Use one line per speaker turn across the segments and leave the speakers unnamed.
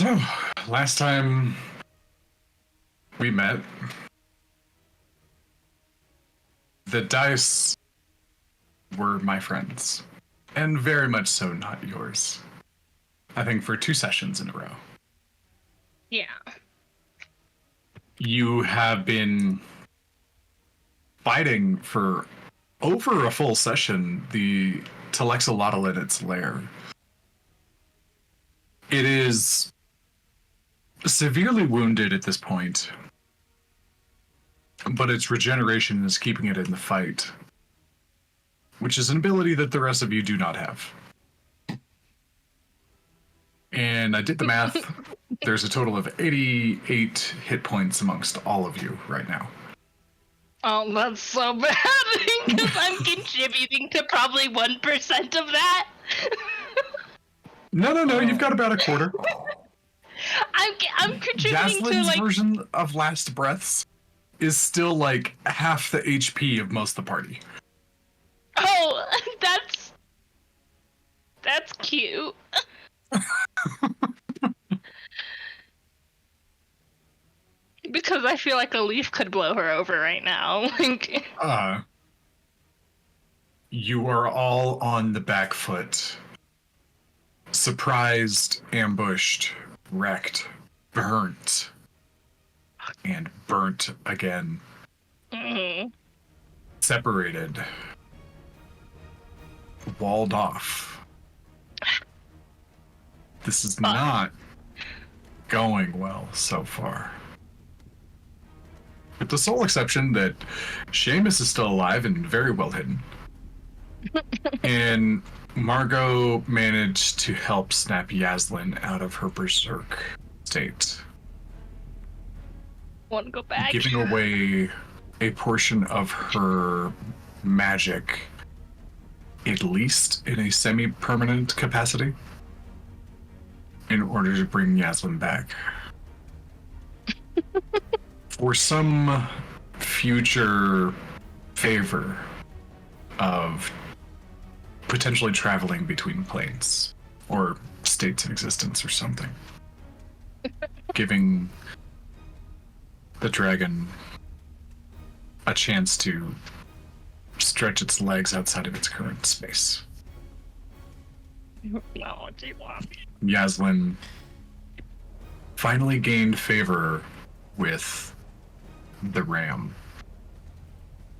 So, last time we met, the dice were my friends, and very much so not yours. I think for 2 sessions in a row.
Yeah.
You have been fighting for over a full session the Telexolotl in its lair. It is severely wounded at this point, but its regeneration is keeping it in the fight, which is an ability that the rest of you do not have. And I did the math. There's a total of 88 hit points amongst all of you right now.
Oh, that's so bad, because I'm contributing to probably 1% of that.
No, you've got about a quarter.
I'm contributing
Jasline's
to, like...
version of Last Breaths is still like half the HP of most of the party.
Oh, that's cute. Because I feel like a leaf could blow her over right now.
You are all on the back foot. Surprised, ambushed, wrecked, burnt, and burnt again.
Mm-hmm.
Separated. Walled off. This is not going well so far. With the sole exception that Seamus is still alive and very well hidden. And Margot managed to help snap Yaslin out of her berserk state.
Want to go back?
Giving away a portion of her magic, at least in a semi-permanent capacity, in order to bring Yaslin back. For some future favor of potentially traveling between planes or states of existence or something. Giving the dragon a chance to stretch its legs outside of its current space.
No,
Yaslin finally gained favor with the ram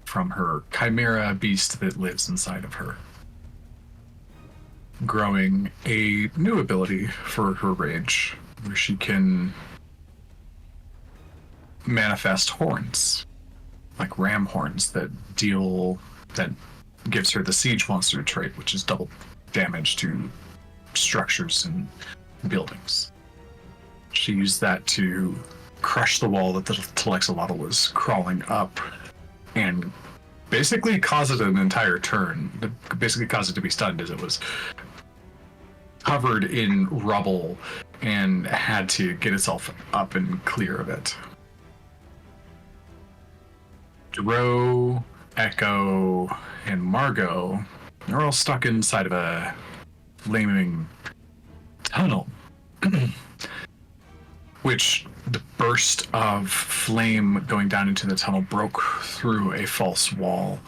from her chimera beast that lives inside of her, growing a new ability for her rage where she can manifest horns, like ram horns that gives her the siege monster trait, which is double damage to structures and buildings. She used that to crush the wall that the Telexolotl was crawling up and basically cause it an entire turn. Basically caused it to be stunned as it was covered in rubble and had to get itself up and clear of it. Dro, Echo, and Margot are all stuck inside of a flaming tunnel, which the burst of flame going down into the tunnel broke through a false wall,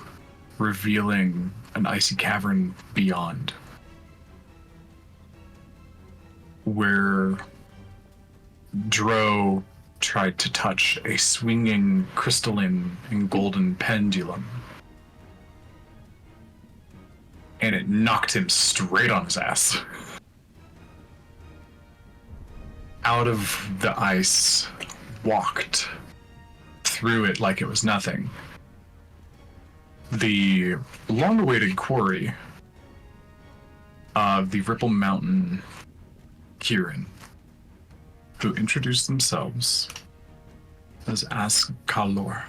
revealing an icy cavern beyond, where Dro tried to touch a swinging crystalline and golden pendulum, and it knocked him straight on his ass. Out of the ice, walked through it like it was nothing. The long-awaited quarry of the Ripple Mountain Kieran, who introduced themselves as Askalor.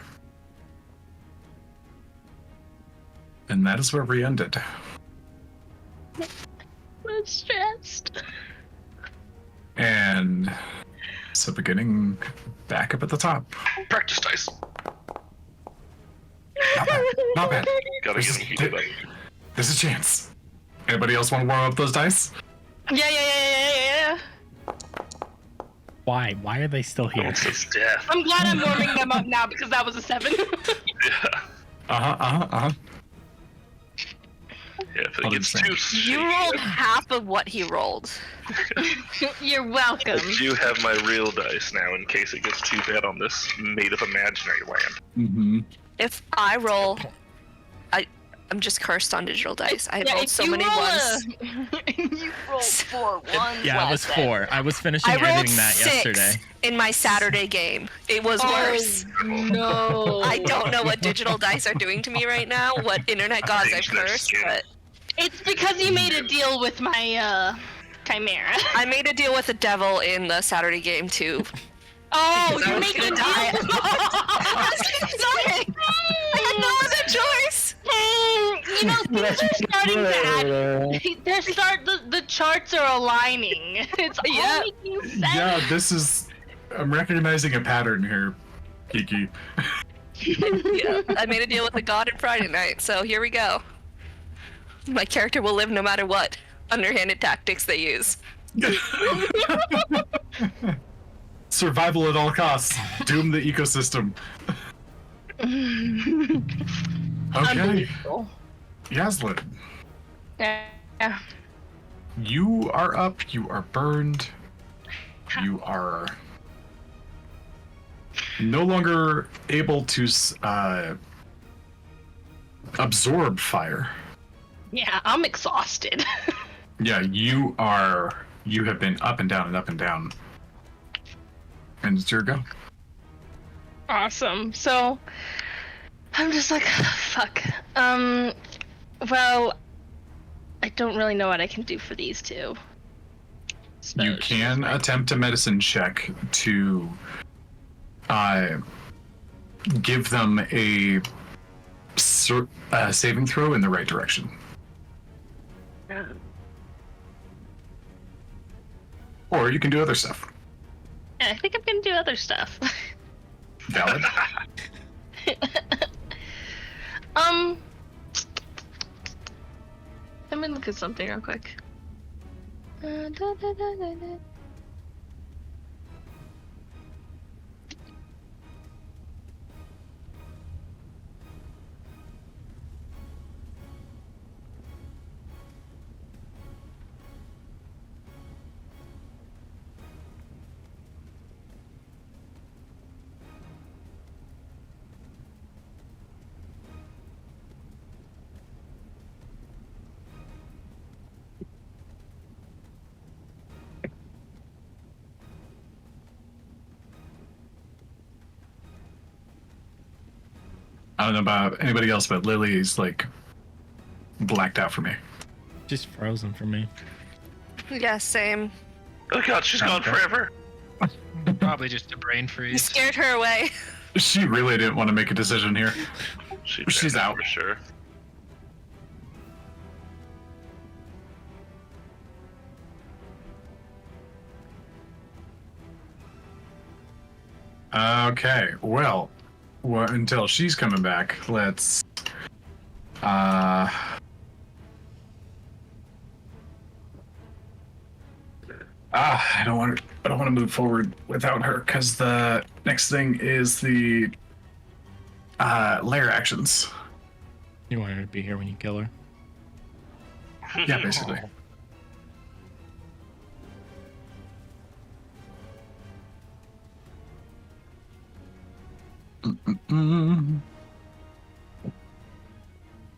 And that is where we ended.
I'm stressed.
And so beginning back up at the top.
Practice dice.
Not bad. Not bad.
Gotta
This
get
is-
him heated up.
There's a chance. Anybody else want to warm up those dice?
Yeah.
Why? Why are they still here?
It's death.
I'm glad I'm warming them up now because that was a 7.
Yeah. Yeah, if it gets too
You rolled half of what he rolled.
You're welcome.
I do have my real dice now in case it gets too bad on this made of imaginary land.
Mm-hmm.
If I roll, I'm just cursed on digital dice. I have rolled so many ones.
You rolled 4 ones.
Yeah, it was 4. I was finishing
I rolled
editing that
6
yesterday.
in my Saturday game. It was worse.
No.
I don't know what digital dice are doing to me right now, what internet gods I've
Things are
cursed,
scary.
but
It's because you made a deal with my chimera.
I made a deal with the devil in the Saturday game too.
Oh,
I
you
was
made a
gonna
deal.
die. I was gonna die. I had no other choice.
You know, things are starting to add. The charts are aligning. It's all
Yeah.
making sense.
Yeah, I'm recognizing a pattern here, Kiki.
Yeah, I made a deal with the god in Friday night, so here we go. My character will live no matter what underhanded tactics they use.
Survival at all costs. Doom the ecosystem. Okay.
Unbelievable.
Yaslin,
Yeah.
you are up. You are burned. You are no longer able to absorb fire.
Yeah, I'm exhausted.
Yeah, you have been up and down and up and down. And it's your go.
Awesome. So I'm just like, fuck. Well, I don't really know what I can do for these two.
You can attempt a medicine check to give them a saving throw in the right direction. Or you can do other stuff.
Yeah, I think I'm gonna do other stuff.
Valid.
Let me look at something real quick.
I don't know about anybody else, but Lily's like blacked out for me.
Just frozen for me.
Yeah, same.
Oh god, she's gone forever.
Probably just a brain
You
freeze.
scared her away.
She really didn't want to make a decision here. She's
dead
out.
for sure.
Okay, well, until she's coming back, let's I don't want to move forward without her because the next thing is the lair actions.
You want her to be here when you kill her.
Yeah, basically.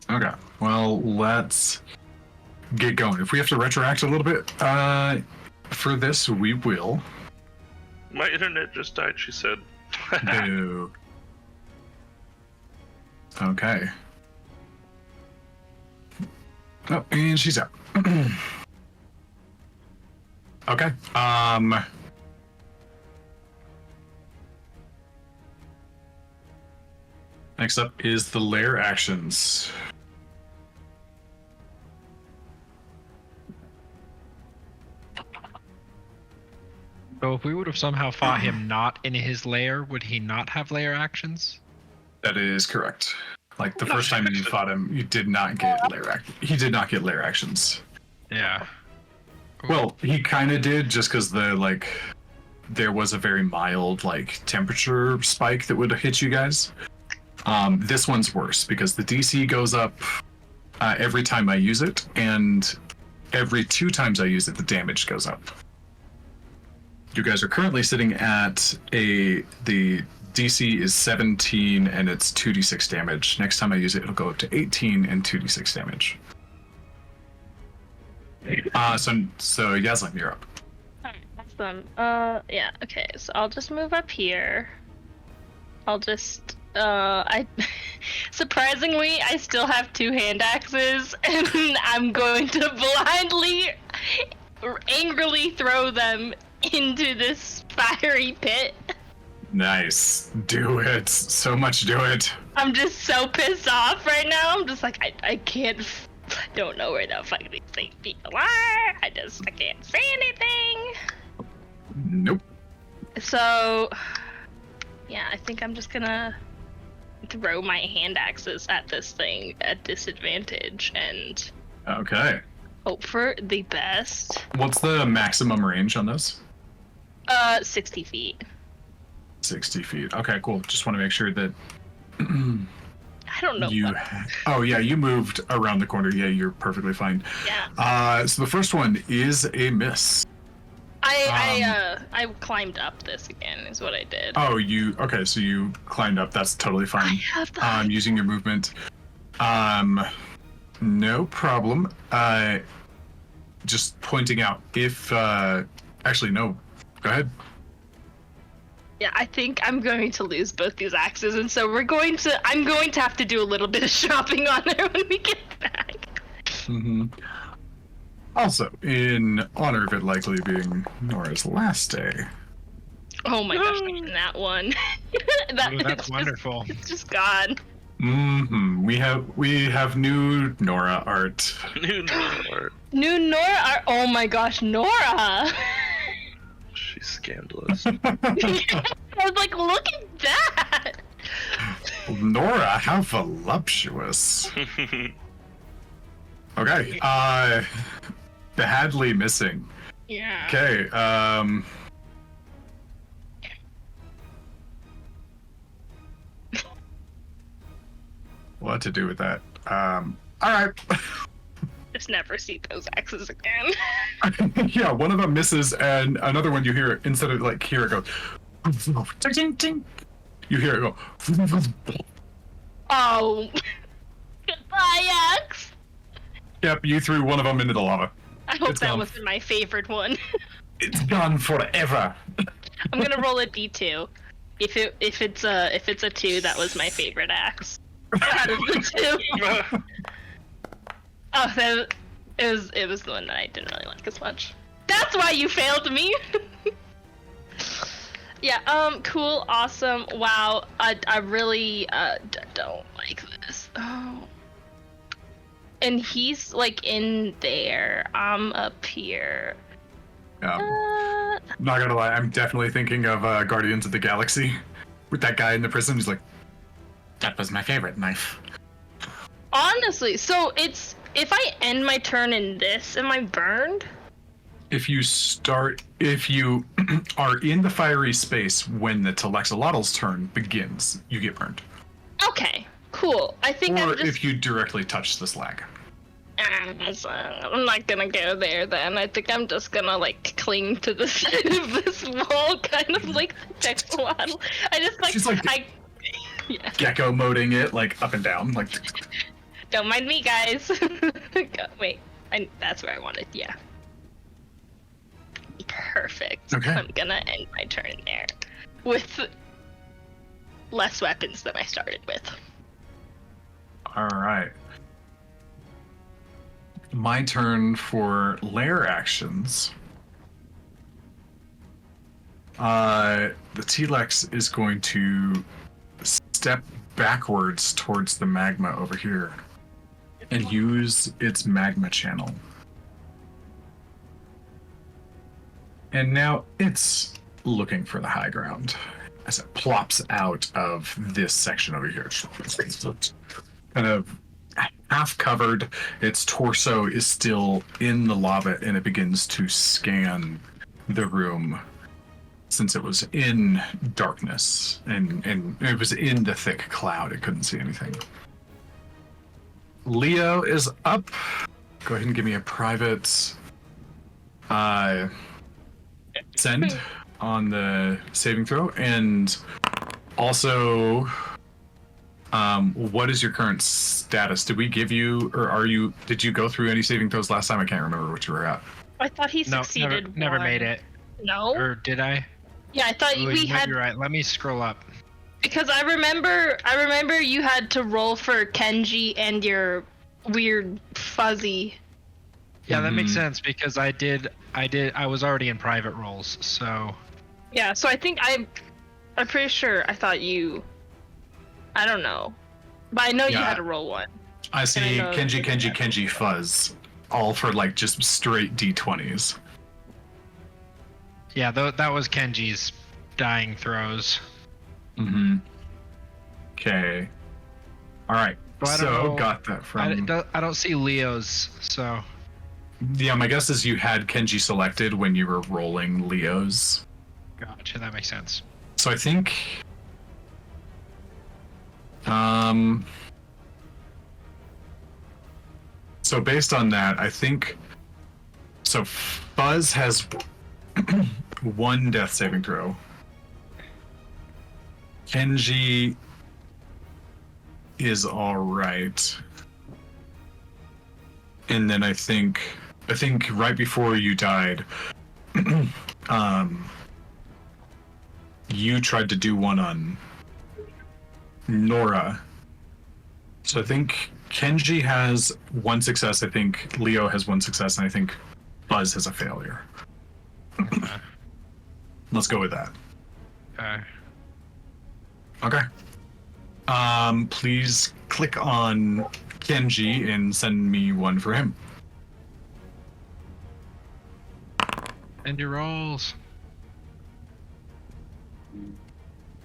Okay, well, let's get going. If we have to retroact a little bit for this, we will.
My internet just died, she said.
Boo. Okay. Oh, and she's out. Okay. Next up is the lair actions.
So if we would have somehow fought him not in his lair, would he not have lair actions?
That is correct. Like the first time you fought him, you did not get lair he did not get lair actions.
Yeah.
Well, he kind of did just because the there was a very mild like temperature spike that would hit you guys. This one's worse because the DC goes up every time I use it, and every 2 times I use it, the damage goes up. You guys are currently sitting at the DC is 17 and it's 2d6 damage. Next time I use it, it'll go up to 18 and 2d6 damage. So Yaslin, you're up.
Alright, awesome. Yeah, okay, so I'll just move up here. I'll just, surprisingly, I still have 2 hand axes, and I'm going to blindly, angrily throw them into this fiery pit.
Nice. Do it. So much do it.
I'm just so pissed off right now. I'm just like, I can't, I don't know where the fuck these people are. I can't say anything.
Nope.
So, yeah, I think I'm just gonna throw my hand axes at this thing at disadvantage and
Okay.
hope for the best.
What's the maximum range on this?
60 feet.
60 feet. Okay, cool. Just want to make sure that
I don't know.
you. Oh yeah, you moved around the corner. Yeah, you're perfectly fine.
Yeah.
So the first one is a miss.
I climbed up this again is what I did.
Oh, okay? So you climbed up. That's totally
I
fine.
have the
Using your movement. No problem. Just pointing out if. Actually, no. Go ahead.
Yeah, I think I'm going to lose both these axes, and so I'm going to have to do a little bit of shopping on there when we get back.
Mm-hmm. Also, in honor of it likely being Nora's last day.
Oh my gosh, that one.
Ooh, that's
it's
wonderful.
It's just gone.
Mm-hmm. We have new Nora art.
New Nora.
New Nora art. Oh my gosh, Nora.
She's scandalous.
I was like, look at that.
Nora, how voluptuous. Okay. The Hadley missing.
Yeah.
Okay. What to do with that? All right.
Just never see those axes again.
Yeah, one of them misses, and another one you hear instead of like hear it go. Ting, ting, ting. You hear it go.
Oh. Goodbye, axe.
Yep, you threw one of them into the lava.
I hope
It's
that
gone.
wasn't my favorite one.
It's gone forever.
I'm gonna roll a d2. If it's a 2, that was my favorite axe. Out of the 2. Oh, it was the one that I didn't really like as much. That's why you failed me. Yeah. Cool. Awesome. Wow. I really don't like this. Oh. And he's like in there. I'm up here.
Not gonna lie, I'm definitely thinking of Guardians of the Galaxy with that guy in the prison. He's like, that was my favorite knife.
Honestly, so it's if I end my turn in this, am I burned?
If you are in the fiery space when the Telexolotl's turn begins, you get burned.
Okay, cool. I think
Or
I'm just.
if you directly touch the slag.
I'm not gonna go there then. I think I'm just gonna like cling to the side of this wall, kind of like the Texalotl. I just like,
She's like
yeah.
gecko moding it like up and down, like.
Don't mind me, guys. Wait, that's where I wanted. Yeah. Perfect.
Okay.
I'm gonna end my turn there with less weapons than I started with.
All right. My turn for lair actions. The Telex is going to step backwards towards the magma over here and use its magma channel. And now it's looking for the high ground as it plops out of this section over here. Kind of half covered, its torso is still in the lava and it begins to scan the room, since it was in darkness and it was in the thick cloud, it couldn't see anything. Leo is up. Go ahead and give me a private send on the saving throw, and also what is your current status? Did we give you, or did you go through any saving throws last time? I can't remember what you were at.
I thought he
No,
succeeded.
never
one.
made it.
No.
Or did I?
Yeah, I thought
Oh,
we
you might
had
be right. Let me scroll up.
because I remember you had to roll for Kenji and your weird fuzzy.
Yeah, that makes
Mhm.
sense because I was already in private roles, so
Yeah, so I think I'm pretty sure I thought you. I don't know, but I know you
Yeah.
had to roll one.
I see
know
Kenji, Fuzz, all for like just straight D20s.
yeah, that was Kenji's dying throws.
Mm-hmm. Okay. All right.
So I don't
So
know-
got that from.
I don't see Leo's, so
Yeah, my guess is you had Kenji selected when you were rolling Leo's.
gotcha. That makes sense.
So I think. So based on that, I think. So Fuzz has one death saving throw. Kenji is all right. And then I think right before you died, you tried to do one on Nora. So I think Kenji has one success, I think Leo has one success, and I think Buzz has a failure. Let's go with that.
Okay.
Okay. Please click on Kenji and send me one for him.
End your rolls.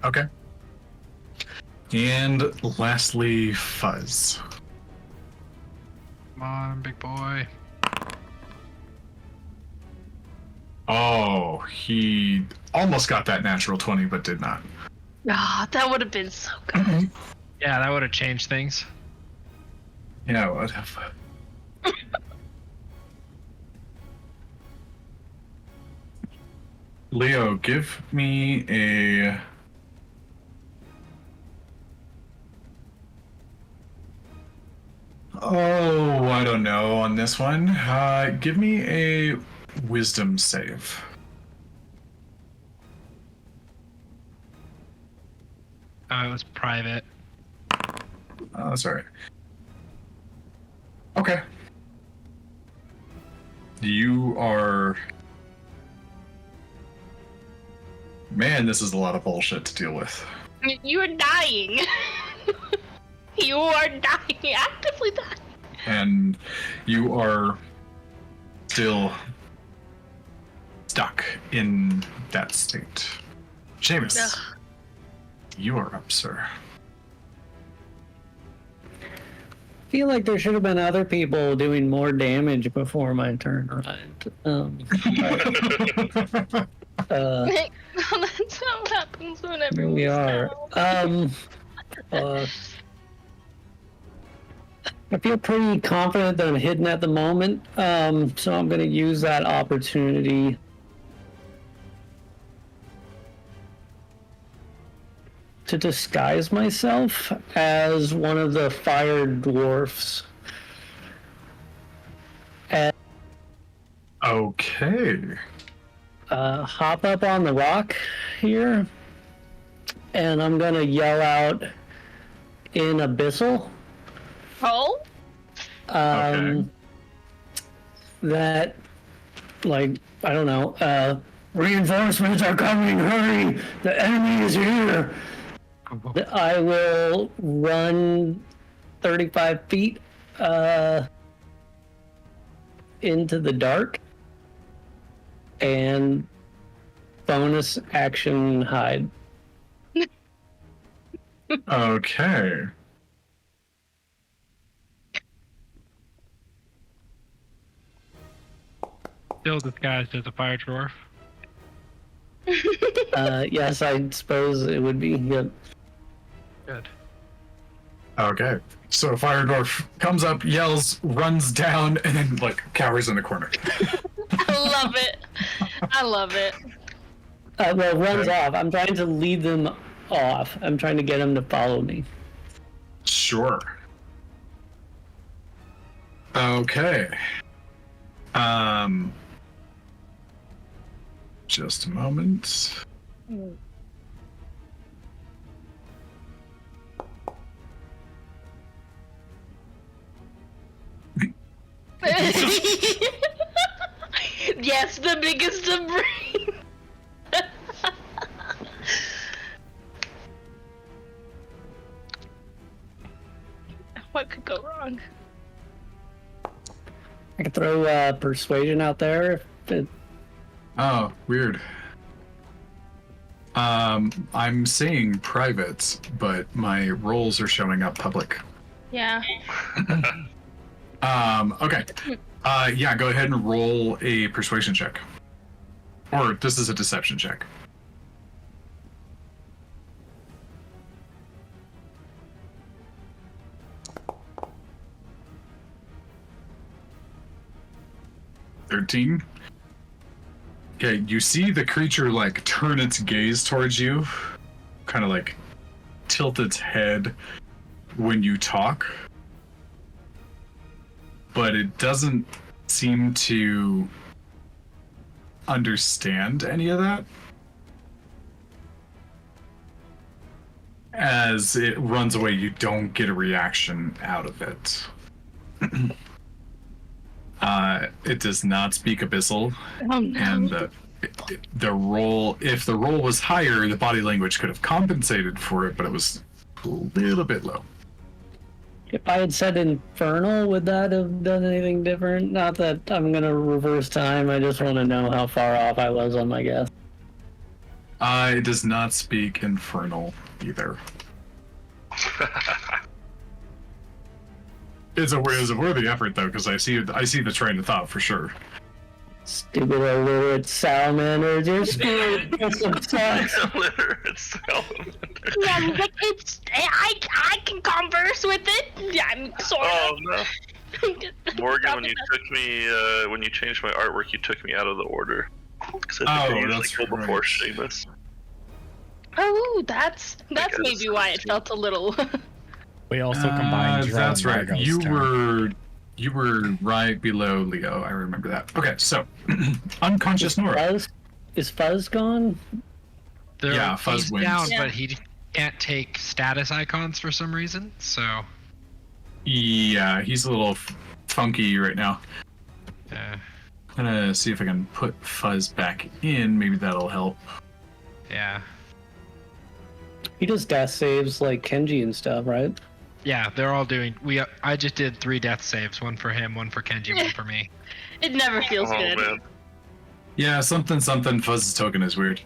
Okay. And lastly, Fuzz.
Come on, big boy.
Oh, he almost got that natural 20, but did not.
Ah, that would have been so good.
Yeah, that would have changed things.
Yeah, it would have. Leo, give me a. Oh, I don't know on this one. Give me a wisdom save.
It was private.
Oh, that's all right. Okay. You are. Man, this is a lot of bullshit to deal with.
You are dying. You are dying, actively dying.
And you are still stuck in that state. Seamus,
Ugh.
You are up, sir.
Feel like there should have been other people doing more damage before my turn, right?
That's how it happens when
Here
everyone's
we are.
down.
I feel pretty confident that I'm hidden at the moment, so I'm going to use that opportunity to disguise myself as one of the fire dwarfs. And
Okay.
hop up on the rock here, and I'm going to yell out in Abyssal.
Oh?
Okay.
That, like, I don't know, reinforcements are coming, hurry, the enemy is here. I will run 35 feet into the dark and bonus action hide.
Okay.
Still disguised as a fire dwarf.
Yes, I suppose it would be. Yep.
Good.
Okay. So Fire Dwarf comes up, yells, runs down, and then like cowers in the corner.
I love it. I love it.
Well, runs
Okay.
off. I'm trying to lead them off. I'm trying to get them to follow me.
Sure. Okay. Just a moment.
Yes, the biggest of brains. What could go wrong?
I could throw persuasion out there. If it,
Oh, weird. I'm saying private, but my rolls are showing up public.
Yeah.
Okay. Yeah, go ahead and roll a persuasion check. Or this is a deception check. $13. Okay, you see the creature like turn its gaze towards you, kind of like tilt its head when you talk, but it doesn't seem to understand any of that. As it runs away, you don't get a reaction out of it. It does not speak Abyssal,
Oh no.
and the roll, if the roll was higher, the body language could have compensated for it, but it was a little bit low.
if I had said infernal, would that have done anything different? Not that I'm gonna reverse time. I just want to know how far off I was on my guess.
It does not speak infernal either. It's a worthy effort though, because I see the train of thought for sure.
Stupid illiterate salamander, you're screwed with some sense.
Illiterate salamander.
Yeah, like it's I can converse with it. Yeah, I'm sort
Oh
of.
no, Morgan, when you changed my artwork, you took me out of the order. 'Cause I think I usually
that's
go before
right.
Seamus.
Oh, that's
Because
maybe why it felt a little.
We also combined Drow
That's
and
right.
Margot's
You
turn.
were right below Leo. I remember that. Okay, so unconscious Nora.
Is Fuzz gone?
Yeah, Fuzz
he's
wins.
down,
Yeah.
but he can't take status icons for some reason. So,
Yeah, he's a little funky right now.
uh,
I'm gonna see if I can put Fuzz back in. Maybe that'll help.
yeah,
He does death saves like Kenji and stuff, right?
yeah, they're all doing. I just did 3 death saves, one for him, one for Kenji, one for me.
It never feels
Oh
good.
man.
Yeah, something. Fuzz's token is weird.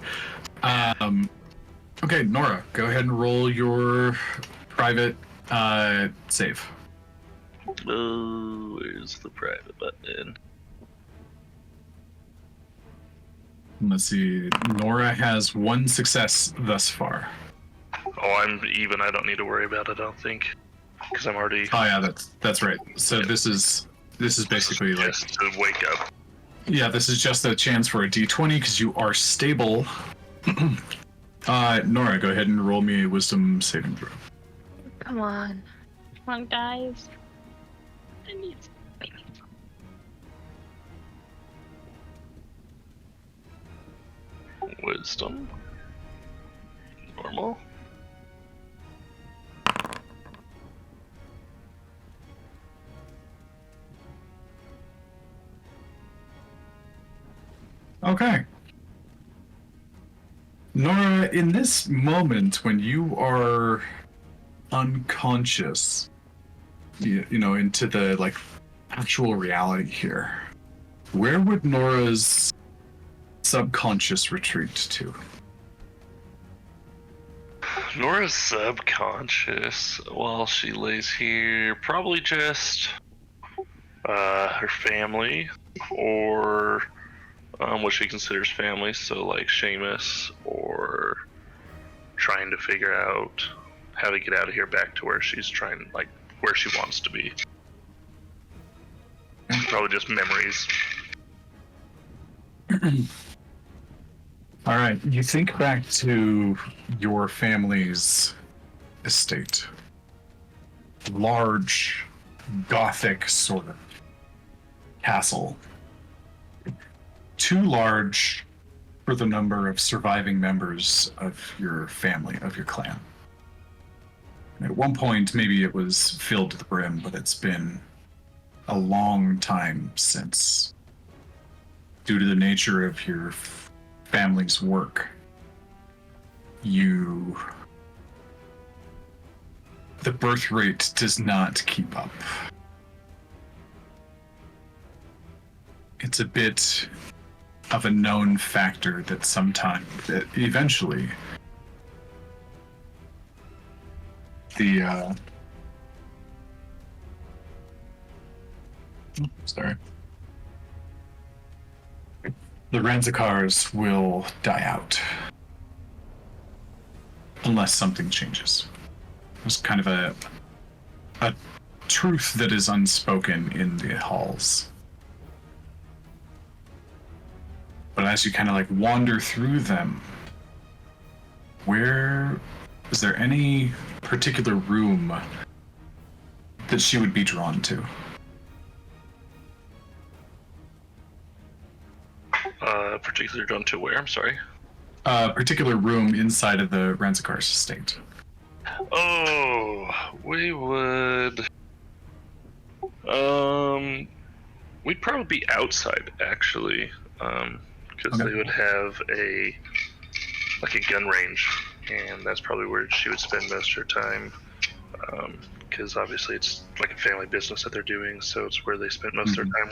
Okay, Nora, go ahead and roll your private save.
Oh, where's the private button?
Let's see. Nora has 1 success thus far.
Oh, I'm even. I don't need to worry about it. I don't think, because I'm already.
Oh yeah, that's right. So this is basically like,
just to wake up.
yeah, this is just a chance for a d20 because you are stable. Nora, go ahead and roll me a wisdom saving throw.
Come on, guys. I need.
Wisdom. Normal.
Okay. Nora, in this moment when you are unconscious, you know, into the like actual reality here, where would Nora's subconscious retreat to?
Nora's subconscious while she lays here, probably just her family, or what she considers family, so like Seamus or trying to figure out how to get out of here back to where she's trying, like, where she wants to be. Probably just memories.
All right, you think back to your family's estate. Large, gothic sort of castle. Too large for the number of surviving members of your family, of your clan. At one point, maybe it was filled to the brim, but it's been a long time since, due to the nature of your family's work, the birth rate does not keep up. It's a bit of a known factor that eventually the Ranzikars will die out unless something changes. It's kind of a truth that is unspoken in the halls. But as you kind of like wander through them, is there any particular room that she would be drawn to?
Particularly drawn to where? I'm sorry.
A particular room inside of the Ranzikars estate.
Oh, we would. We'd probably be outside actually, because they would have a gun range, and that's probably where she would spend most of her time. Because obviously it's like a family business that they're doing, so it's where they spend most of their time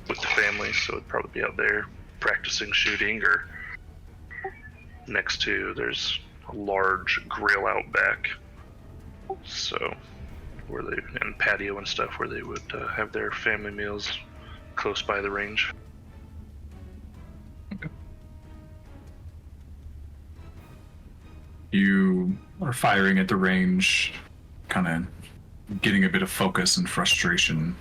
with the family. So it'd probably be out there practicing shooting, or next to there's a large grill out back, so and patio and stuff where they would have their family meals close by the range.
Okay. You are firing at the range, kind of getting a bit of focus and frustration.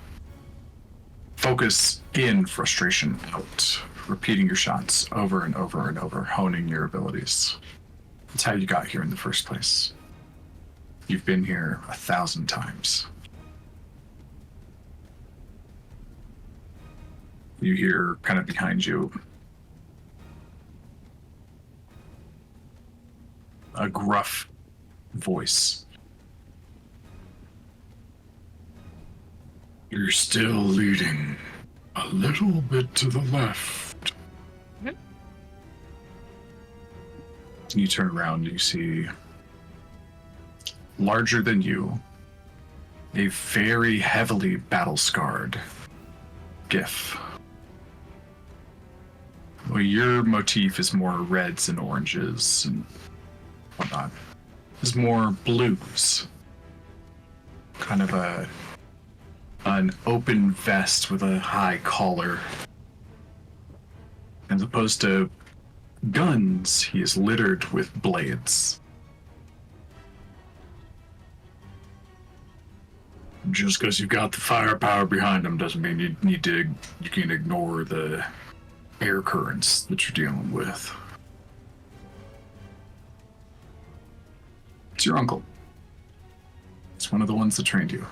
Focus in, frustration out. Repeating your shots over and over and over, honing your abilities. That's how you got here in the first place. You've been here 1,000 times. You hear kind of behind you a gruff voice. You're still leading a little bit to the left. You turn around and you see, larger than you, a very heavily battle-scarred Gif. Well, your motif is more reds and oranges and whatnot. It's more blues. Kind of an open vest with a high collar. As opposed to guns, he is littered with blades. Just because you've got the firepower behind him doesn't mean you can ignore the air currents that you're dealing with. It's your uncle. It's one of the ones that trained you.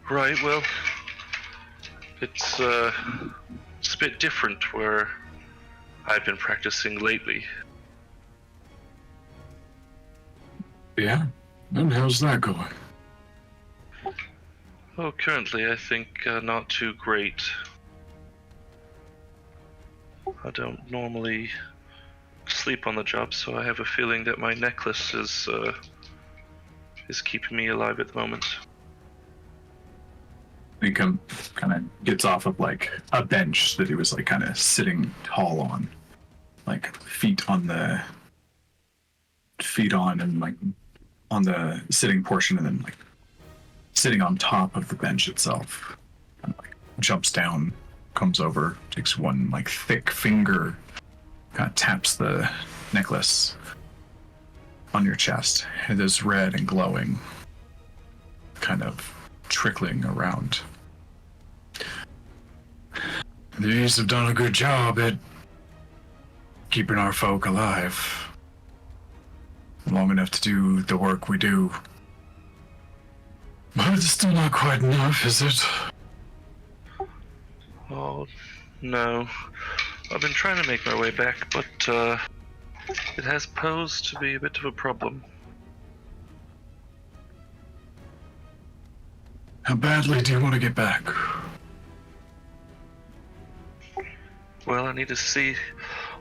Right, well, it's a bit different where I've been practicing lately.
Yeah? And how's that going?
Oh, currently I think not too great. I don't normally sleep on the job, so I have a feeling that my necklace is keeping me alive at the moment.
He kind of gets off of like a bench that he was like kind of sitting tall on, like feet on and like on the sitting portion, and then like sitting on top of the bench itself. Kind of like jumps down comes over, takes one like thick finger, kind of taps the necklace on your chest. It is red and glowing, kind of trickling around. These have done a good job at keeping our folk alive. Long enough to do the work we do. But it's still not quite enough, is it?
Oh, no. I've been trying to make my way back, but it has posed to be a bit of a problem.
How badly do you want to get back?
Well, I need to see.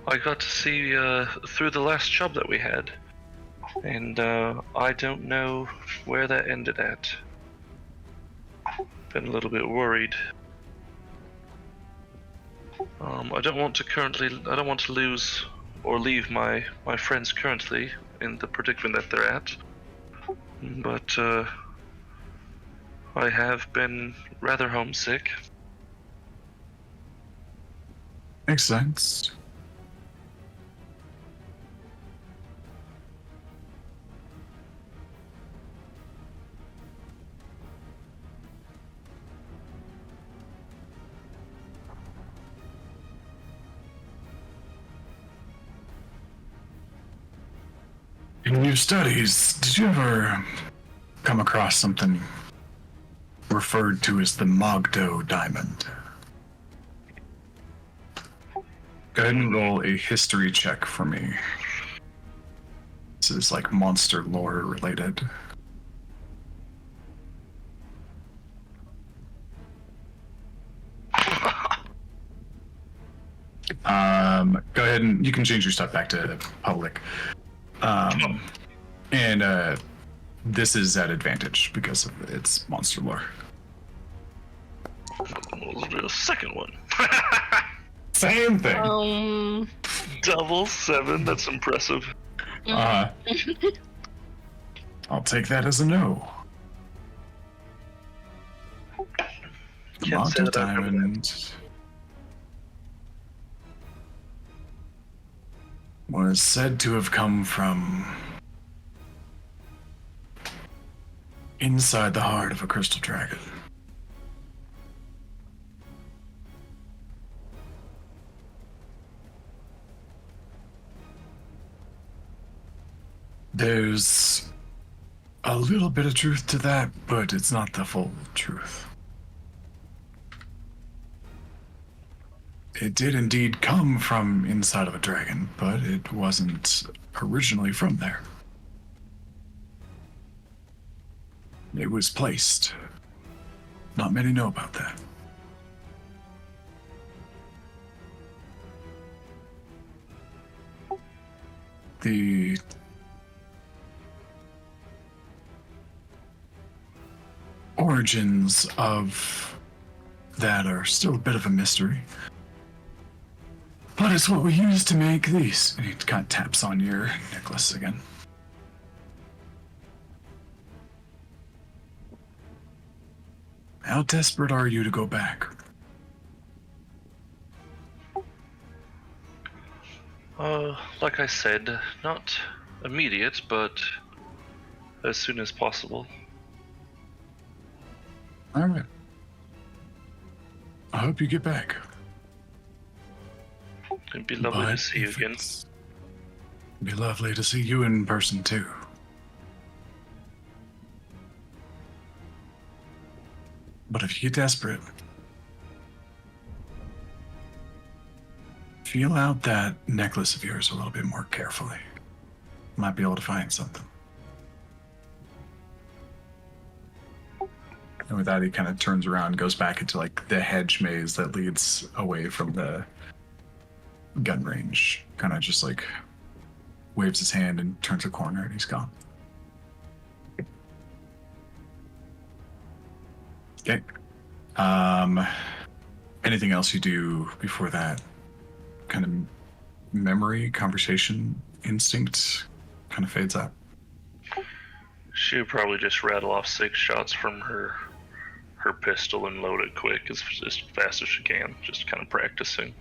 I got to see through the last job that we had, and I don't know where that ended at. Been a little bit worried. I don't want to lose or leave my friends currently in the predicament that they're at, but I have been rather homesick.
Makes sense. In your studies, did you ever come across something referred to as the Mogdo diamond? Go ahead and roll a history check for me. This is like monster lore related. Go ahead and you can change your stuff back to public. And this is at advantage because of its monster lore.
We'll do a second one.
Same thing.
Double 7, that's impressive.
I'll take that as a no.
Can't say
Mogdo
that I've heard of that.
diamond was said to have come from inside the heart of a crystal dragon. There's a little bit of truth to that, but it's not the full truth. It did indeed come from inside of a dragon, but it wasn't originally from there. It was placed. Not many know about that. The origins of that are still a bit of a mystery. But it's what we use to make these. And he kind of taps on your necklace again. How desperate are you to go back?
Like I said, not immediate, but as soon as possible.
All right. I hope you get back.
It'd be lovely to see you again.
It'd be lovely to see you in person too. But if you get desperate, feel out that necklace of yours a little bit more carefully. Might be able to find something. And with that, he kind of turns around and goes back into like the hedge maze that leads away from the gun range. Kind of just like waves his hand and turns a corner and he's gone. Okay. Anything else you do before that? Kind of memory, conversation, instinct kind of fades out.
She would probably just rattle off 6 shots from her her pistol and load it quick as fast as she can, just kind of practicing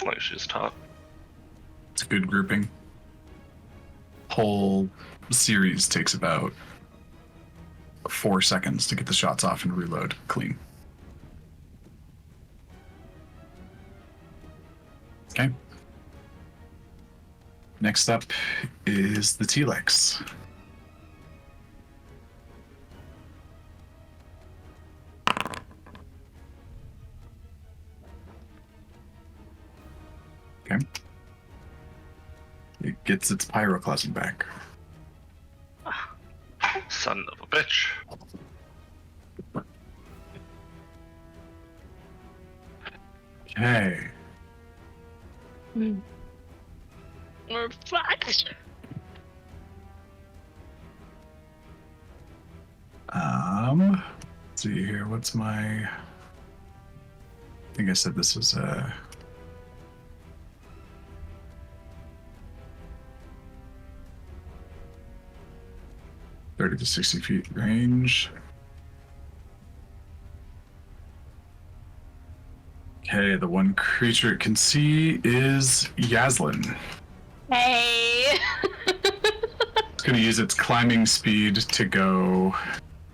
like she's taught.
It's a good grouping. Whole series takes about 4 seconds to get the shots off and reload clean. Okay. Next up is the T-Lex. Okay. It gets its pyroclasm back.
Son of a bitch.
Okay.
We're fucked.
Let's see here. What's my? I think I said this was 30 to 60 feet range. Okay, the one creature it can see is Yaslin.
Hey.
It's going to use its climbing speed to go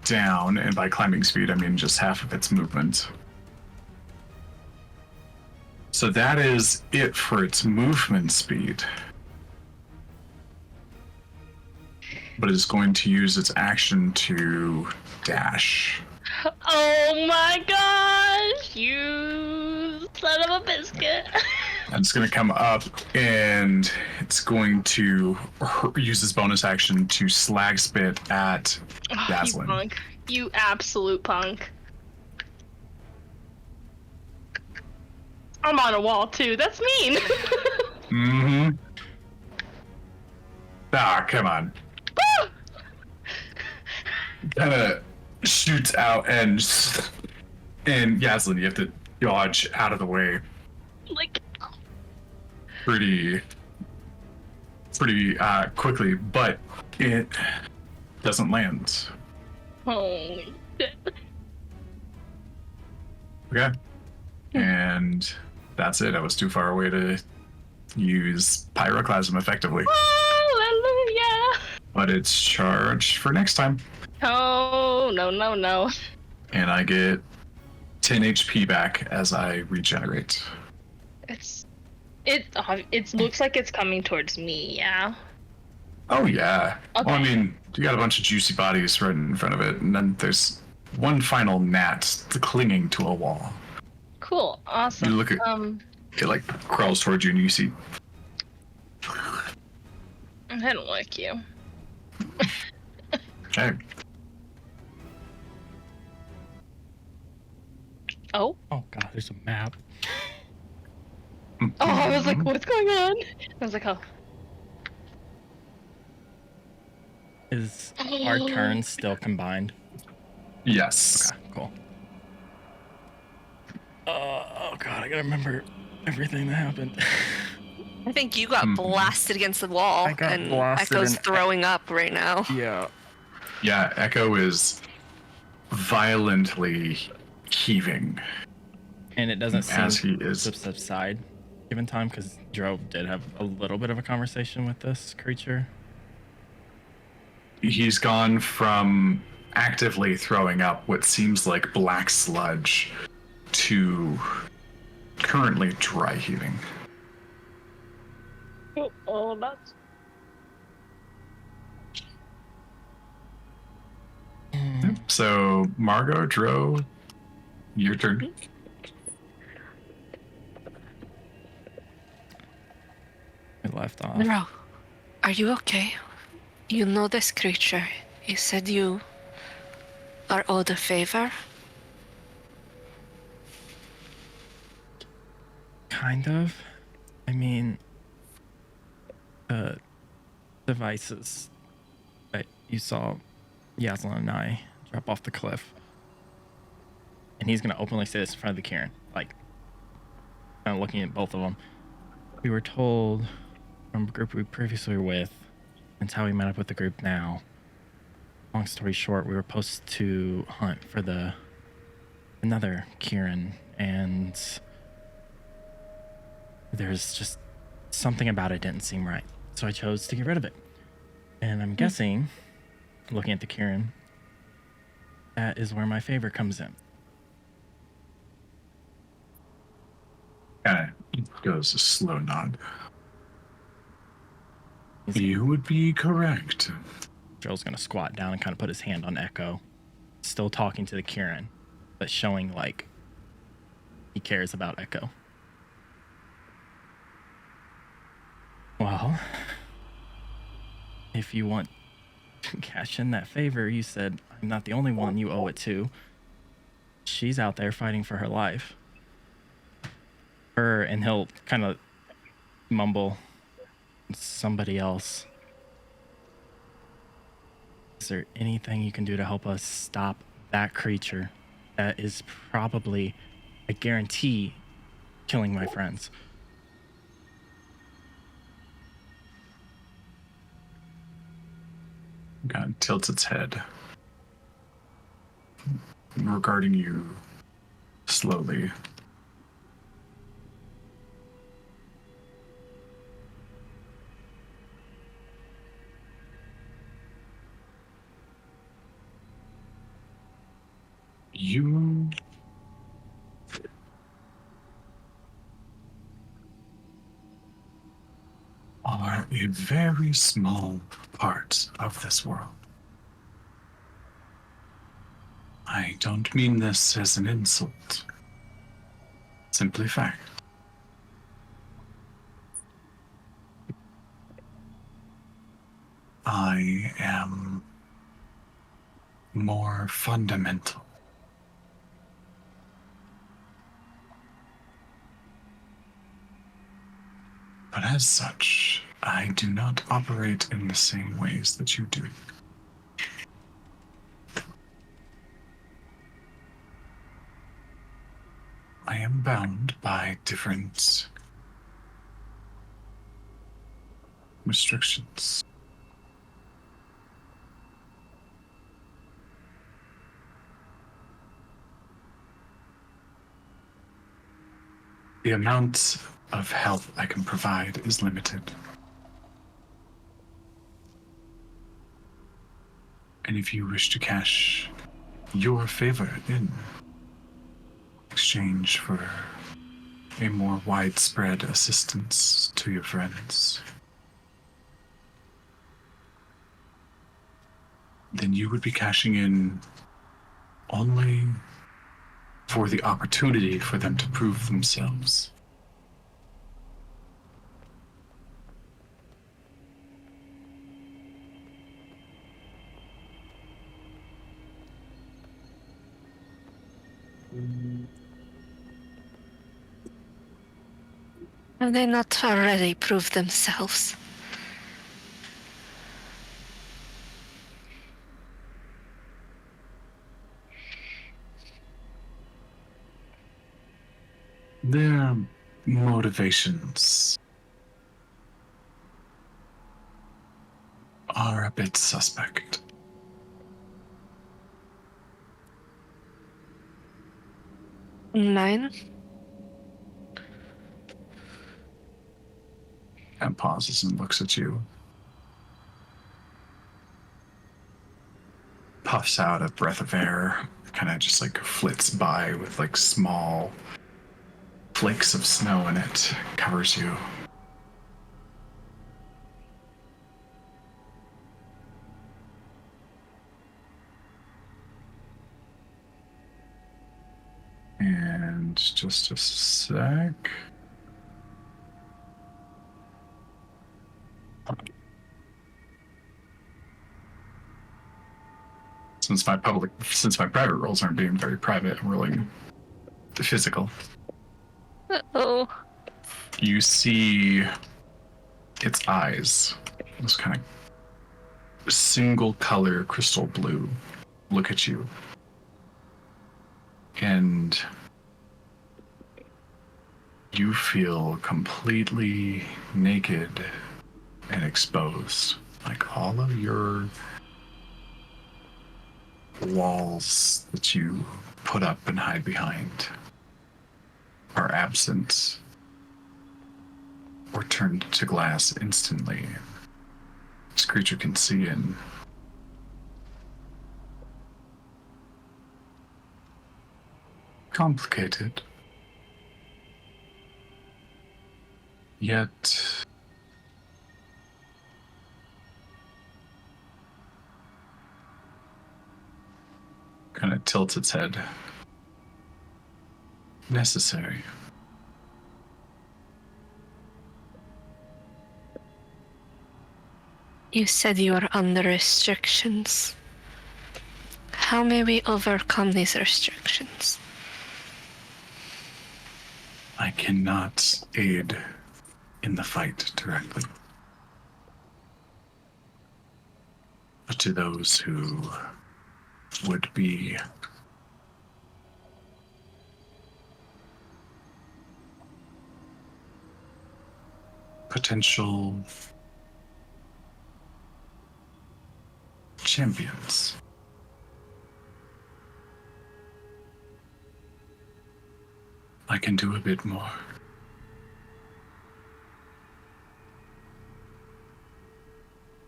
down, and by climbing speed, I mean just half of its movement. So that is it for its movement speed. But it's going to use its action to dash.
Oh my gosh, you son of a biscuit.
And it's going to come up, and it's going to use its bonus action to slag spit at
You
Yaslin.
punk. You absolute punk. I'm on a wall too. That's mean.
Mm-hmm. Ah, come on. Kind of shoots out, and Yaslin, you have to dodge out of the way
Like,
pretty quickly, but it doesn't land.
holy shit.
Okay. And that's it. I was too far away to use pyroclasm effectively.
Hallelujah.
But it's charged for next time.
Oh, no.
And I get 10 HP back as I regenerate.
It looks like it's coming towards me, yeah.
Oh, yeah.
Okay.
Well, I mean, you got a bunch of juicy bodies right in front of it, and then there's one final gnat clinging to a wall.
Cool, awesome.
You look at it, like, crawls towards you, and you see.
I don't like you.
Okay.
Oh?
Oh god, there's a map.
Oh, I was like, what's going on? I was like, oh.
Is our turn still combined?
Yes.
Okay, cool. Oh god, I gotta remember everything that happened.
I think you got blasted against the wall,
I got
and
blasted
Echo's
and-
throwing up right now.
Yeah.
Yeah, Echo is violently heaving.
And it doesn't
As
seem
he is.
to subside given time, because Drove did have a little bit of a conversation with this creature.
He's gone from actively throwing up what seems like black sludge to currently dry heaving.
Oh, that's...
So, Margot, Dro, your turn.
We left off.
Nero, are you okay? You know this creature. He said you are owed a favor.
Kind of. I mean, the devices that you saw Yaslin and I drop off the cliff. And he's going to openly say this in front of the Kieran, like, kind of looking at both of them. We were told from a group we previously were with, and it's how we met up with the group now, long story short, we were supposed to hunt for another Kieran, and there's just something about it didn't seem right. So I chose to get rid of it. And I'm guessing, looking at the Kieran, that is where my favor comes in.
Goes a slow nod. You would be correct.
Joel's gonna squat down and kind of put his hand on Echo, still talking to the Kieran, but showing like he cares about Echo. Well, if you want to cash in that favor, you said I'm not the only one you owe it to. She's out there fighting for her life. Her, and he'll kind of mumble, somebody else. Is there anything you can do to help us stop that creature that is probably, I guarantee, killing my friends?
God tilts its head, regarding you slowly. You are a very small part of this world. I don't mean this as an insult. Simply fact. I am more fundamental. But as such, I do not operate in the same ways that you do. I am bound by different restrictions. The amount of help I can provide is limited. And if you wish to cash your favor in exchange for a more widespread assistance to your friends, then you would be cashing in only for the opportunity for them to prove themselves.
Have they not already proved themselves?
Their motivations are a bit suspect.
Nine?
And pauses and looks at you. Puffs out a breath of air, kind of just like flits by with like small flakes of snow in it, covers you. And just a sec. Since my private roles aren't being very private, I'm rolling the physical.
Uh-oh.
You see its eyes, this kind of single color crystal blue, look at you. And you feel completely naked and exposed. Like all of your walls that you put up and hide behind are absent or turned to glass instantly. This creature can see in. Complicated. Yet kind of tilts its head. Necessary.
You said you are under restrictions. How may we overcome these restrictions?
I cannot aid in the fight directly. But to those who would be potential champions, I can do a bit more.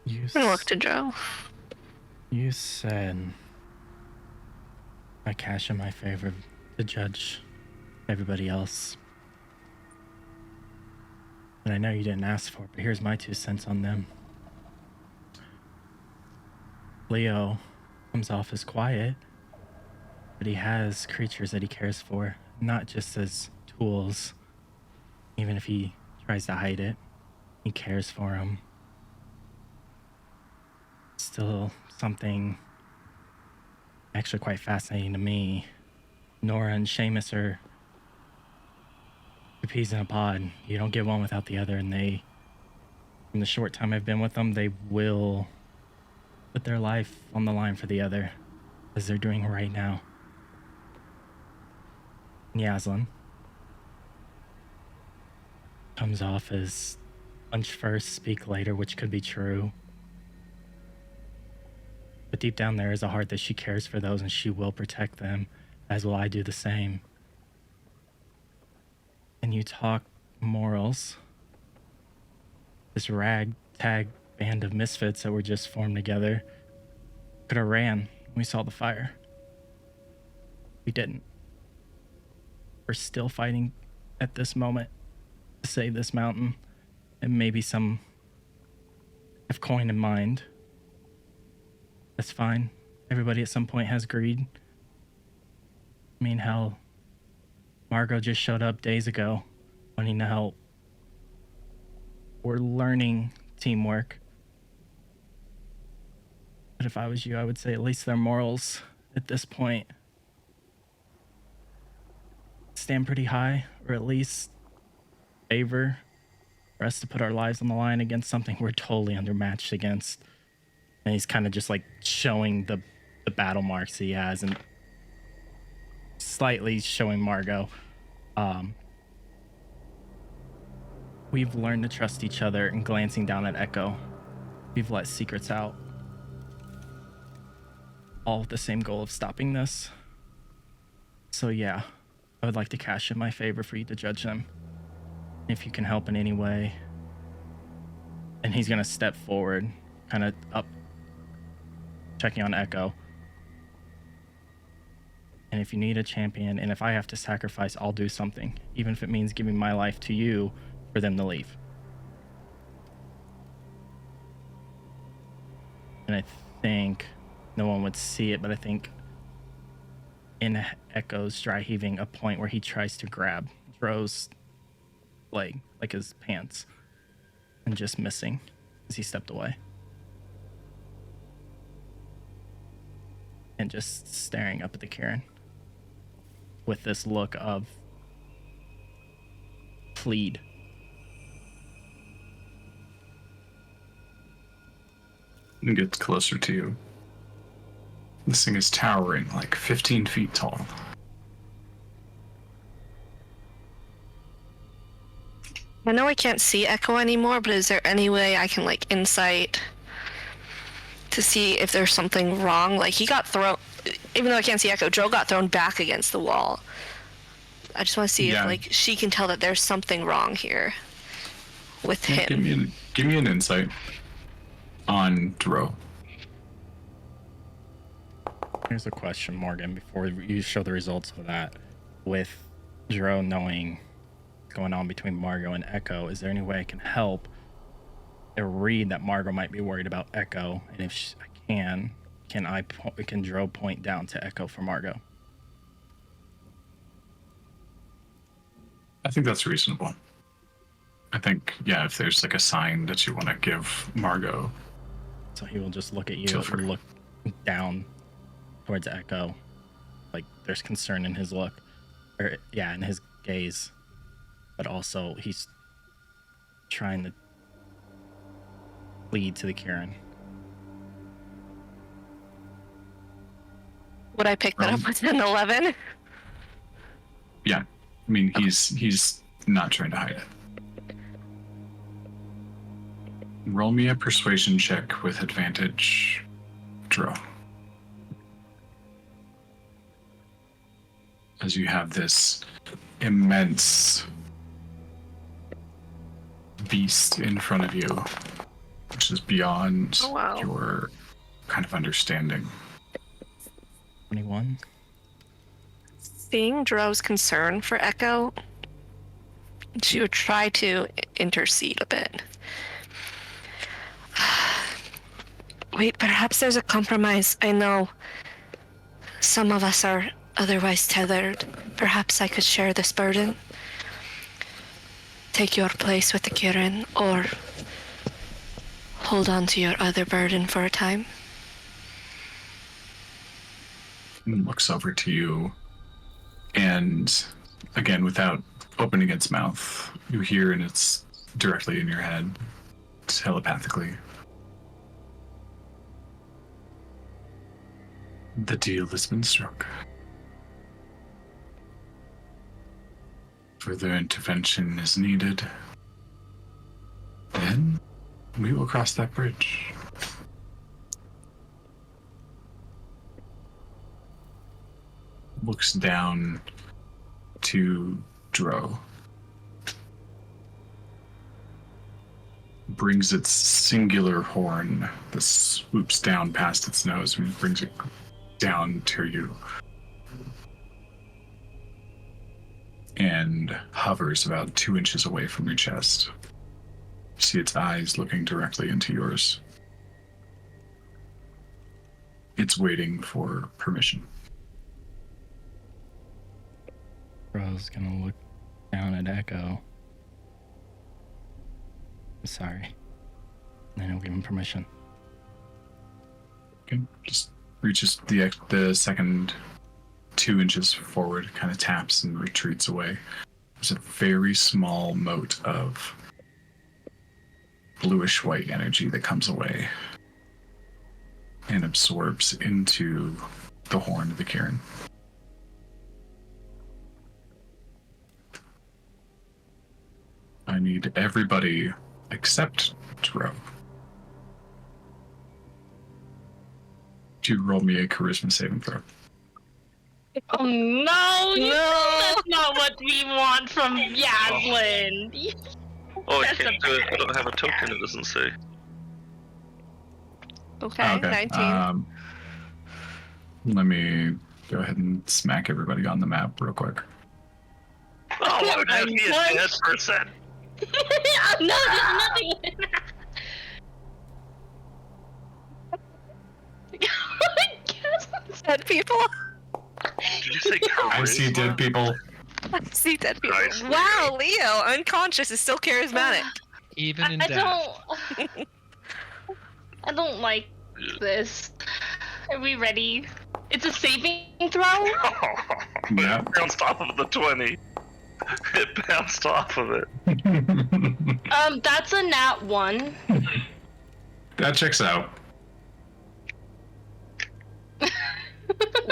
You
And look to Joe.
You said I cash in my favor to judge everybody else. And I know you didn't ask for it, but here's my 2 cents on them. Leo comes off as quiet, but he has creatures that he cares for, not just as tools. Even if he tries to hide it, he cares for them. Still something actually quite fascinating to me. Nora and Seamus are 2 peas in a pod. You don't get one without the other, and they, in the short time I've been with them, they will put their life on the line for the other, as they're doing right now. Yaslin comes off as punch first, speak later, which could be true. But deep down there is a heart that she cares for those and she will protect them, as will I do the same. And you talk morals. This ragtag band of misfits that were just formed together could have ran when we saw the fire. We didn't. We're still fighting at this moment to save this mountain, and maybe some have coin in mind. That's fine. Everybody at some point has greed. I mean, hell, Margot just showed up days ago wanting to help. We're learning teamwork. But if I was you, I would say at least their morals at this point stand pretty high, or at least favor for us to put our lives on the line against something we're totally undermatched against. And he's kind of just like showing the battle marks he has and slightly showing Margot. We've learned to trust each other, and glancing down at Echo, we've let secrets out. All with the same goal of stopping this. So yeah, I would like to cash in my favor for you to judge them. If you can help in any way. And he's gonna step forward, kind of up, checking on Echo. And if you need a champion, and if I have to sacrifice, I'll do something, even if it means giving my life to you for them to leave. And I think no one would see it, but I think in Echo's dry heaving, a point where he tries to grab Dro's leg, like his pants, and just missing as he stepped away. And just staring up at the Kieran with this look of plead.
It gets closer to you. This thing is towering, like 15 feet tall.
I know I can't see Echo anymore, but is there any way I can, like, insight to see if there's something wrong? Like, he got thrown... even though I can't see Echo, Joe got thrown back against the wall. I just want to see
Yeah.
if like she can tell that there's something wrong here with him.
Give me an insight on Dro.
Here's a question, Morgan, before you show the results of that. With Jero knowing what's going on between Margot and Echo, is there any way I can help or read that Margot might be worried about Echo? And if I can Jero point down to Echo for Margot?
I think that's reasonable. I think, yeah, if there's like a sign that you want to give Margot.
So he will just look at you
Feel free.
and look down towards Echo. Like there's concern in his look. Or, yeah, in his gaze. But also he's trying to lead to the Kieran.
Would I pick that up with an 11?
Yeah. I mean, he's not trying to hide it. Roll me a persuasion check with advantage, Dro. As you have this immense beast in front of you, which is beyond
Oh, wow.
your kind of understanding.
21.
Seeing Dro's concern for Echo, she would try to intercede a bit. Wait, perhaps there's a compromise. I know some of us are otherwise tethered. Perhaps I could share this burden. Take your place with the Kirin, or hold on to your other burden for a time.
And looks over to you, and again, without opening its mouth, you hear, and it's directly in your head, telepathically. The deal has been struck. Further intervention is needed. Then we will cross that bridge. Looks down to Dro. Brings its singular horn that swoops down past its nose and brings it down to you. And hovers about 2 inches away from your chest. You see its eyes looking directly into yours. It's waiting for permission.
Bro's gonna look down at Echo. I'm sorry. And then he'll give him permission.
Okay, just reaches the second 2 inches forward, kind of taps and retreats away. There's a very small mote of bluish white energy that comes away and absorbs into the horn of the Kirin. I need everybody except Dro to roll me a charisma saving throw.
Oh no! That's not what we want from Yaslin.
Oh, I
That's
can't
a
do it. I don't have a token, it doesn't say.
Okay, 19.
Let me go ahead and smack everybody on the map real quick.
Oh, what
I'm
is he a
punch.
dead person?
No, there's nothing.
Dead people?
Did you say charisma?
I see dead people.
I see dead people.
Nice.
Wow, Leo, unconscious, is still charismatic.
Even in
I
death.
don't. I don't like this. Are we ready? It's a saving throw.
Yeah.
It bounced off of the 20. It bounced off of it.
That's a nat 1.
That checks out.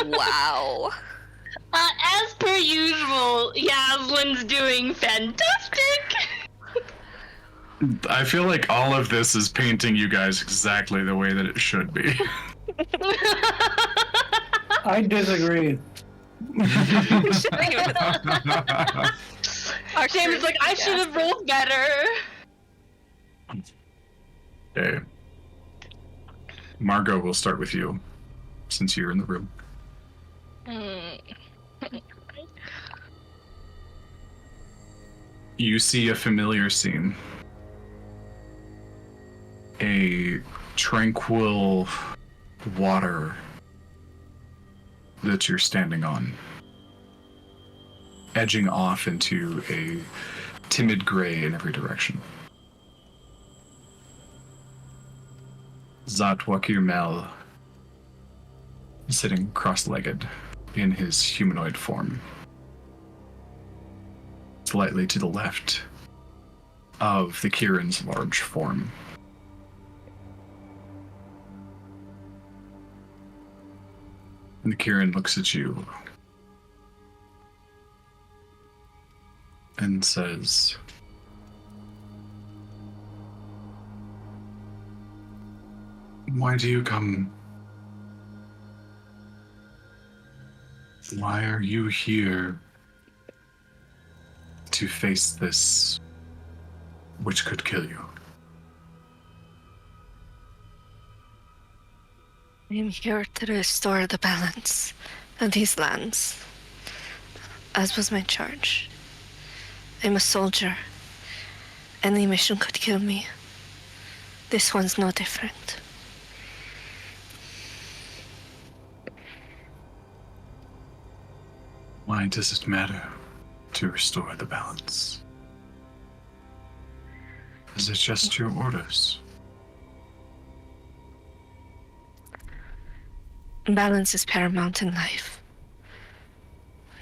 Wow.
As per usual, Yaslin's doing fantastic.
I feel like all of this is painting you guys exactly the way that it should be.
I disagree.
James like, I should have rolled better.
Okay. Margot, we'll start with you, since you're in the room. You see a familiar scene. A tranquil water that you're standing on, edging off into a timid gray in every direction. Zat Wakir Mel, sitting cross-legged in his humanoid form, slightly to the left of the Kieran's large form. And the Kieran looks at you and says, "Why do you come? Why are you here to face this which could kill you?"
I am here to restore the balance of these lands, as was my charge. I'm a soldier. Any mission could kill me. This one's no different.
Why does it matter to restore the balance? Is it just your orders?
Balance is paramount in life.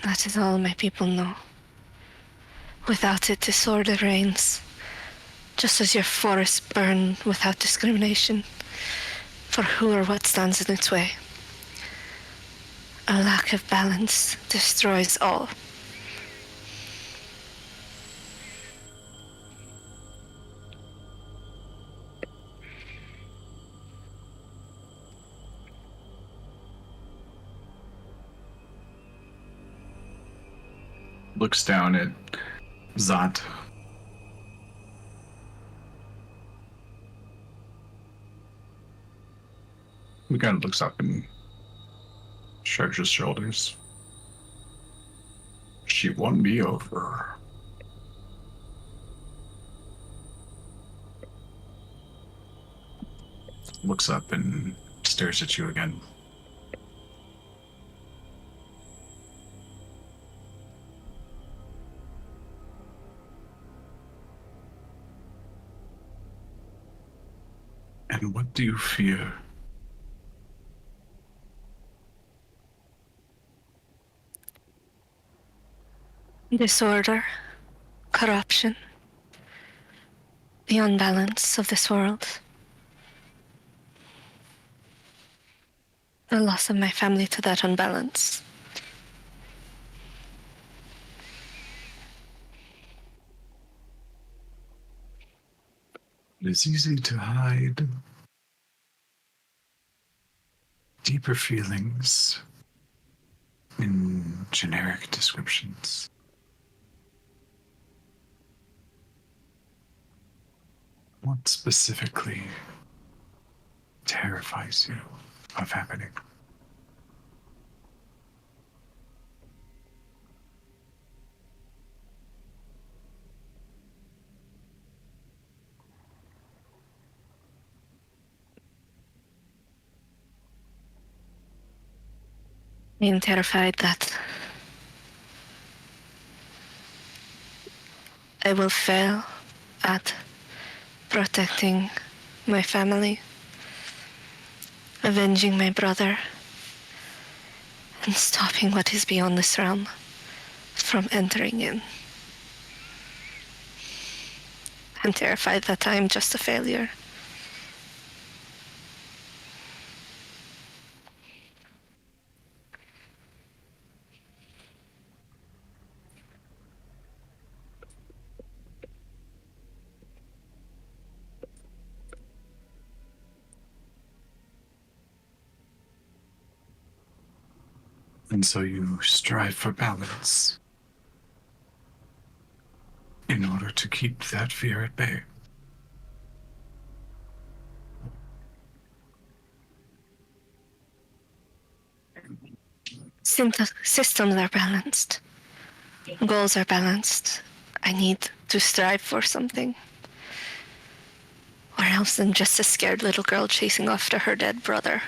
That is all my people know. Without it, disorder reigns, just as your forests burn without discrimination for who or what stands in its way. A lack of balance destroys all.
Looks down at Zat. He kind of looks up and shrugs his shoulders. She won me over. Looks up and stares at you again. And what do you fear?
Disorder, corruption, the unbalance of this world. The loss of my family to that unbalance.
It is easy to hide deeper feelings in generic descriptions. What specifically terrifies you of happening?
I am terrified that I will fail at protecting my family, avenging my brother, and stopping what is beyond this realm from entering in. I'm terrified that I am just a failure.
And so you strive for balance in order to keep that fear at bay.
Systems are balanced. Goals are balanced. I need to strive for something. Or else I'm just a scared little girl chasing after her dead brother.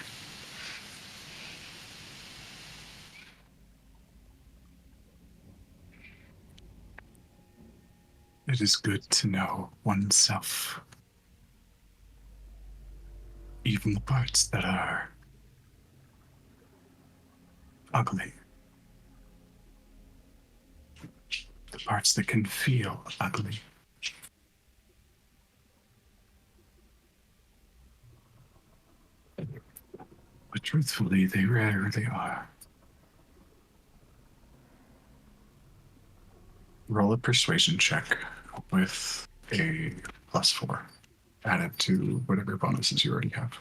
It is good to know oneself. Even the parts that are ugly. The parts that can feel ugly. But truthfully, they rarely are. Roll a persuasion check with a +4. Add it to whatever bonuses you already have.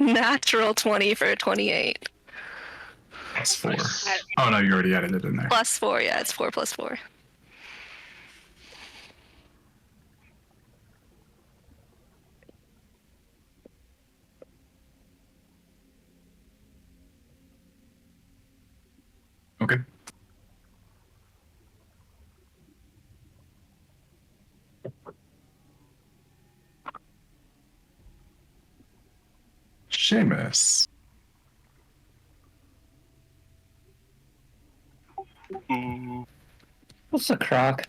Natural 20 for a 28.
+4.
Nice.
Oh no, you already added it in there.
+4, yeah, it's 4 + 4.
Okay. Seamus.
Ooh.
What's a croc?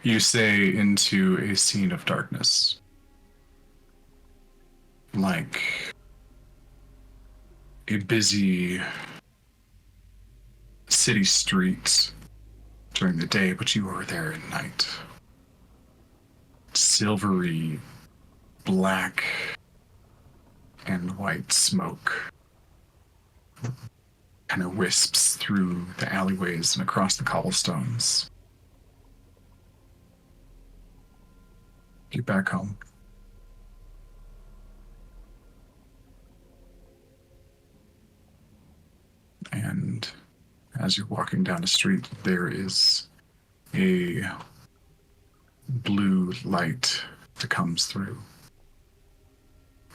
You say into a scene of darkness. Like a busy city street during the day, but you are there at night. Silvery, black, and white smoke kind of wisps through the alleyways and across the cobblestones. Get back home. And as you're walking down the street, there is a blue light that comes through,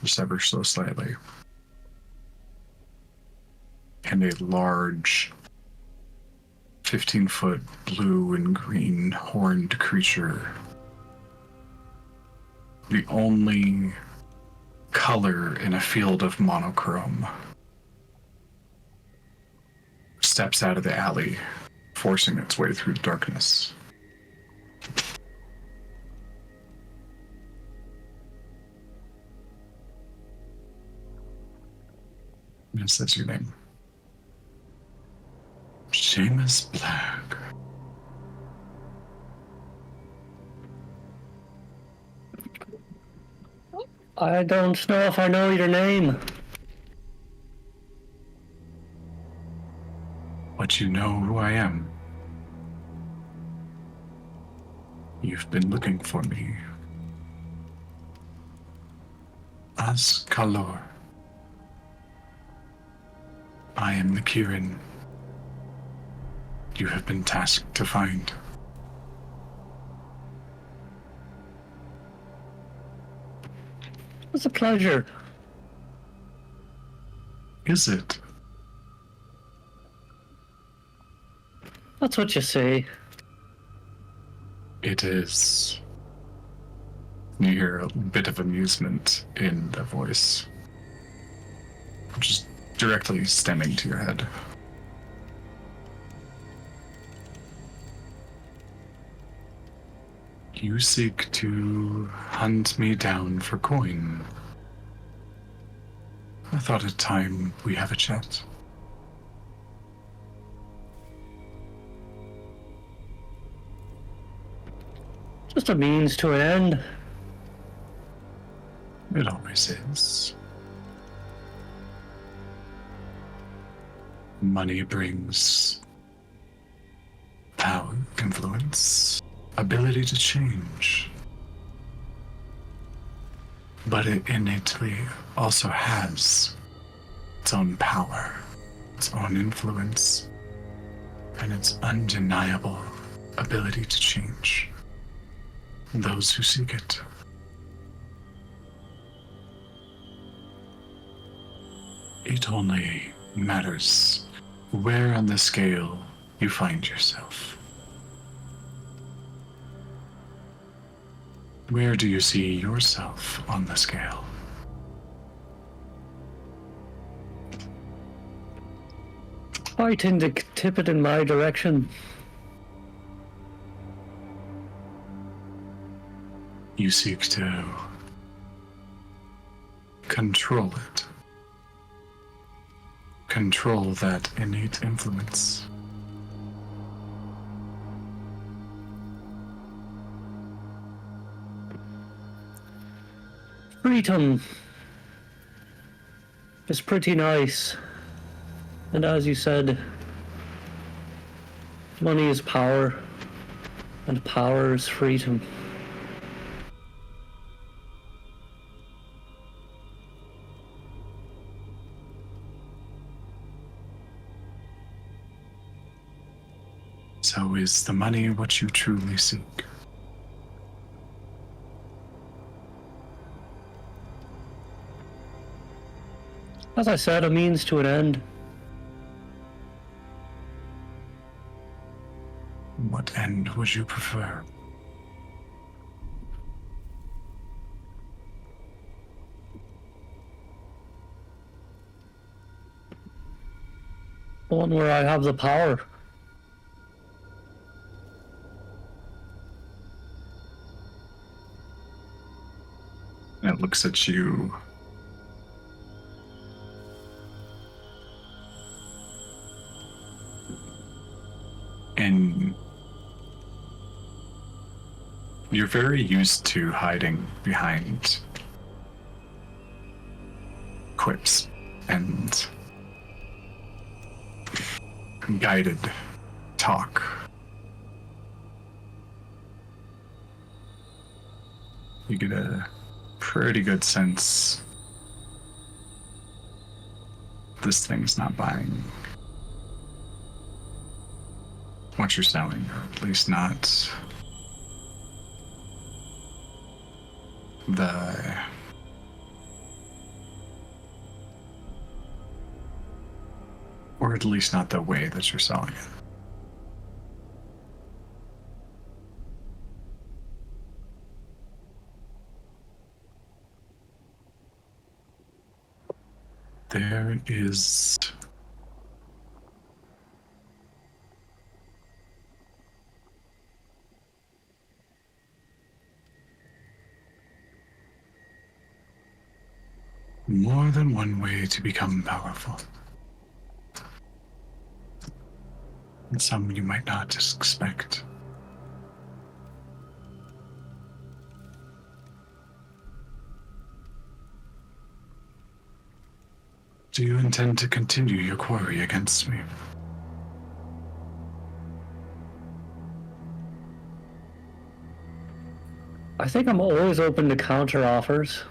just ever so slightly. And a large 15-foot blue and green horned creature. The only color in a field of monochrome steps out of the alley, forcing its way through the darkness. And it says your name. Seamus Black.
I don't know if I know your name.
But you know who I am. You've been looking for me. As Kalor. I am the Kirin you have been tasked to find.
It's a pleasure.
Is it?
That's what you say.
It is. You hear a bit of amusement in the voice, just directly stemming to your head. You seek to hunt me down for coin. I thought it time we have a chat.
Just a means to an end.
It always is. Money brings power, influence, ability to change. But it innately also has its own power, its own influence, and its undeniable ability to change those who seek it. It only matters where on the scale you find yourself. Where do you see yourself on the scale?
I tend to tip it in my direction.
You seek to control it. Control that innate influence.
Freedom is pretty nice. And as you said, money is power, and power is freedom.
So is the money what you truly seek?
As I said, a means to an end.
What end would you prefer?
One where I have the power.
And it looks at you. And you're very used to hiding behind quips and guided talk. You get a pretty good sense this thing's not buying what you're selling, or at least not the or at least not the way that you're selling it. There is more than one way to become powerful. And some you might not expect. Do you intend to continue your quarry against me?
I think I'm always open to counter offers.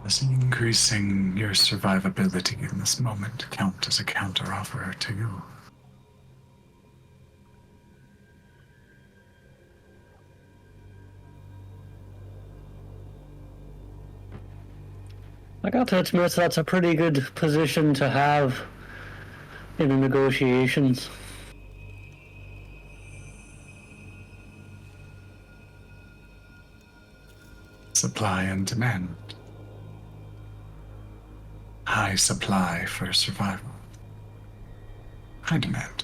Does increasing your survivability in this moment count as a counteroffer to you?
I got to admit that's a pretty good position to have in the negotiations.
Supply and demand. High supply for survival. High demand.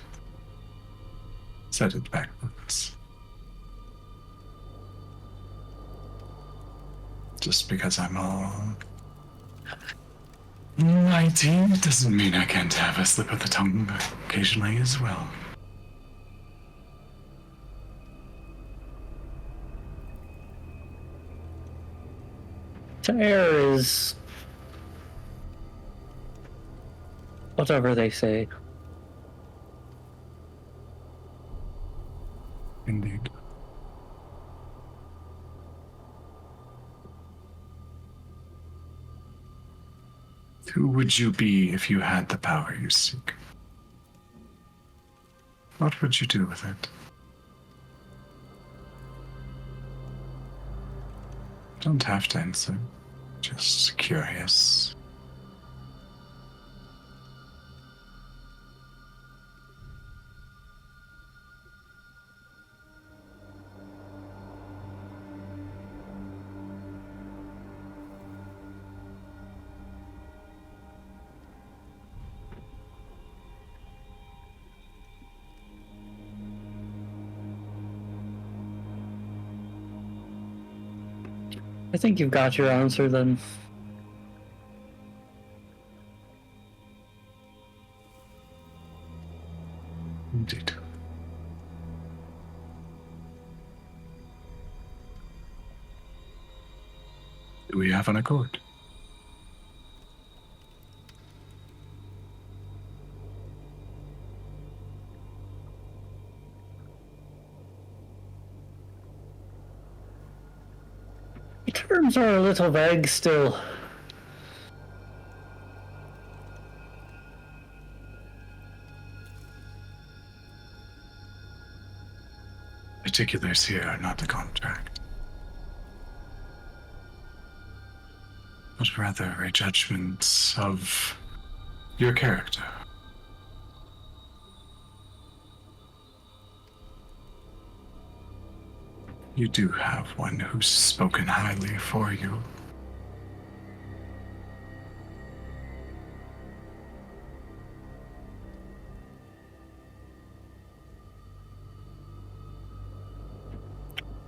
Set it backwards. Just because I'm all Mighty doesn't mean I can't have a slip of the tongue occasionally as well.
Air is whatever they say.
Indeed. Who would you be if you had the power you seek? What would you do with it? Don't have to answer. Just curious.
I think you've got your answer then.
Indeed. Do we have an accord?
The terms are a little vague still.
Particulars here are not the contract, but rather a judgment of your character. You do have one who's spoken highly for you.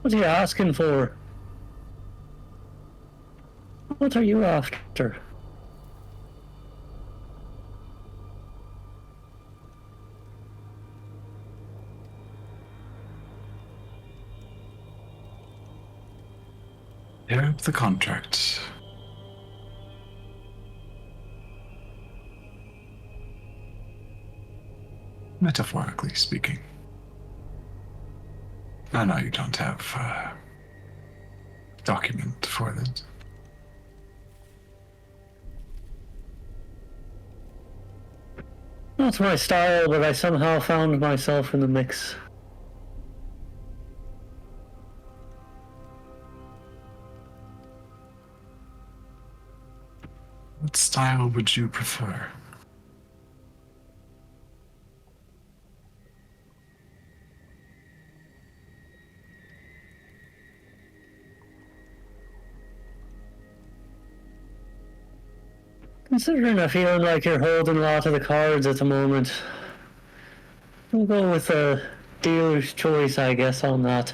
What are you asking for? What are you after?
Tear up the contract. Metaphorically speaking. I know you don't have a document for that.
Not my style, but I somehow found myself in the mix.
What style would you prefer?
Considering I feel like you're holding a lot of the cards at the moment, we'll go with a dealer's choice, I guess, on that.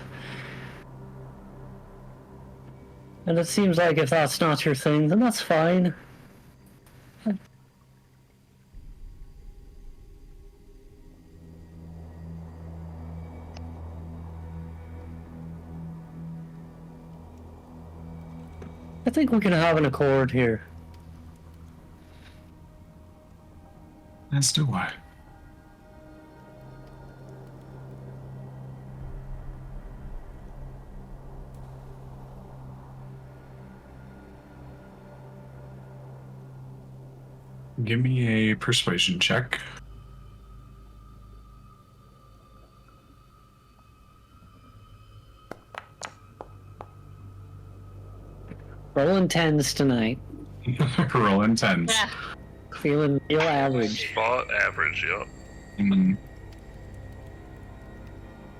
And it seems like if that's not your thing, then that's fine. I think we can have an accord here.
As do I. Give me a persuasion check.
Rolling tens tonight.
Rolling tens.
Yeah.
Feeling real average.
Spot average, yep.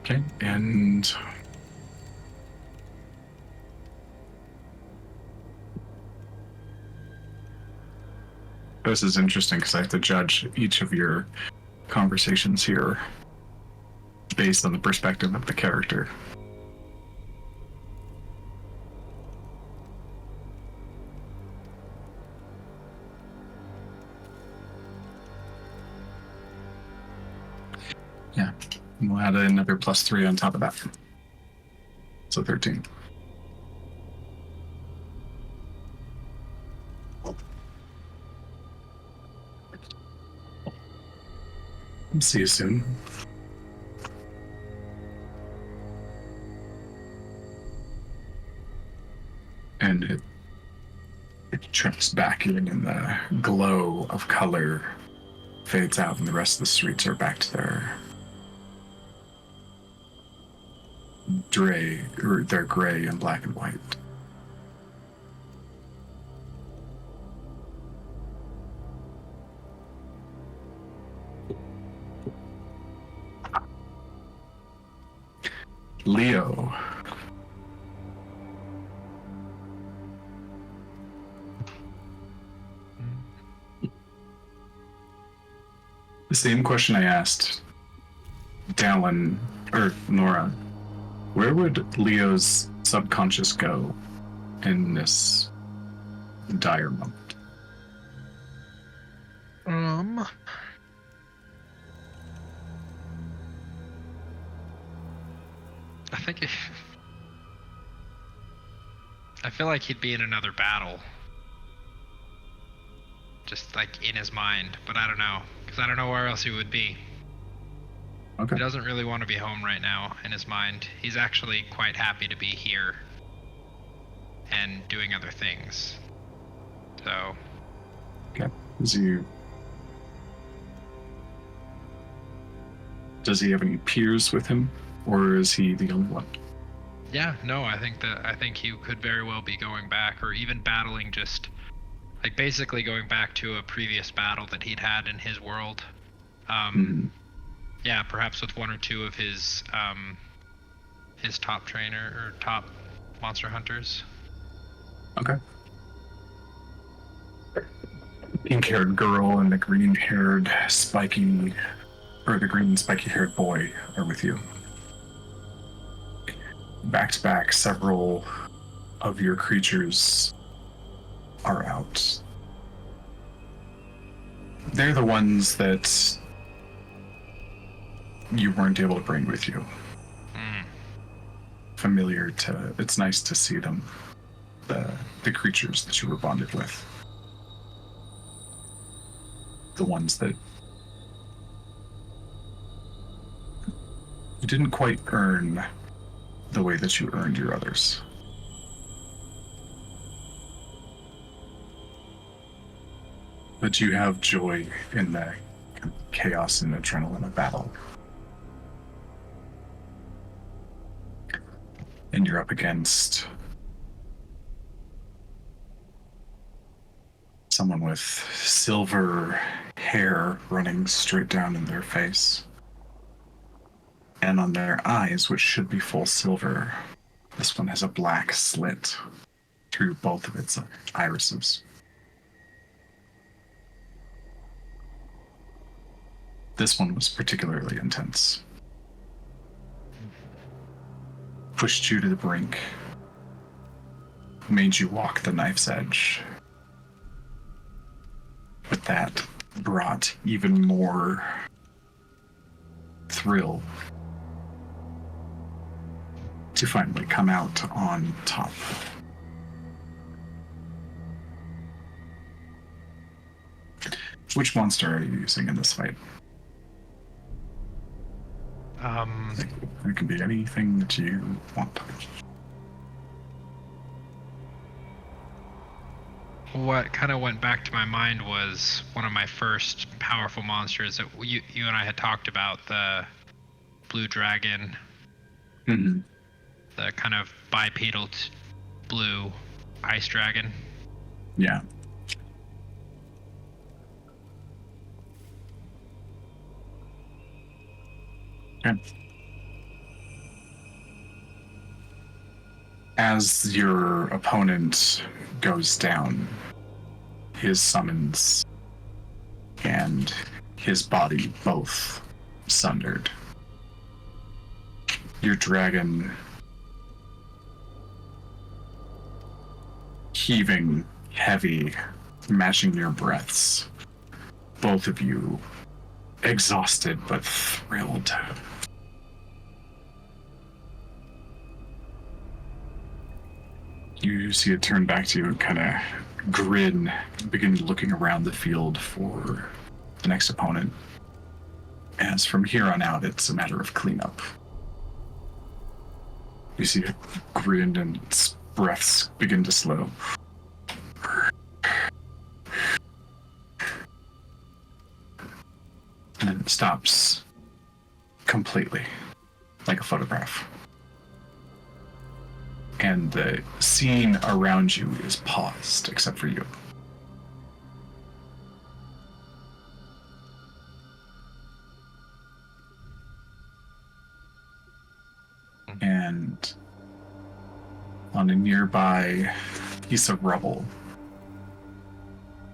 Okay, and this is interesting because I have to judge each of your conversations here based on the perspective of the character. Yeah. And we'll add another +3 on top of that. So 13. See you soon. And it trips back in, and the glow of color fades out, and the rest of the streets are back to their gray and black and white. Leo. The same question I asked Dallin, or Nora. Where would Leo's subconscious go in this dire moment?
I feel like he'd be in another battle. Just like in his mind, but I don't know, because I don't know where else he would be.
Okay.
He doesn't really want to be home right now in his mind. He's actually quite happy to be here and doing other things. So.
Okay. Does he have any peers with him, or is he the only one?
Yeah, no, I think he could very well be going back, or even battling, just like basically going back to a previous battle that he'd had in his world. Yeah, perhaps with one or two of his top trainer or top monster hunters.
Okay. Pink-haired girl and the green-haired the green spiky-haired boy are with you. Back to back, several of your creatures are out. They're the ones that you weren't able to bring with you. Familiar to, it's nice to see them, the creatures that you were bonded with. The ones that you didn't quite earn the way that you earned your others. But you have joy in the chaos and adrenaline of battle. And you're up against someone with silver hair running straight down in their face. And on their eyes, which should be full silver, this one has a black slit through both of its irises. This one was particularly intense. Pushed you to the brink, made you walk the knife's edge. But that brought even more thrill to finally come out on top. Which monster are you using in this fight? It can be anything that you want.
What kind of went back to my mind was one of my first powerful monsters that you and I had talked about, the blue dragon.
Mm-hmm.
The kind of bipedal blue ice dragon.
Yeah. Okay. As your opponent goes down, his summons and his body both sundered. Your dragon heaving, heavy, matching your breaths. Both of you exhausted but thrilled. You see it turn back to you and kind of grin, begin looking around the field for the next opponent. As from here on out, it's a matter of cleanup. You see it grin and its breaths begin to slow. And then it stops completely, like a photograph. And the scene around you is paused, except for you. And on a nearby piece of rubble,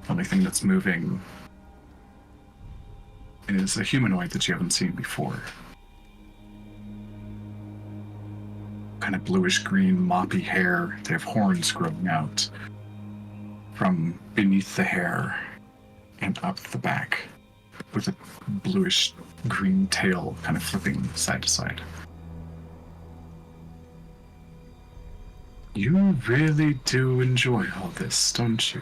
the only thing that's moving is a humanoid that you haven't seen before. Kind of bluish green, moppy hair. They have horns growing out from beneath the hair and up the back, with a bluish green tail kind of flipping side to side. You really do enjoy all this, don't you?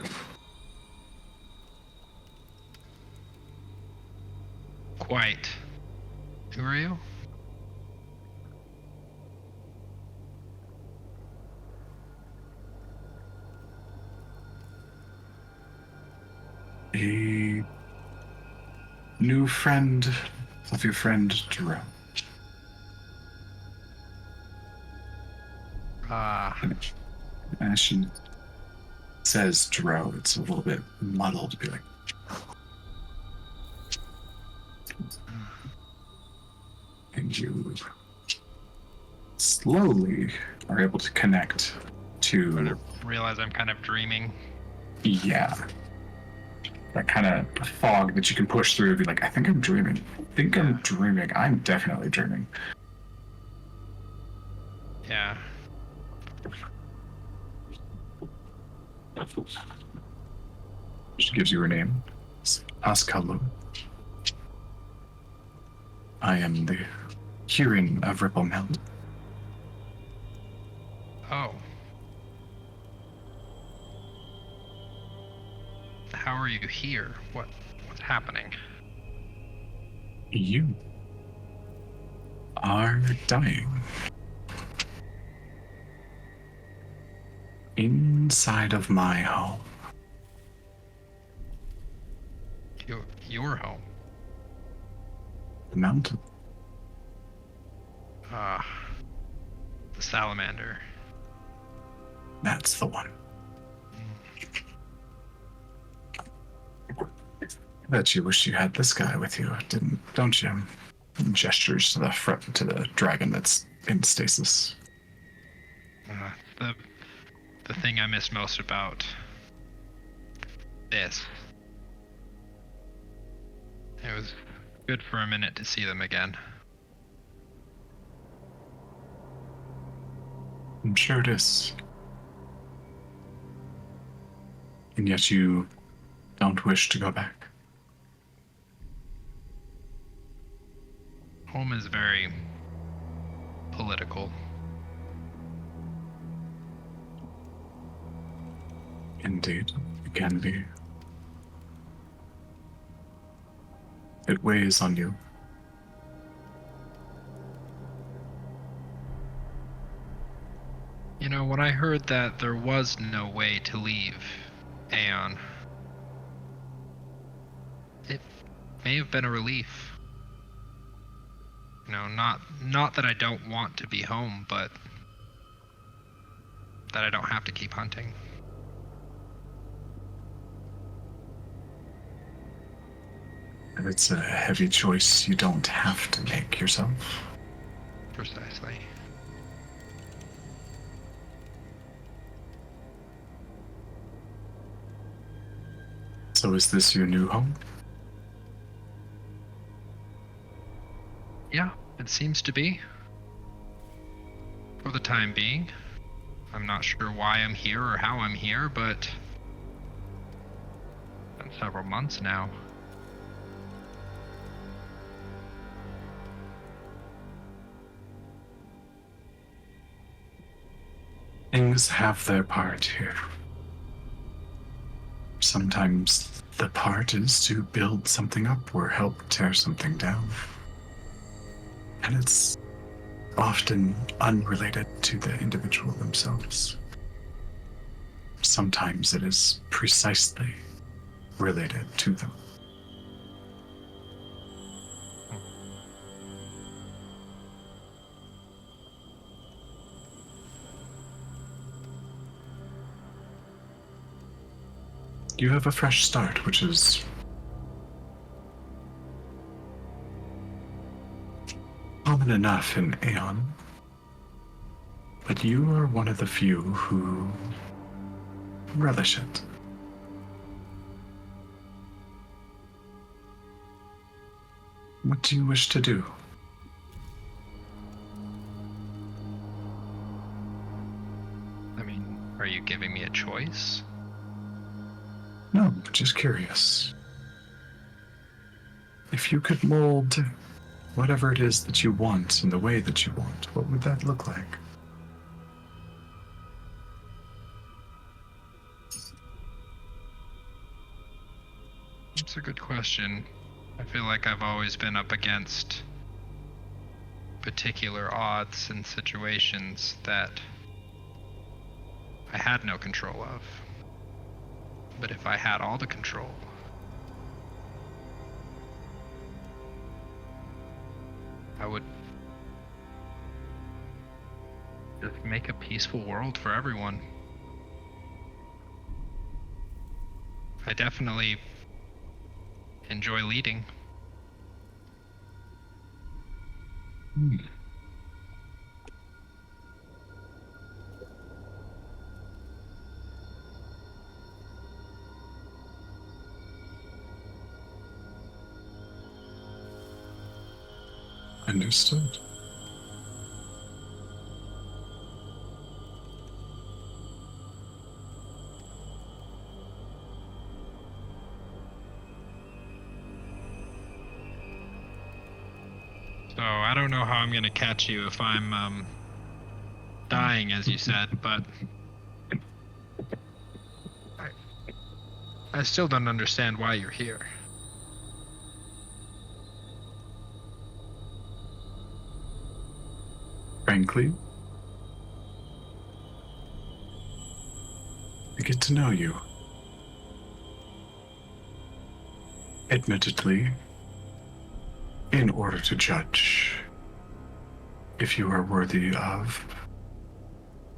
Quite. Who are you?
A new friend of your friend Jerome. As she says Dro, it's a little bit muddled to be like. And you slowly are able to connect to.
Realize I'm kind of dreaming.
Yeah. That kind of fog that you can push through and be like, I think I'm dreaming. I'm definitely dreaming.
Yeah.
She gives you her name. It's Askalu. I am the hearing of Ripple Mountain.
Oh. How are you here? What's happening?
You are dying. Inside of my home.
Your home?
The mountain.
The salamander.
That's the one. I bet you wish you had this guy with you, don't you? Gestures to the dragon that's in stasis.
The thing I miss most about this. It was good for a minute to see them again.
I'm sure it is. And yet you don't wish to go back.
Home is very political.
Indeed, it can be. It weighs on you.
You know, when I heard that there was no way to leave Aeon, it may have been a relief. You know, not that I don't want to be home, but that I don't have to keep hunting.
And it's a heavy choice you don't have to make yourself.
Precisely.
So is this your new home?
Yeah, it seems to be. For the time being. I'm not sure why I'm here or how I'm here, but it's been several months now.
Things have their part here. Sometimes the part is to build something up or help tear something down. And it's often unrelated to the individual themselves. Sometimes it is precisely related to them. You have a fresh start, which is common enough in Aeon. But you are one of the few who relish it. What do you wish to do?
I mean, are you giving me a choice?
No, just curious. If you could mold whatever it is that you want in the way that you want, what would that look like?
That's a good question. I feel like I've always been up against particular odds and situations that I had no control of. But if I had all the control, I would just make a peaceful world for everyone. I definitely enjoy leading.
Understood.
So I don't know how I'm gonna catch you if I'm dying, as you said, but I still don't understand why you're here.
Frankly, to get to know you. Admittedly, in order to judge if you are worthy of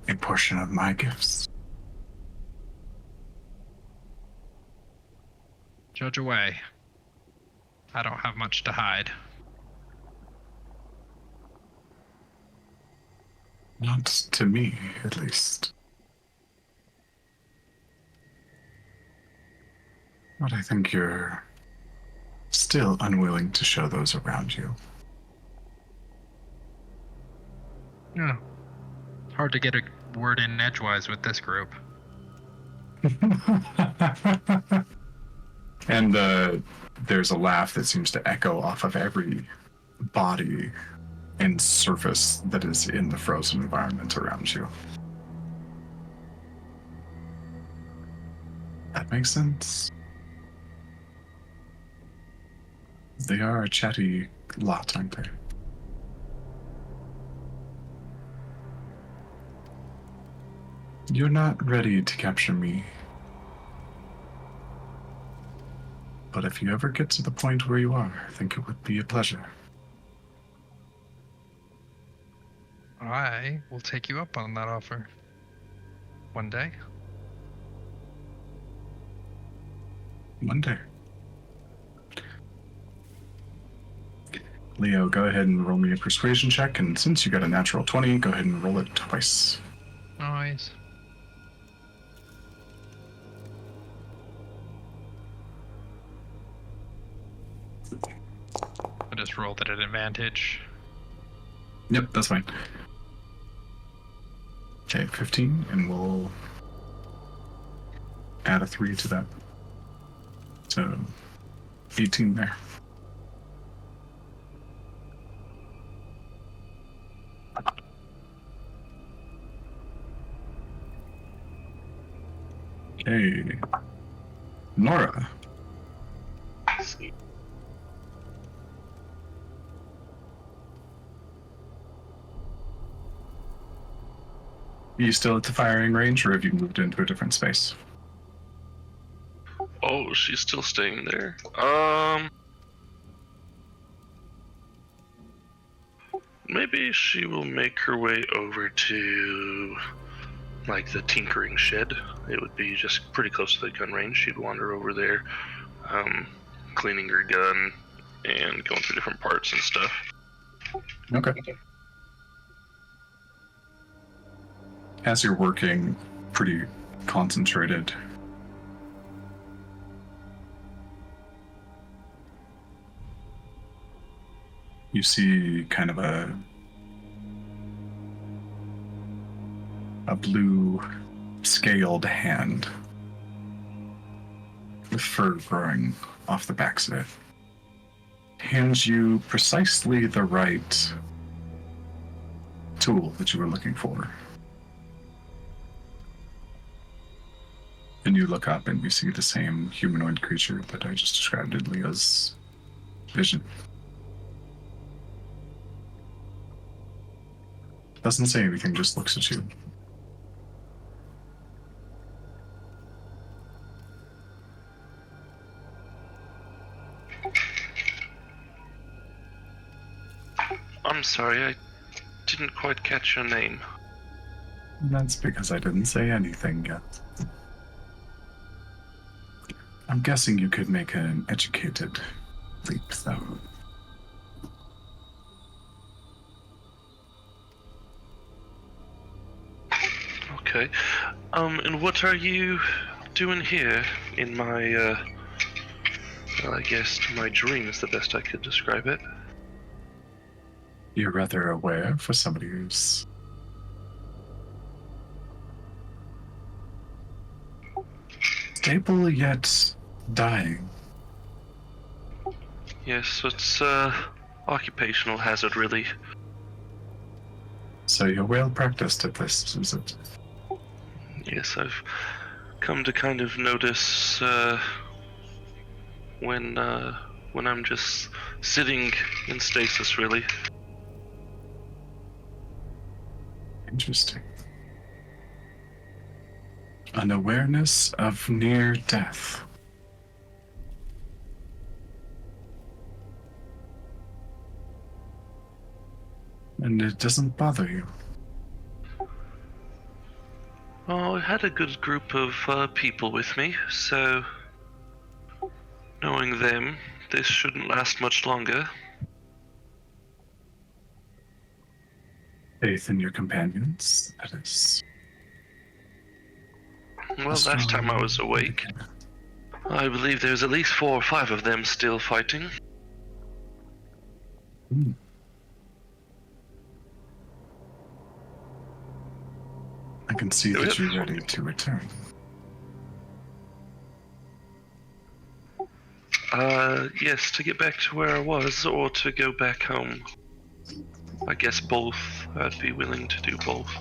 a portion of my gifts.
Judge away. I don't have much to hide.
Not to me, at least. But I think you're still unwilling to show those around you.
Yeah. Hard to get a word in edgewise with this group.
And there's a laugh that seems to echo off of every body and surface that is in the frozen environment around you. That makes sense. They are a chatty lot, aren't they? You're not ready to capture me. But if you ever get to the point where you are, I think it would be a pleasure.
I will take you up on that offer. One day.
One day. Leo, go ahead and roll me a persuasion check, and since you got a natural 20, go ahead and roll it twice.
Nice. I just rolled at an advantage.
Yep, that's fine. Okay, 15, and we'll add a 3 to that. So, 18 there. Hey, Nora. Are you still at the firing range, or have you moved into a different space?
Oh, she's still staying there. Maybe she will make her way over to, like, the tinkering shed. It would be just pretty close to the gun range. She'd wander over there, cleaning her gun and going through different parts and stuff.
Okay. As you're working pretty concentrated, you see kind of a blue scaled hand with fur growing off the backs of it. Hands you precisely the right tool that you were looking for. And you look up and you see the same humanoid creature that I just described in Leo's vision. Doesn't say anything, just looks at you.
I'm sorry, I didn't quite catch your name.
That's because I didn't say anything yet. I'm guessing you could make an educated leap, though.
Okay. And what are you doing here in my, well, I guess my dream is the best I could describe it.
You're rather aware for somebody who's stable yet dying.
Yes, it's, occupational hazard, really.
So you're well practiced at this, is it?
Yes, I've come to kind of notice, when I'm just sitting in stasis, really.
Interesting. An awareness of near death. And it doesn't bother you.
Oh, I had a good group of people with me, so knowing them, this shouldn't last much longer.
Faith in your companions, that is.
Well, last time I was awake, I believe there's at least 4 or 5 of them still fighting.
Hmm. I can see that you're ready to return.
Yes, to get back to where I was, or to go back home. I guess both. I'd be willing to do both.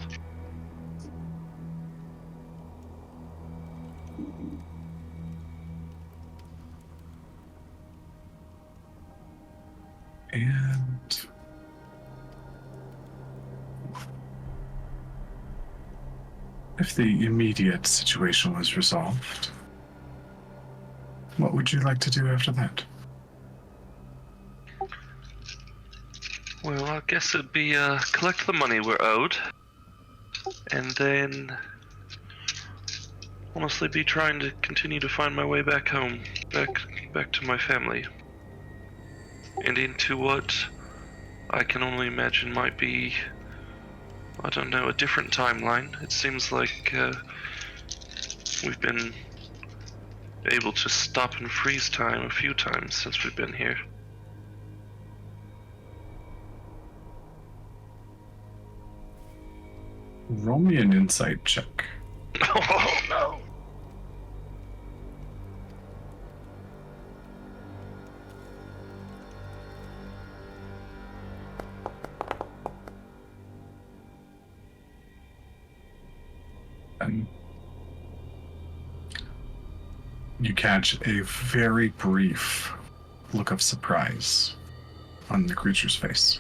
And if the immediate situation was resolved, what would you like to do after that?
Well, I guess it'd be, collect the money we're owed, and then honestly be trying to continue to find my way back home, back to my family, and into what I can only imagine might be, I don't know, a different timeline. It seems like we've been able to stop and freeze time a few times since we've been here.
Roll me an insight check.
Oh no!
And You catch a very brief look of surprise on the creature's face.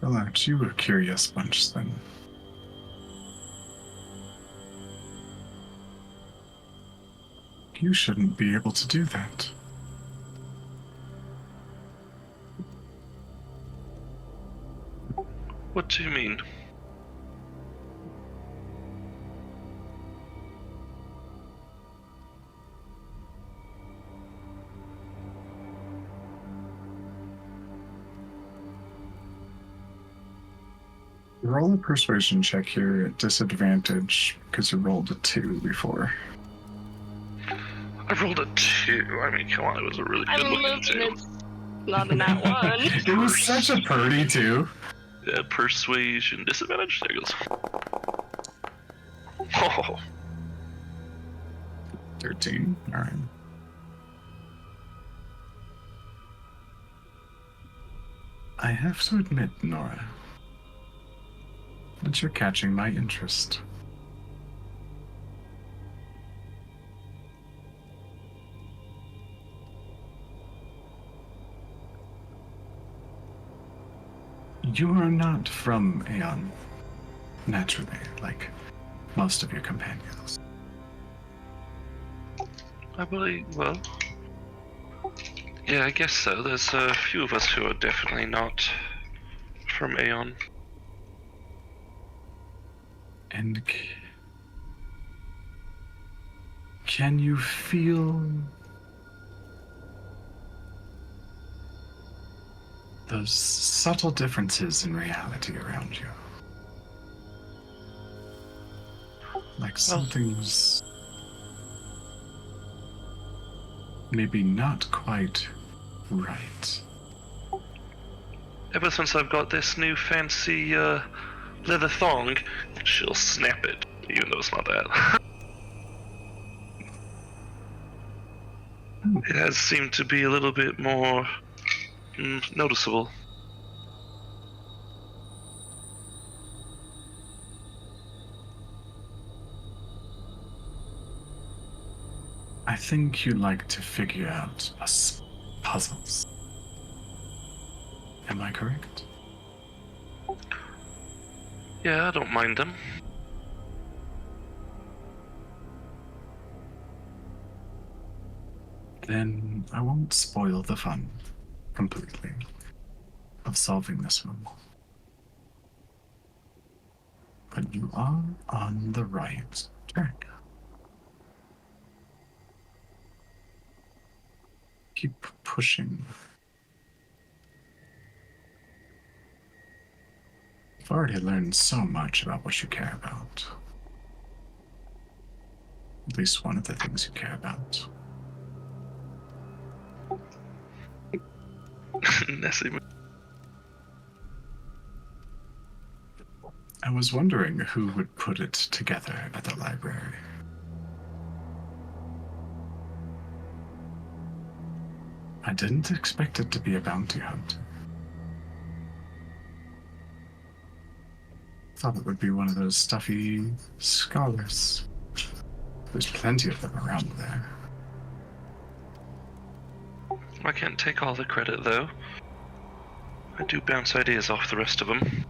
Well, aren't you a curious bunch then? You shouldn't be able to do that.
What do you mean?
Roll a persuasion check here at disadvantage because you rolled a 2 before.
I rolled a 2. I mean, come on, it was a really good
I'm
looking
moving
2.
it's not in that one.
It was such a purdy too.
Yeah, persuasion disadvantage. There it goes. Oh,
13. All right. I have to admit, Nora, that you're catching my interest. You are not from Aeon, naturally, like most of your companions.
I believe. Well, yeah, I guess so. There's a few of us who are definitely not from Aeon.
And can you feel those subtle differences in reality around you? Like something's maybe not quite right.
Ever since I've got this new fancy leather thong, she'll snap it, even though it's not that. It has seemed to be a little bit more noticeable.
I think you like to figure out puzzles. Am I correct?
Yeah, I don't mind them.
Then I won't spoil the fun completely of solving this one. But you are on the right track. Keep pushing. You've already learned so much about what you care about. At least one of the things you care about.
Nessie.
I was wondering who would put it together at the library. I didn't expect it to be a bounty hunter. Thought it would be one of those stuffy scholars. There's plenty of them around there.
I can't take all the credit, though. I do bounce ideas off the rest of them.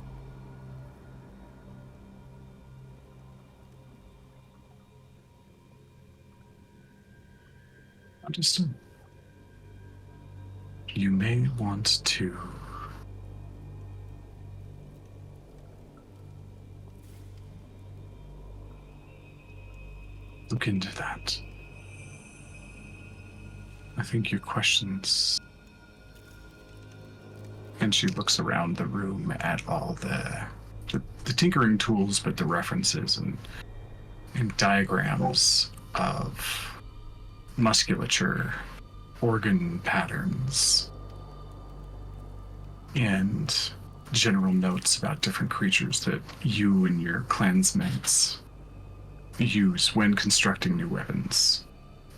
Understood. You may want to look into that. I think your questions... And she looks around the room at all the tinkering tools, but the references and diagrams of musculature, organ patterns, and general notes about different creatures that you and your clansmates use when constructing new weapons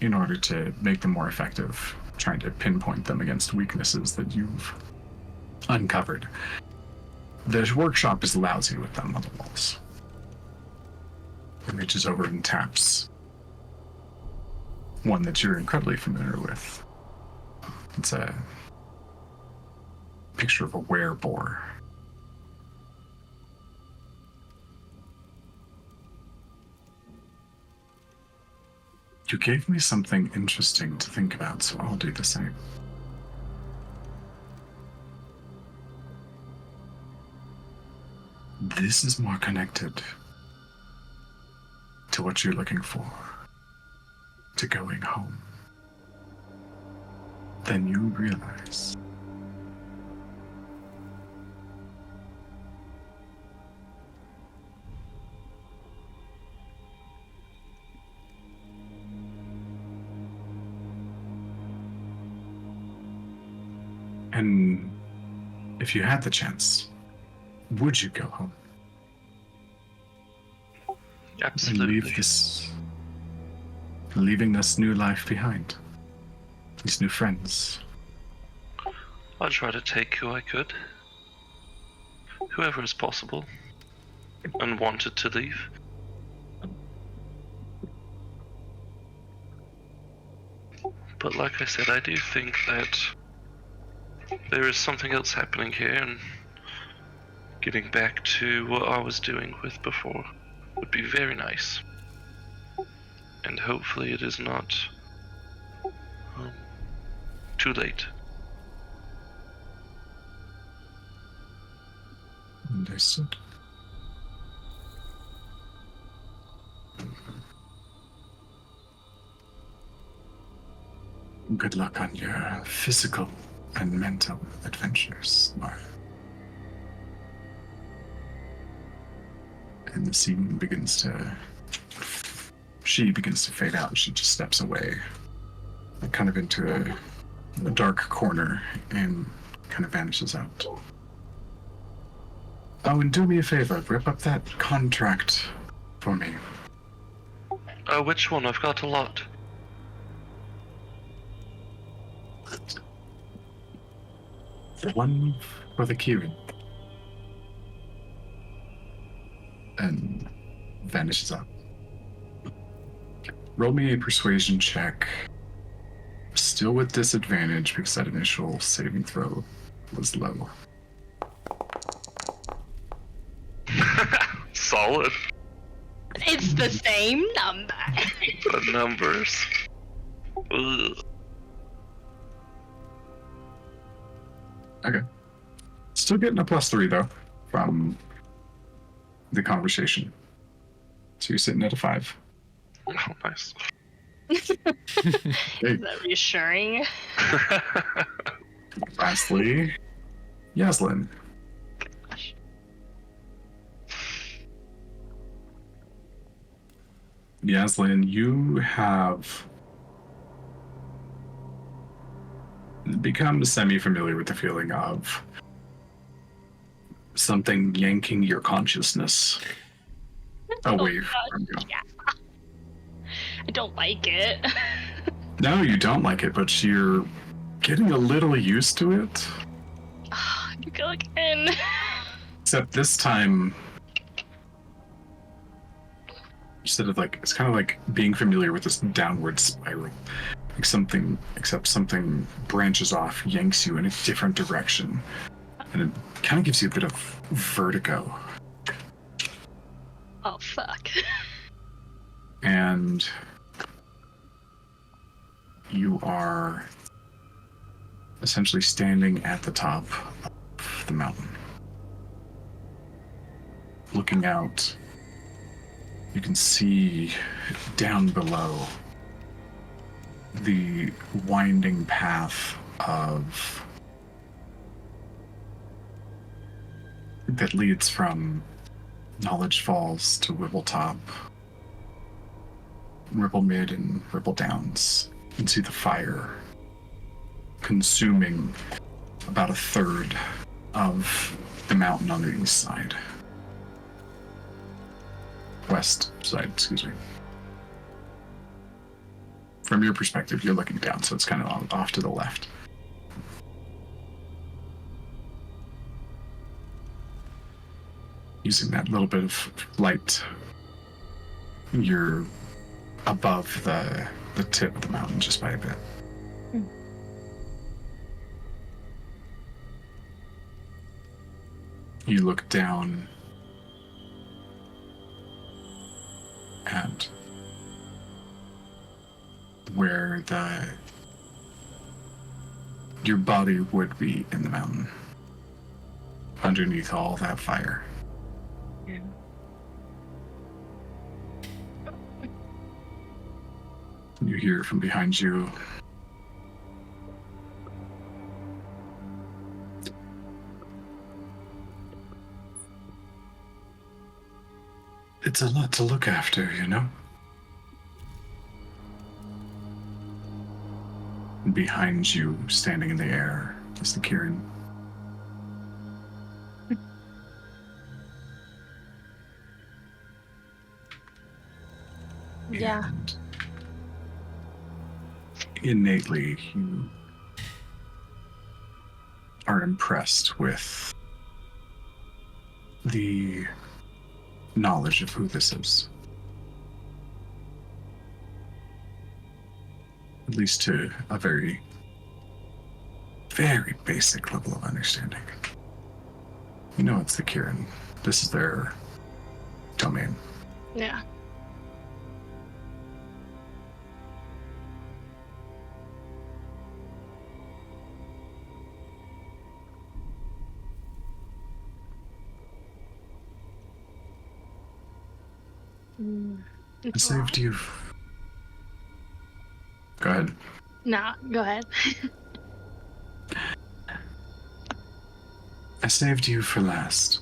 in order to make them more effective, trying to pinpoint them against weaknesses that you've uncovered. The workshop is lousy with them on the walls. It reaches over and taps one that you're incredibly familiar with. It's a picture of a wereboar. You gave me something interesting to think about, so I'll do the same. This is more connected to what you're looking for, to going home, than you realize. And if you had the chance, would you go home?
Absolutely.
And leaving this new life behind? These new friends?
I'll try to take who I could. Whoever is possible. And wanted to leave. But like I said, I do think that there is something else happening here, and getting back to what I was doing with before would be very nice. And hopefully it is not too late.
Understood. Good luck on your physical and mental adventures, Mark. And the scene begins to... She begins to fade out. She just steps away, kind of into a dark corner, and kind of vanishes out. Oh, and do me a favor, rip up that contract for me.
Which one? I've got a lot.
The one for the Kieran. And vanishes out. Roll me a persuasion check. Still with disadvantage because that initial saving throw was low.
Solid.
It's the same number.
The numbers. Ugh.
Okay. Still getting a +3 though from the conversation. So you're sitting at a 5.
Oh, nice.
Is that reassuring?
Lastly, Yaslin. Yaslin, you have become semi-familiar with the feeling of something yanking your consciousness away from you.
Yeah. I don't like it.
No, you don't like it, but you're getting a little used to it.
You go again.
Except this time, instead of like, it's kind of like being familiar with this downward spiral. Like something branches off, yanks you in a different direction. And it kind of gives you a bit of vertigo.
Oh, fuck.
And you are essentially standing at the top of the mountain. Looking out, you can see down below the winding path that leads from Knowledge Falls to Whippletop, Ripple Mid and Ripple Downs, into the fire, consuming about a third of the mountain on the east side. West side, excuse me. From your perspective, you're looking down, so it's kind of off to the left. using that little bit of light, you're above the tip of the mountain just by a bit. You look down at where your body would be in the mountain, underneath all that fire.
Yeah.
You hear from behind you, it's a lot to look after, you know? And behind you, standing in the air, is the Kieran.
Yeah.
And innately, you are impressed with the knowledge of who this is. At least to a very, very basic level of understanding. You know it's the Kieran. This is their domain.
Yeah.
I saved you. Go ahead.
No, go ahead.
I saved you for last.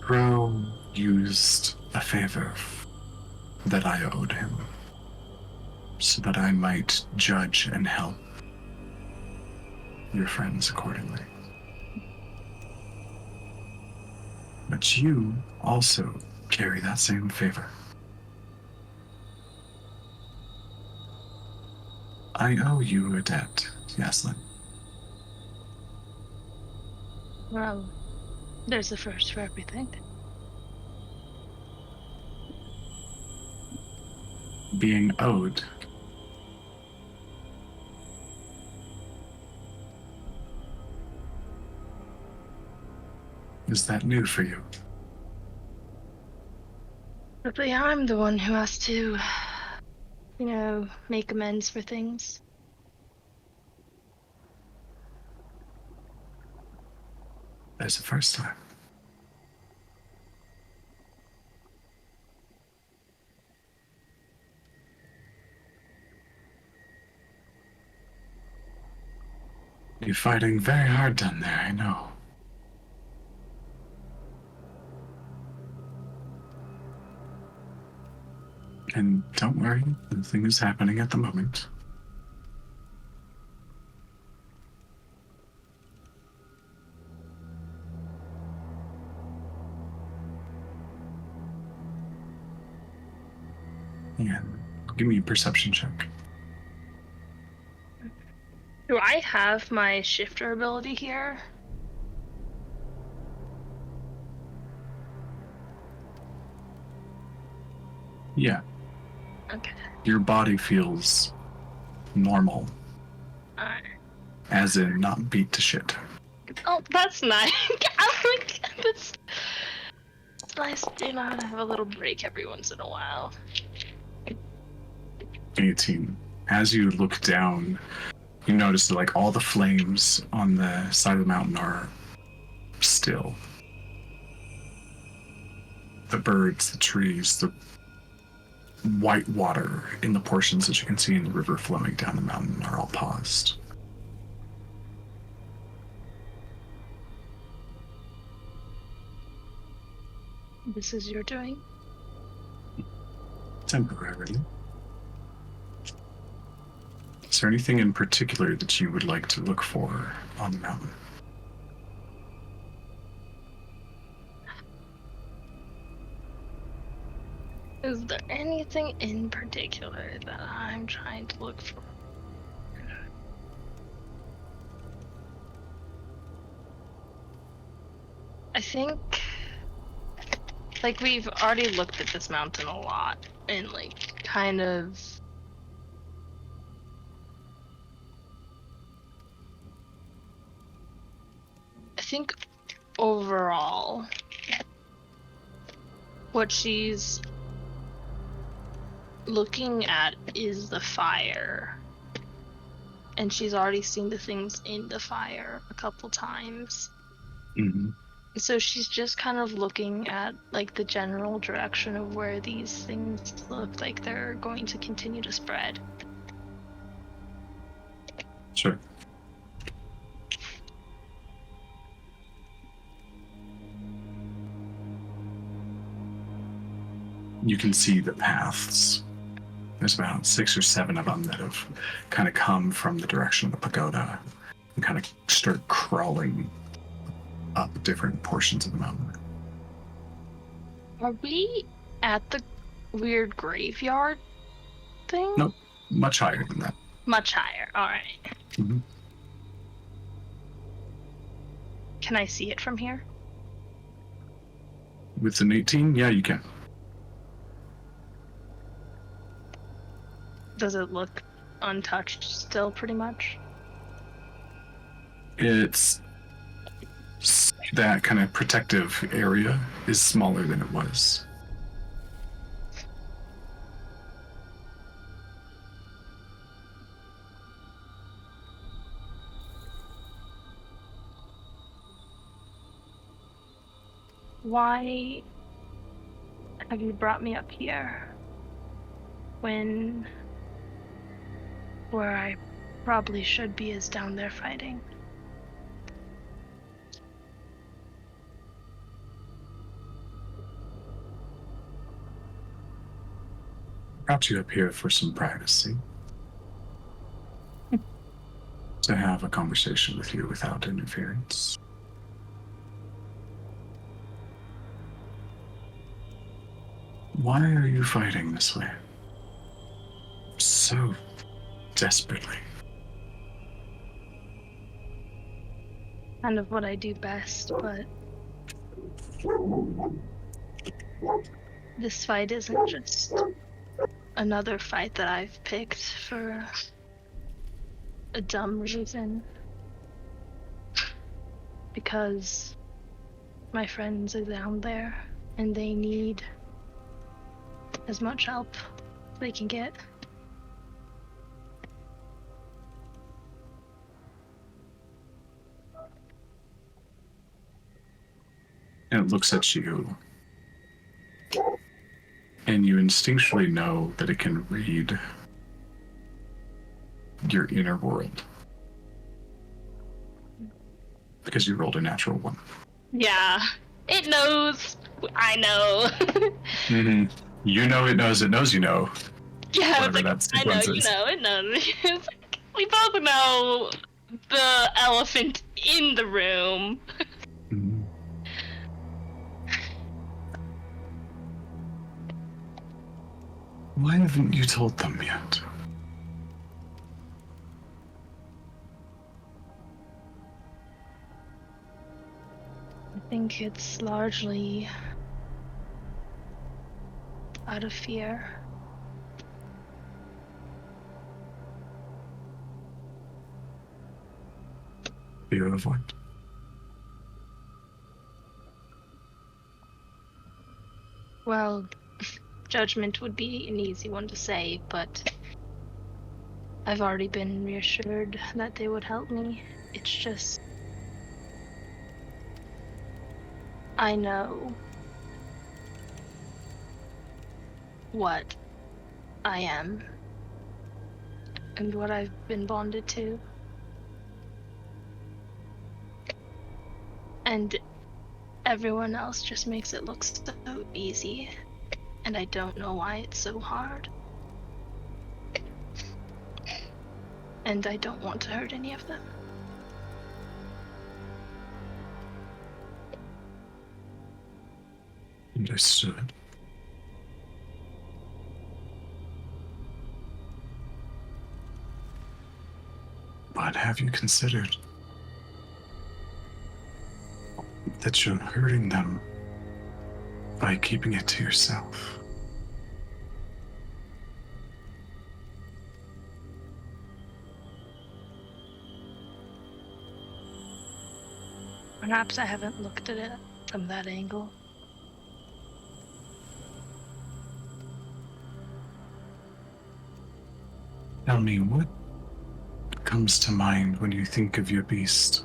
Crow used a favor that I owed him, so that I might judge and help your friends accordingly. But you also carry that same favor. I owe you a debt, Yaslin.
Well, there's a first for everything.
Being owed is that new for you?
But I'm the one who has to, make amends for things.
There's the first time. You're fighting very hard down there, I know. And don't worry, nothing is happening at the moment. And give me a perception check.
Do I have my shifter ability here?
Yeah,
Okay.
your body feels normal,
Alright.
as in not beat to shit.
Oh, that's nice. I'm like, it's nice to have a little break every once in a while.
18. As you look down, you notice that like all the flames on the side of the mountain are still. The birds, the trees, the white water in the portions that you can see in the river flowing down the mountain are all paused.
This is your doing?
Temporarily. Is there anything in particular that you would like to look for on the mountain?
Is there anything in particular that I'm trying to look for? I think, like, we've already looked at this mountain a lot, and, like, kind of... I think overall, what she's looking at is the fire. And she's already seen the things in the fire a couple times.
Mm-hmm.
So she's just kind of looking at, like, the general direction of where these things look like they're going to continue to spread.
Sure. You can see the paths. There's about 6 or 7 of them that have kind of come from the direction of the pagoda and kind of start crawling up different portions of the mountain.
Are we at the weird graveyard thing?
Nope, much higher than that.
Much higher. All right.
Mm-hmm.
Can I see it from here?
With an 18, yeah, you can.
Does it look untouched still, pretty much?
It's that kind of protective area is smaller than it was.
Why have you brought me up here when where I probably should be is down there fighting?
Brought you up here for some privacy. To have a conversation with you without interference. Why are you fighting this way? So desperately.
Kind of what I do best, but this fight isn't just another fight that I've picked for a dumb reason. Because my friends are down there and they need as much help they can get.
And it looks at you. And you instinctually know that it can read your inner world. Because you rolled a natural 1.
Yeah, it knows. I know.
Mm-hmm. You know it knows you know.
Yeah,
Whatever
it's
that
like, I know,
sequence
you
is.
know, it knows. It's like, we both know the elephant in the room.
Mhm. Why haven't you told them yet?
I think it's largely out of fear.
Fear of what?
Well, judgment would be an easy one to say, but I've already been reassured that they would help me. It's just, I know what I am and what I've been bonded to. And everyone else just makes it look so easy. And I don't know why it's so hard. And I don't want to hurt any of them.
Understood. But have you considered that you're hurting them by keeping it to yourself.
Perhaps I haven't looked at it from that angle.
Tell me, what comes to mind when you think of your beast?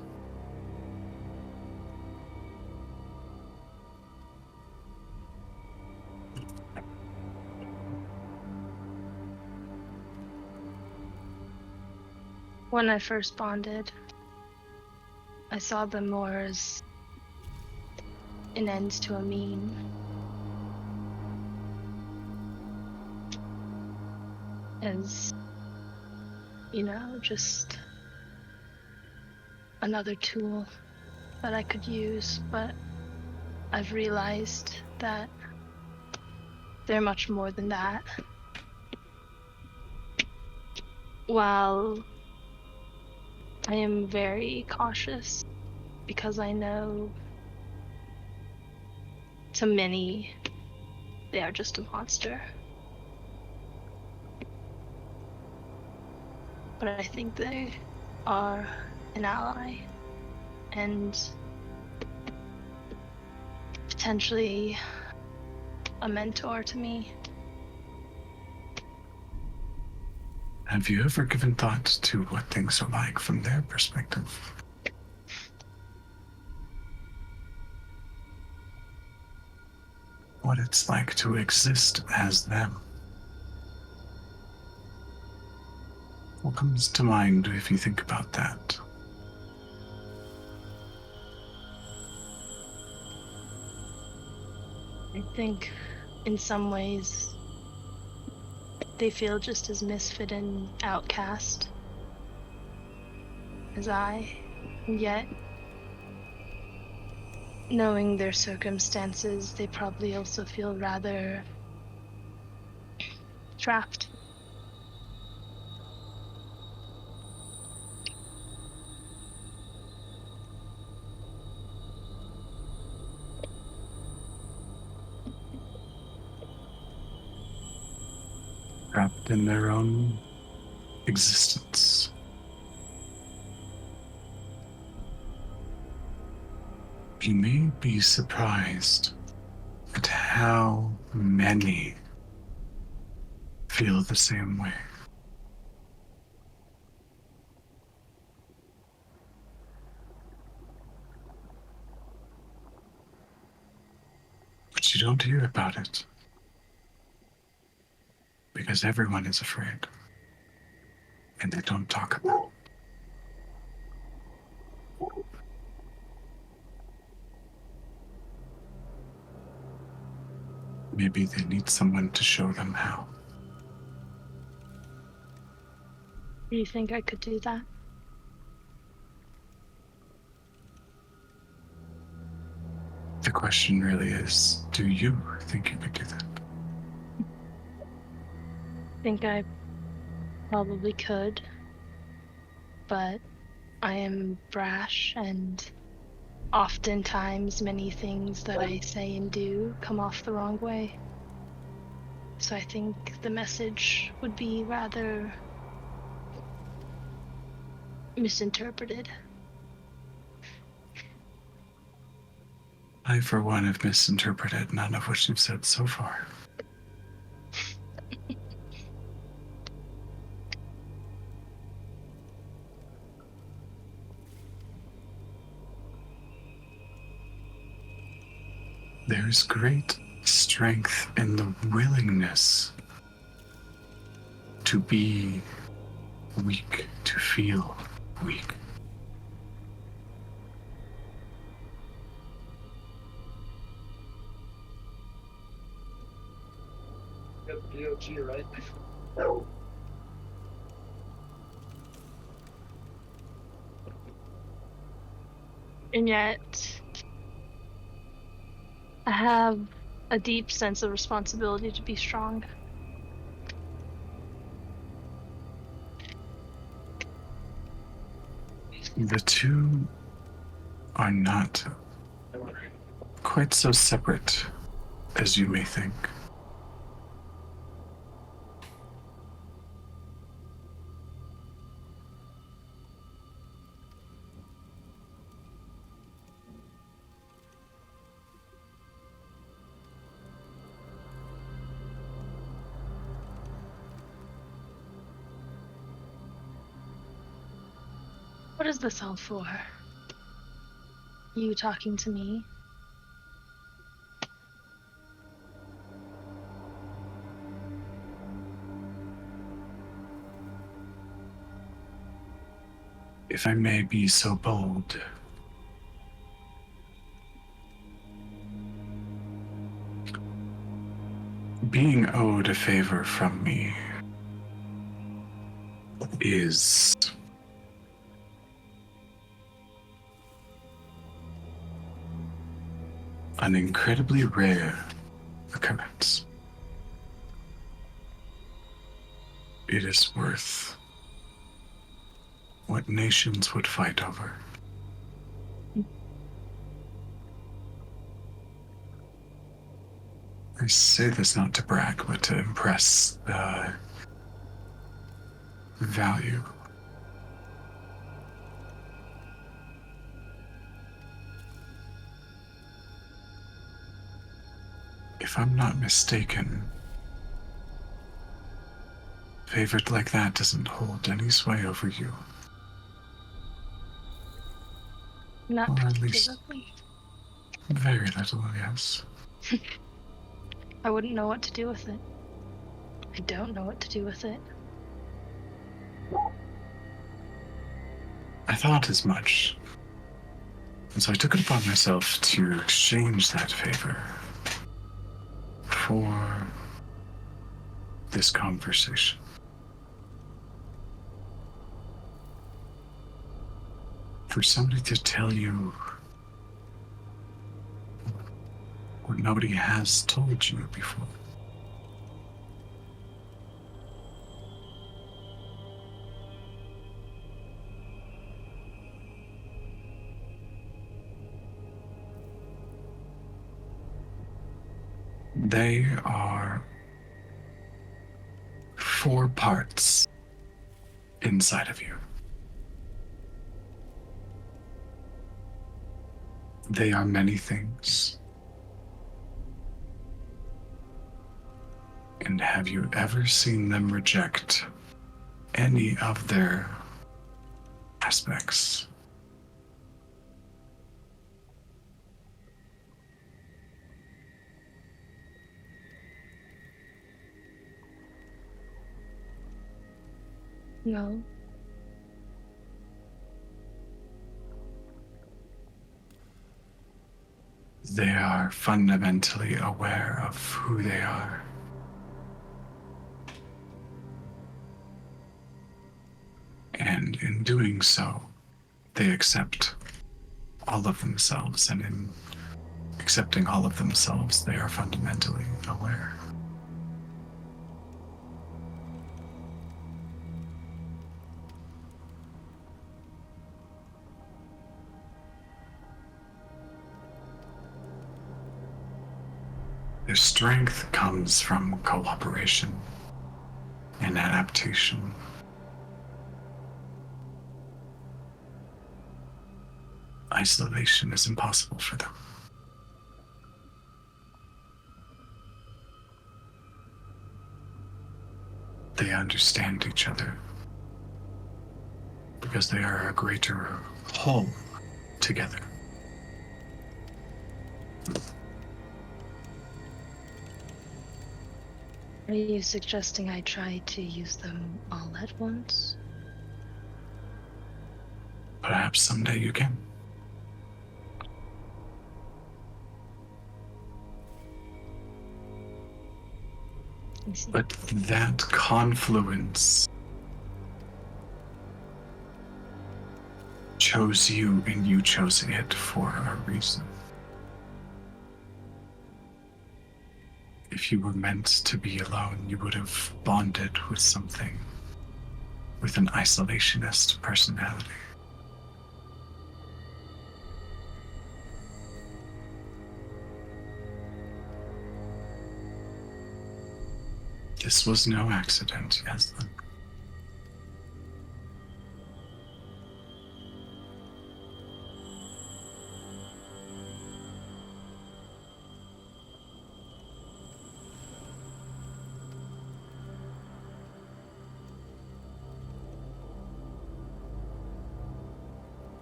When I first bonded, I saw them more as an end to a mean. As, just another tool that I could use, but I've realized that they're much more than that. While I am very cautious because I know to many they are just a monster. But I think they are an ally and potentially a mentor to me.
Have you ever given thought to what things are like from their perspective? What it's like to exist as them? What comes to mind if you think about that?
I think in some ways they feel just as misfit and outcast as I, and yet knowing their circumstances, they probably also feel rather trapped.
Trapped in their own existence. You may be surprised at how many feel the same way. But you don't hear about it. Because everyone is afraid. And they don't talk about it. Maybe they need someone to show them how.
Do you think I could do that?
The question really is, do you think you could do that?
I think I probably could, but I am brash, and oftentimes many things that I say and do come off the wrong way. So I think the message would be rather misinterpreted.
I, for one, have misinterpreted none of what you've said so far. There's great strength in the willingness to be weak, to feel weak.
Got the DOG, right?
And yet, I have a deep sense of responsibility to be strong.
The two are not quite so separate as you may think.
What is this all for? You talking to me?
If I may be so bold, being owed a favor from me is an incredibly rare occurrence. It is worth what nations would fight over. I say this not to brag, but to impress the value. If I'm not mistaken, a favor like that doesn't hold any sway over you.
Not
Or at least
particularly.
very little, yes.
I wouldn't know what to do with it. I don't know what to do with it.
I thought as much. And so I took it upon myself to exchange that favor for this conversation. For somebody to tell you what nobody has told you before. They are 4 parts inside of you. They are many things. And have you ever seen them reject any of their aspects?
No.
They are fundamentally aware of who they are. And in doing so, they accept all of themselves, and in accepting all of themselves, they are fundamentally aware. Their strength comes from cooperation and adaptation. Isolation is impossible for them. They understand each other because they are a greater whole together.
Are you suggesting I try to use them all at once?
Perhaps someday you can.
I see.
But that confluence chose you, and you chose it for a reason. If you were meant to be alone, you would have bonded with something, with an isolationist personality. This was no accident, Yaslin.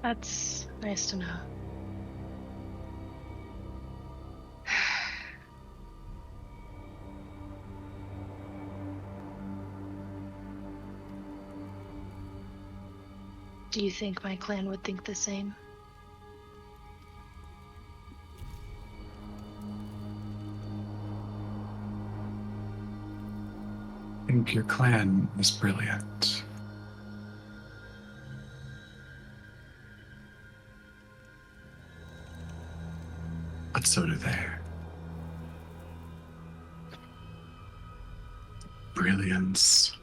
That's nice to know. Do you think my clan would think the same?
I think your clan is brilliant. But so do they. Brilliance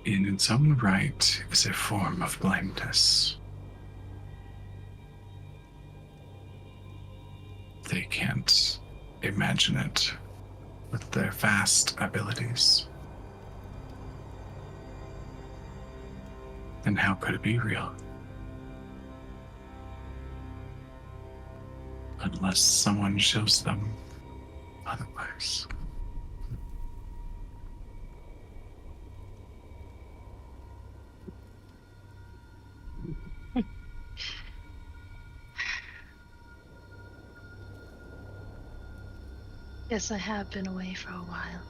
in its own right is a form of blindness. They can't imagine it with their vast abilities. And how could it be real? Unless someone shows them otherwise.
Yes, I have been away for a while.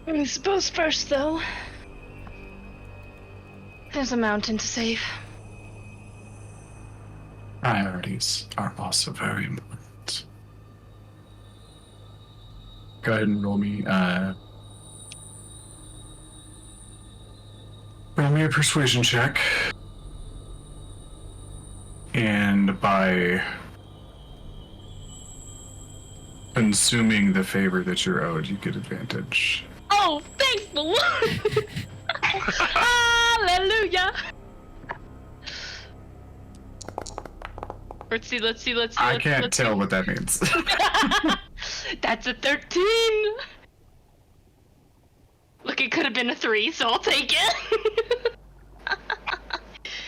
I suppose first, though, there's a mountain to save.
Priorities are also very important. Go ahead and roll me a persuasion check. And by consuming the favor that you're owed, you get advantage.
Oh, thank the Lord! Hallelujah! Let's see.
I can't tell what that means.
That's a 13! Look, it could have been a 3, so I'll take it.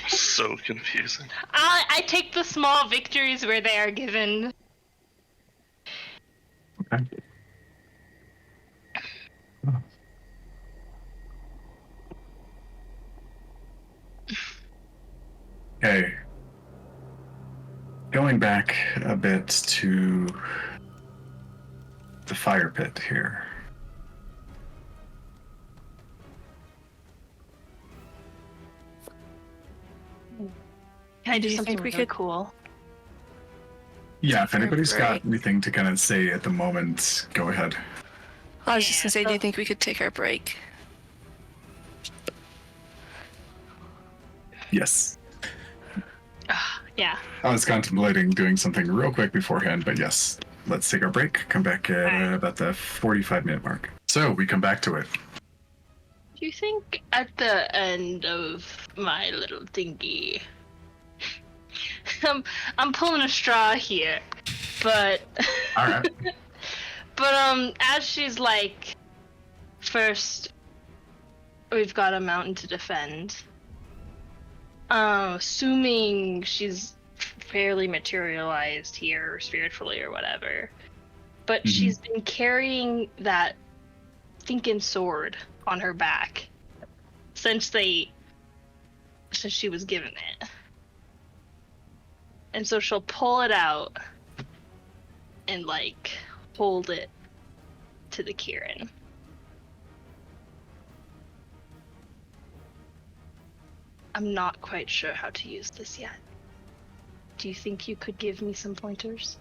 So confusing.
I take the small victories where they are given.
Okay. Okay. Going back a bit to the fire pit here.
Can I do
Do you
something
think we
really
could-
cool?
Yeah, if anybody's got
Right.
anything to kind of say at the moment, go ahead.
I was just gonna say, do
so-
you think we could take our break?
Yes.
Yeah.
I was contemplating doing something real quick beforehand, but yes. Let's take our break. Come back at
Alright.
about the 45-minute mark. So we come back to it.
Do you think at the end of my little thingy, I'm pulling a straw here, but
All right.
but as she's like, first, we've got a mountain to defend. Assuming she's fairly materialized here spiritually or whatever, but
Mhm.
she's been carrying that stinking sword on her back since she was given it. And so she'll pull it out and like hold it to the Kieran. I'm not quite sure how to use this yet. Do you think you could give me some pointers?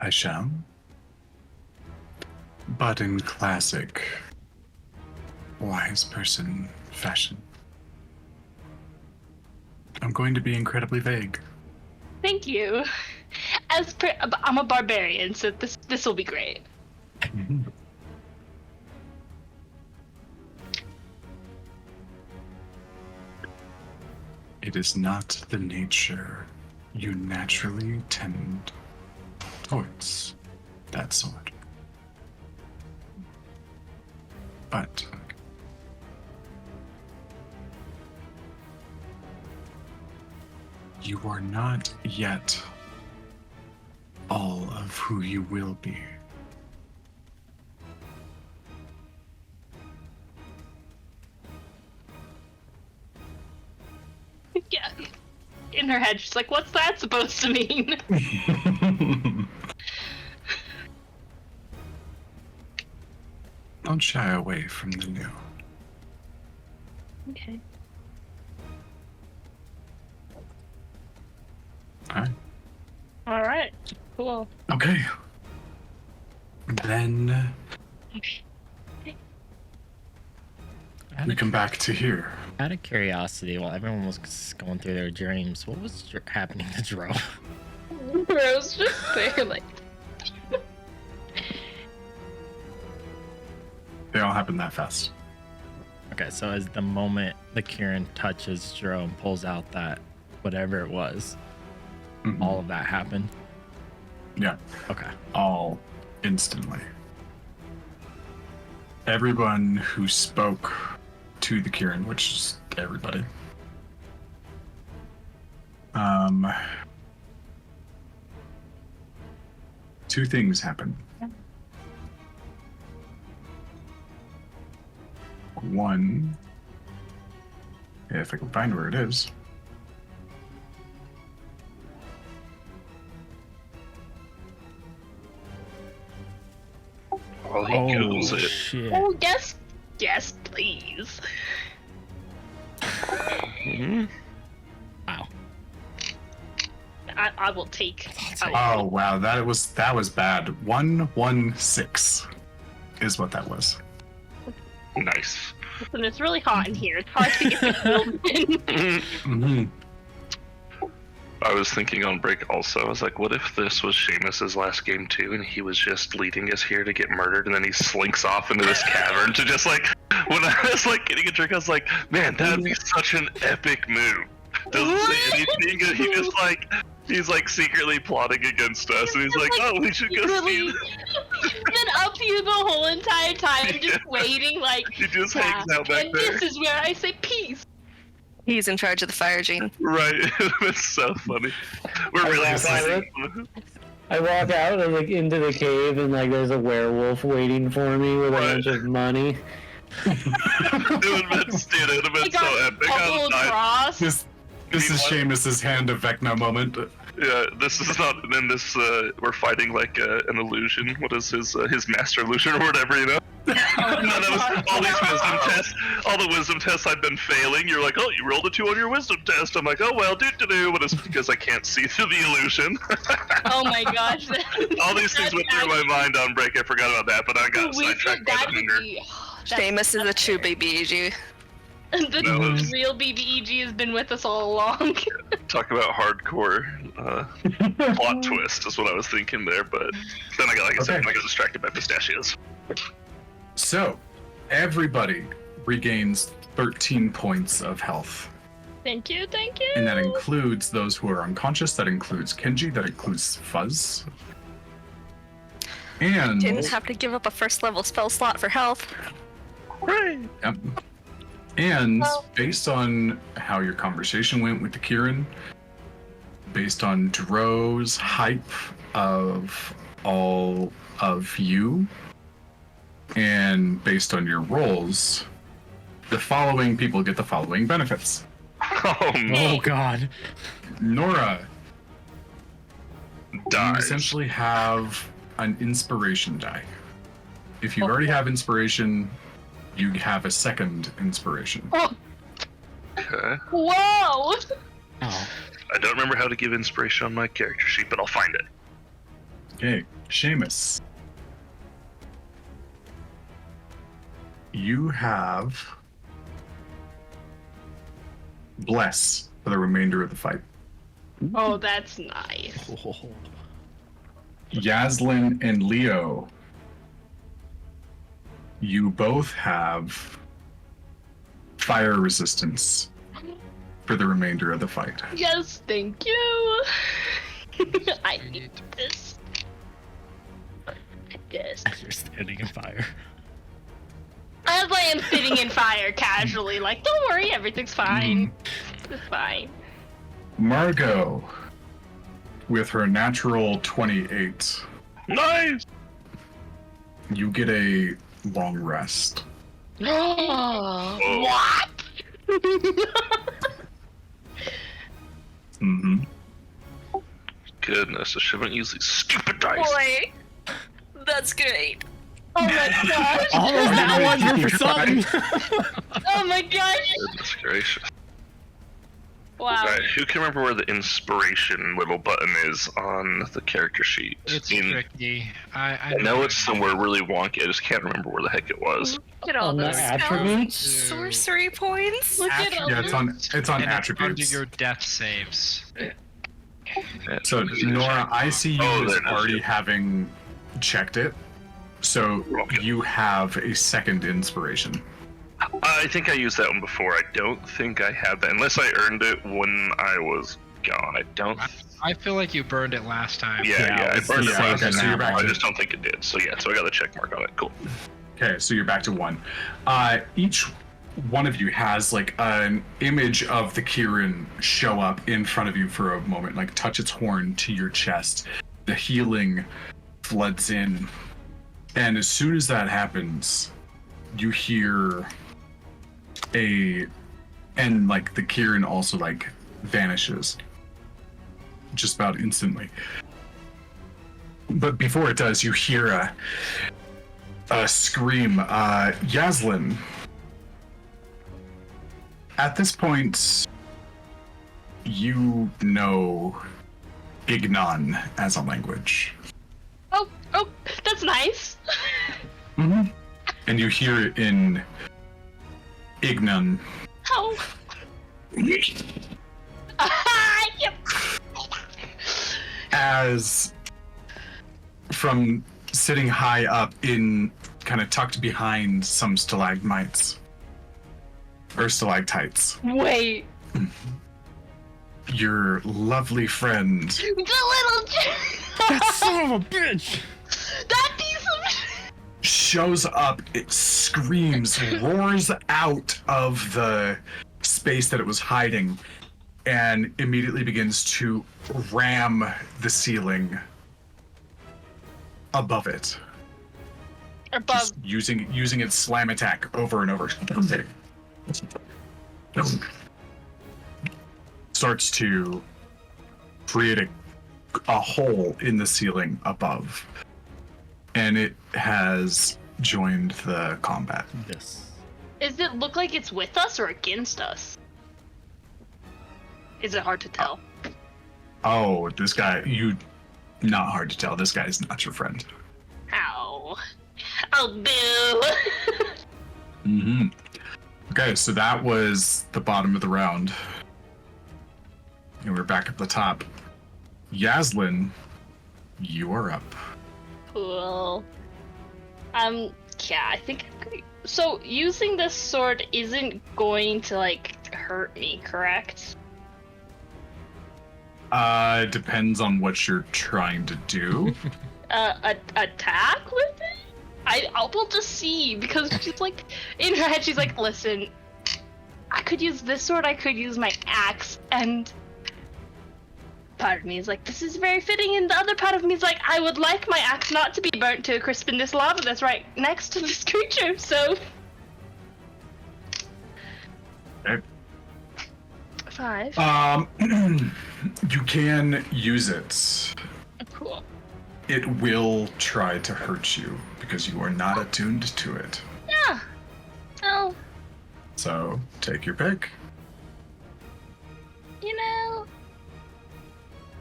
I shall. but in classic wise person fashion. I'm going to be incredibly vague.
Thank you. I'm a barbarian, so this will be great.
It is not the nature you naturally tend towards that sort. But you are not yet all of who you will be.
Yeah. In her head, she's like, "What's that supposed to mean?"
Don't shy away from the new.
Okay.
Alright.
All right. Cool.
Okay. Then
Okay.
we come back to here.
Out of curiosity, while everyone was going through their dreams, what was happening to Dro?
Rose just there, like.
They all happen that fast.
Okay, so as the moment the Kieran touches Dro and pulls out that whatever it was,
Mhm.
all of that happened.
Yeah.
Okay.
All instantly. Everyone who spoke to the Kieran, which is everybody. Two things happen. One, if I can find where it is.
Well, he
Oh
goes it.
shit!
Oh, yes, please.
Wow.
I will take.
Oh wow, that was bad. 116 is what that was.
Nice.
Listen, it's really hot in here. It's hard to get the build in.
Mm-hmm.
I was thinking on break also, I was like, what if this was Seamus's last game too, and he was just leading us here to get murdered, and then he slinks off into this cavern to just like, when I was like getting a drink, I was like, man, that would be such an epic move. Doesn't say anything, he just like, he's like secretly plotting against us, and he's like, oh, we should go see
He's been up here the whole entire time, just
Yeah.
waiting, like,
He just hangs out back
and
there.
this is where I say peace.
He's in charge of the fire gene.
Right, it's so funny. We're
I
really
laugh at
excited.
I walk out and like into the cave and like there's a werewolf waiting for me with a
Right.
bunch of money.
It would have been, dude, it would have
I
been so
got
epic. I
double
was dying.
across.
This is Seamus's hand of Vecna moment.
Yeah, this is not. And then this, we're fighting like an illusion. What is his master illusion or whatever, you know? No, that was all these wisdom tests. All the wisdom tests I've been failing. You're like, oh, you rolled a 2 on your wisdom test. I'm like, oh well, do. But it's because I can't see through the illusion.
Oh my gosh.
All these things went through my mind on break. I forgot about that, but I got sidetracked by the hunger.
Seamus is a true baby.
The
No, it's-
real BBEG has been with us all along.
Talk about hardcore plot twist is what I was thinking there, but then I got, like I said, I got distracted by pistachios.
So, everybody regains 13 points of health.
Thank you.
And that includes those who are unconscious, that includes Kenji, that includes Fuzz. And
Didn't have to give up a first level spell slot for health.
Yep. And based on how your conversation went with the Kieran, based on Dro's hype of all of you, and based on your roles, the following people get the following benefits.
Oh no,
Oh god.
Nora, you
dies.
essentially have an inspiration die. If you already have inspiration, you have a second inspiration.
Oh,
Okay.
whoa!
Oh.
I don't remember how to give inspiration on my character sheet, but I'll find it.
Okay, Seamus. You have bless for the remainder of the fight.
Oh, that's nice.
Yaslin and Leo, you both have fire resistance for the remainder of the fight.
Yes, thank you. I need this. Yes.
You're standing in fire.
As I am sitting in fire casually, like, don't worry, everything's fine. It's fine.
Margot, with her natural 28,
Nice!
you get a long rest.
What?
Mm-hmm.
Goodness, I shouldn't use these stupid dice.
Boy, that's great.
Oh my gosh.
All of that ones were for something.
Oh my gosh.
Goodness gracious.
Wow.
Alright, who can remember where the inspiration little button is on the character sheet?
It's tricky.
I know it's somewhere really wonky, I just can't remember where the heck it was.
Look at all
On the
those
attributes?
sorcery points.
Look at all
Yeah,
this.
it's on
and
attributes.
It's under your death saves.
So Nora, I see you
Oh,
as
there it is,
already
yeah.
having checked it. So
Okay.
you have a second inspiration.
I think I used that one before. I don't think I had that, unless I earned it when I was gone. I don't.
I feel like you burned it last time.
Yeah, I
it's
burned
the
it
same
last
okay, so
time.
you're back
I
to-
just don't think it did. So yeah, so I got the check mark on it. Cool.
Okay, so you're back to 1. Each one of you has like an image of the Kieran show up in front of you for a moment, like touch its horn to your chest. The healing floods in, and as soon as that happens, you hear and like the Kieran also like vanishes just about instantly. But before it does, you hear a scream. Yaslin, at this point, you know Ignan as a language.
Oh, that's nice.
Mm-hmm. And you hear it in Ignan.
Oh. Yep.
As from sitting high up in kind of tucked behind some stalagmites or stalactites,
Wait.
your lovely friend
The little
That son of a bitch.
that piece of
shows up, it screams, roars out of the space that it was hiding, and immediately begins to ram the ceiling above it.
above.
Just using its slam attack over and over. Starts to create a hole in the ceiling above. And it has joined the combat.
This.
Does it look like it's with us or against us? Is it hard to tell?
Oh, this guy, not hard to tell. This guy is not your friend.
Ow. Oh, boo.
Mm-hmm. Okay, so that was the bottom of the round. And we're back at the top. Yaslin, you are up.
Cool. Yeah, I think I'm gonna... So, using this sword isn't going to, like, hurt me, correct?
Depends on what you're trying to do.
Attack with it? We'll just see, because she's like, in her head, she's like, listen, I could use this sword, I could use my axe, and part of me is like, this is very fitting, and the other part of me is like, I would like my axe not to be burnt to a crisp in this lava that's right next to this creature, so...
Okay.
5.
You can use it.
Cool.
It will try to hurt you because you are not attuned to it.
Yeah. Oh,
So take your pick.
you know...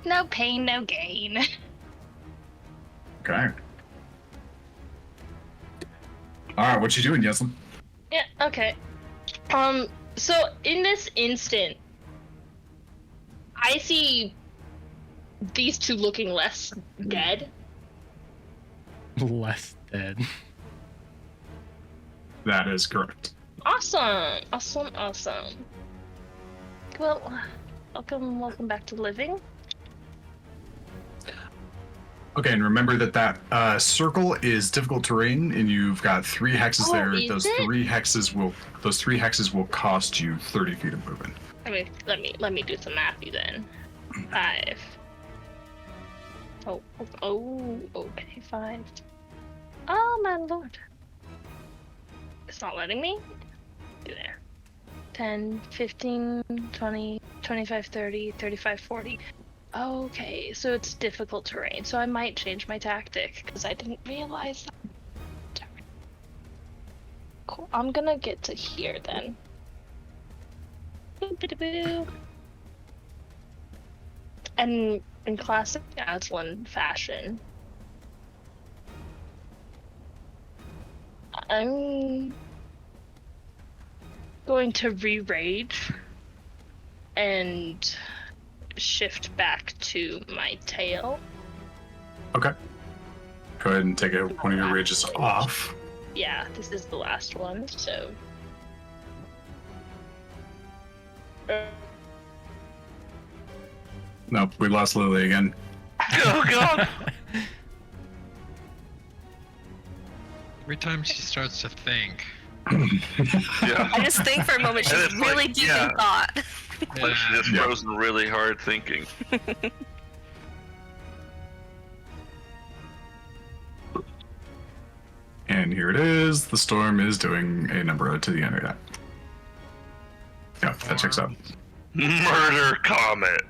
No pain, no gain.
Okay. All right, what you doing, Yaslin?
Yeah, okay. So in this instant, I see these two looking less dead.
Less dead.
That is correct.
Awesome. Well, welcome back to living.
Okay, and remember that circle is difficult terrain, and you've got 3 hexes
Oh,
there.
is
Those
it?
3 hexes will cost you 30 feet of movement.
I mean, let me do some mathy then. 5. Okay, 5. Oh my lord. It's not letting me? Do there. 10, 15, 20, 25, 30, 35, 40. Okay, so it's difficult terrain, so I might change my tactic, because I didn't realize that. Cool, I'm gonna get to here then. Boo-boo-boo. And in classic Aslan fashion, I'm going to re-rage and shift back to my tail.
Okay. Go ahead and take one of your rages off.
Yeah, this is the last one, so.
Nope, we lost Lily again.
Oh god!
Every time she starts to think,
Yeah.
I just think for a moment
And
she's
it's like,
really deep
yeah.
in thought.
Like she just
Yeah.
frozen really hard thinking.
And here it is. The storm is doing a number to the internet. Yeah, that checks out.
Murder Comet.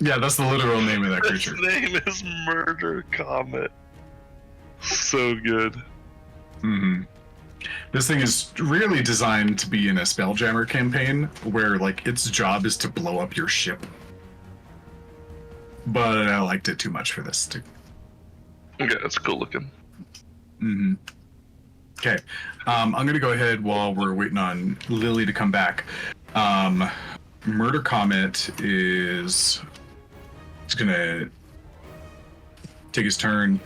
Yeah, that's the literal name of that
His
creature.
name is Murder Comet. So good.
Mm-hmm. This thing is really designed to be in a Spelljammer campaign where, like, its job is to blow up your ship. But I liked it too much for this.
Okay, that's cool looking.
Mm-hmm. Okay. I'm going to go ahead while we're waiting on Lily to come back. Murder Comet is going to take his turn.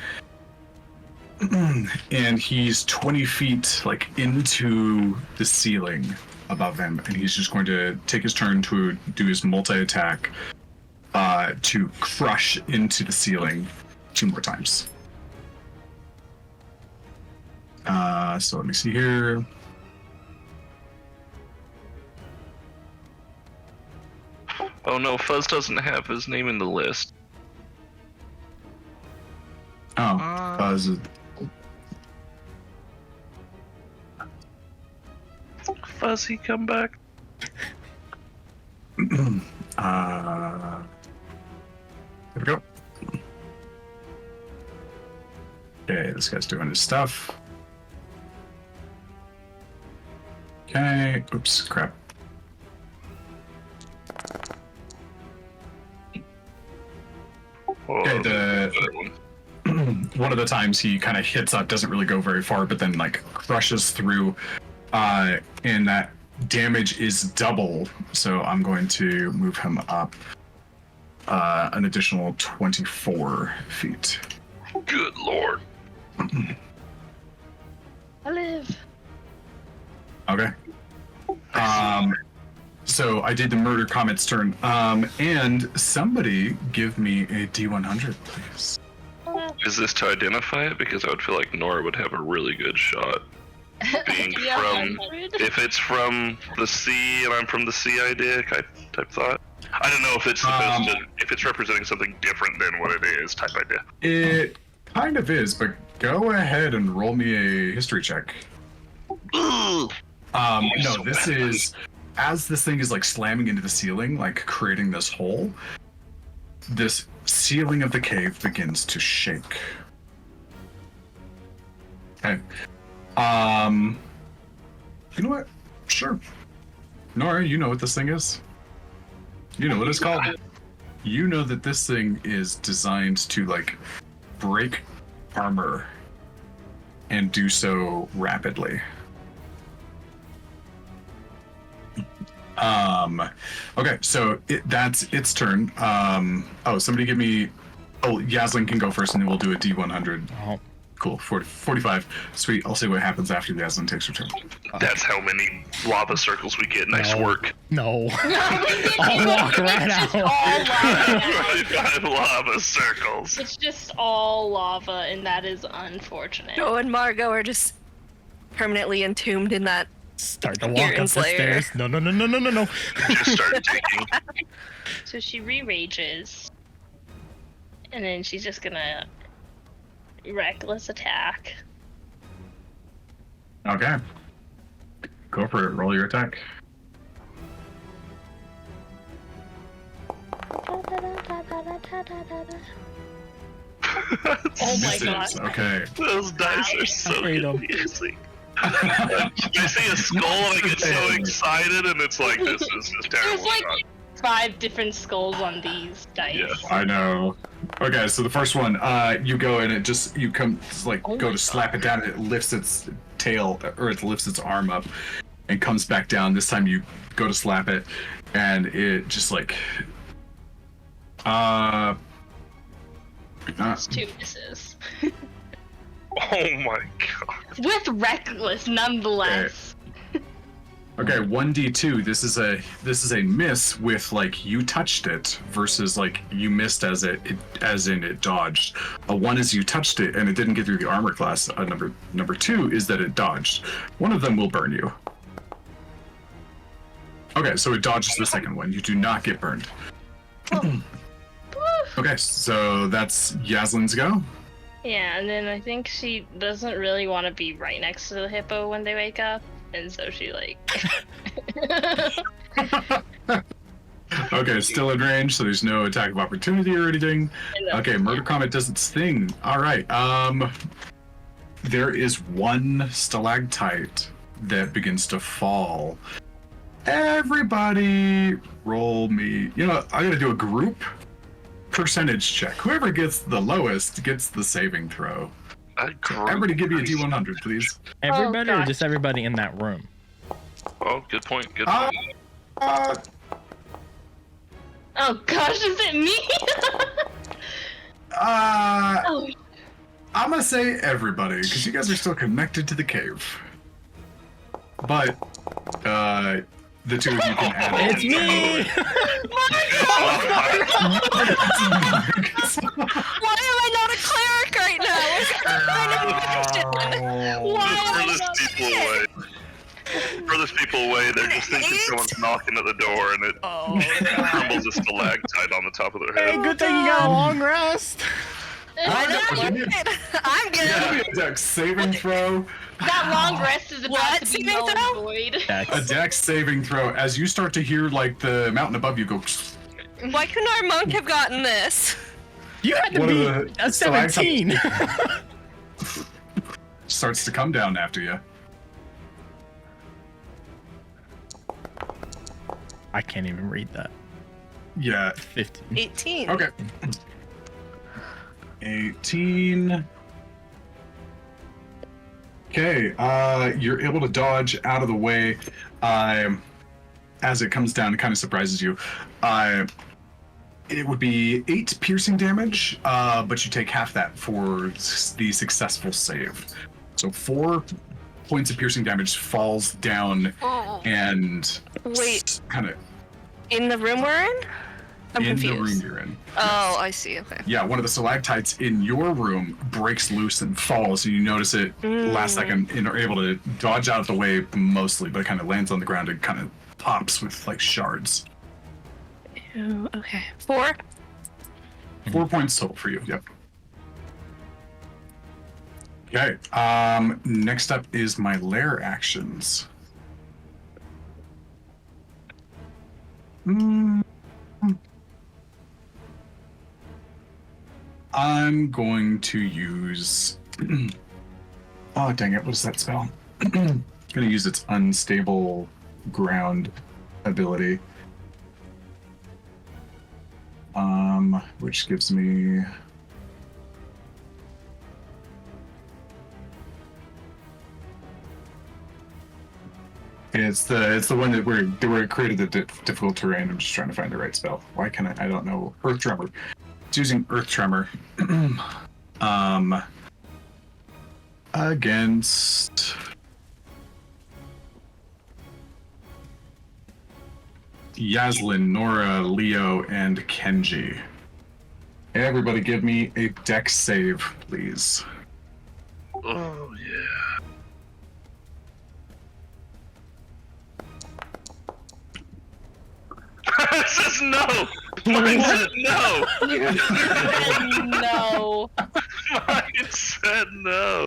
And he's 20 feet like into the ceiling above him, and he's just going to take his turn to do his multi-attack to crush into the ceiling 2 more times. So let me see here.
Oh no, Fuzz doesn't have his name in the list.
Oh,
Fuzzy, come back.
there we go. Okay, this guy's doing his stuff. Okay, oops, crap. Okay, one of the times he kind of hits up, doesn't really go very far, but then like crushes through, and that damage is double. So I'm going to move him up an additional 24 feet.
Good lord.
I live.
Okay. So I did the Murder Comet's turn. And somebody give me a D100, please.
Is this to identify it? Because I would feel like Nora would have a really good shot. Being
Yeah,
from,
100.
if it's from the sea and I'm from the sea idea type thought. I don't know if it's supposed to, if it's representing something different than what it is type idea.
It kind of is, but go ahead and roll me a history check.
Ugh.
No, this is as this thing is like slamming into the ceiling, like creating this hole. This ceiling of the cave begins to shake. Okay. You know what? Sure. Nora, you know what this thing is. You know what it's called. You know that this thing is designed to like break armor and do so rapidly. Okay, so that's its turn. Somebody give me. Oh, Yaslin can go first, and then we'll do a D100.
Oh,
Cool, 45. Sweet. I'll see what happens after Yaslin takes her turn.
That's how many lava circles we get. Nice
No.
work.
no. I'll walk right out.
All lava.
25 lava circles.
It's just all lava, and that is unfortunate.
Joe and Margot are just permanently entombed in that.
Start to walk up the
Kieran's lair.
stairs. No.
Just start taking.
So she re-rages, and then she's just gonna reckless attack.
Okay. Go for it. Roll your attack.
Oh my god.
Misses. Okay.
Those dice are so
Freedom.
confusing. I see a skull and I get so excited, and it's like, this is just terrible.
There's like 5 different skulls on these dice.
Yeah.
I know. Okay, so the first one, you go and you come like
Oh
go
my
to slap it down, and it lifts its tail or it lifts its arm up and comes back down. This time you go to slap it, and it just like
It's 2 misses.
Oh my god.
With reckless, nonetheless.
Okay, 1d2. This is a miss with like you touched it versus like you missed as in it dodged. A 1 is you touched it and it didn't get through the armor class. Number 2 is that it dodged. One of them will burn you. Okay, so it dodges the second one. You do not get burned. Okay, so that's Yaslin's go.
Yeah, and then I think she doesn't really want to be right next to the hippo when they wake up, and so she like.
Okay, still in range, so there's no attack of opportunity or anything. Okay, Murder Comet does its thing. All right. There is one stalactite that begins to fall. Everybody, roll me. You know, I gotta do a group percentage check. Whoever gets the lowest gets the saving throw. Everybody, give me a D100, please.
Everybody or
gosh.
just everybody in that room?
Oh, good point. Good point.
Oh gosh, is it me? Oh,
I'm gonna say everybody because you guys are still connected to the cave. But the two of you can add.
It's me.
Why am I not a cleric right now? Why am I not
Furthest people away. Furthest people away, they're just thinking
Eight.
someone's knocking at the door, and it crumbles a stalactite on the top of their
Hey,
head.
good thing you got a long rest.
I know.
Give me
I'm
a
good.
dex saving throw.
that long rest is about
What?
to be
Saving
null
throw?
and void.
A dex saving throw as you start to hear like the mountain above you go.
Why couldn't our monk have gotten this?
You had to
One of
be
the
a 17.
Starts to come down after you.
I can't even read that.
Yeah.
15.
18.
Okay. 18. Okay, you're able to dodge out of the way as it comes down. It kind of surprises you. It would be 8 piercing damage, but you take half that for the successful save. So 4 points of piercing damage falls down
Oh.
and
Wait,
kind of
in the room we're in? I'm
in
confused.
the room you're in.
Oh, I see. Okay.
Yeah, one of the stalactites in your room breaks loose and falls, and you notice it last second and are able to dodge out of the way mostly, but it kind of lands on the ground and kind of pops with like shards.
Ew, okay. 4?
4 points total for you. Yep. Okay. Next up is my lair actions. I'm going to use. Oh dang it! What is that spell? I'm gonna use its unstable ground ability. Which gives me. It's the one that where it created the difficult terrain. I'm just trying to find the right spell. Why can I don't know. Earth Tremor. It's using Earth Tremor. Against Yaslin, Nora, Leo, and Kenji. Everybody give me a dex save, please.
Oh, yeah. It says no! Mine said no!
No.
Mine said no!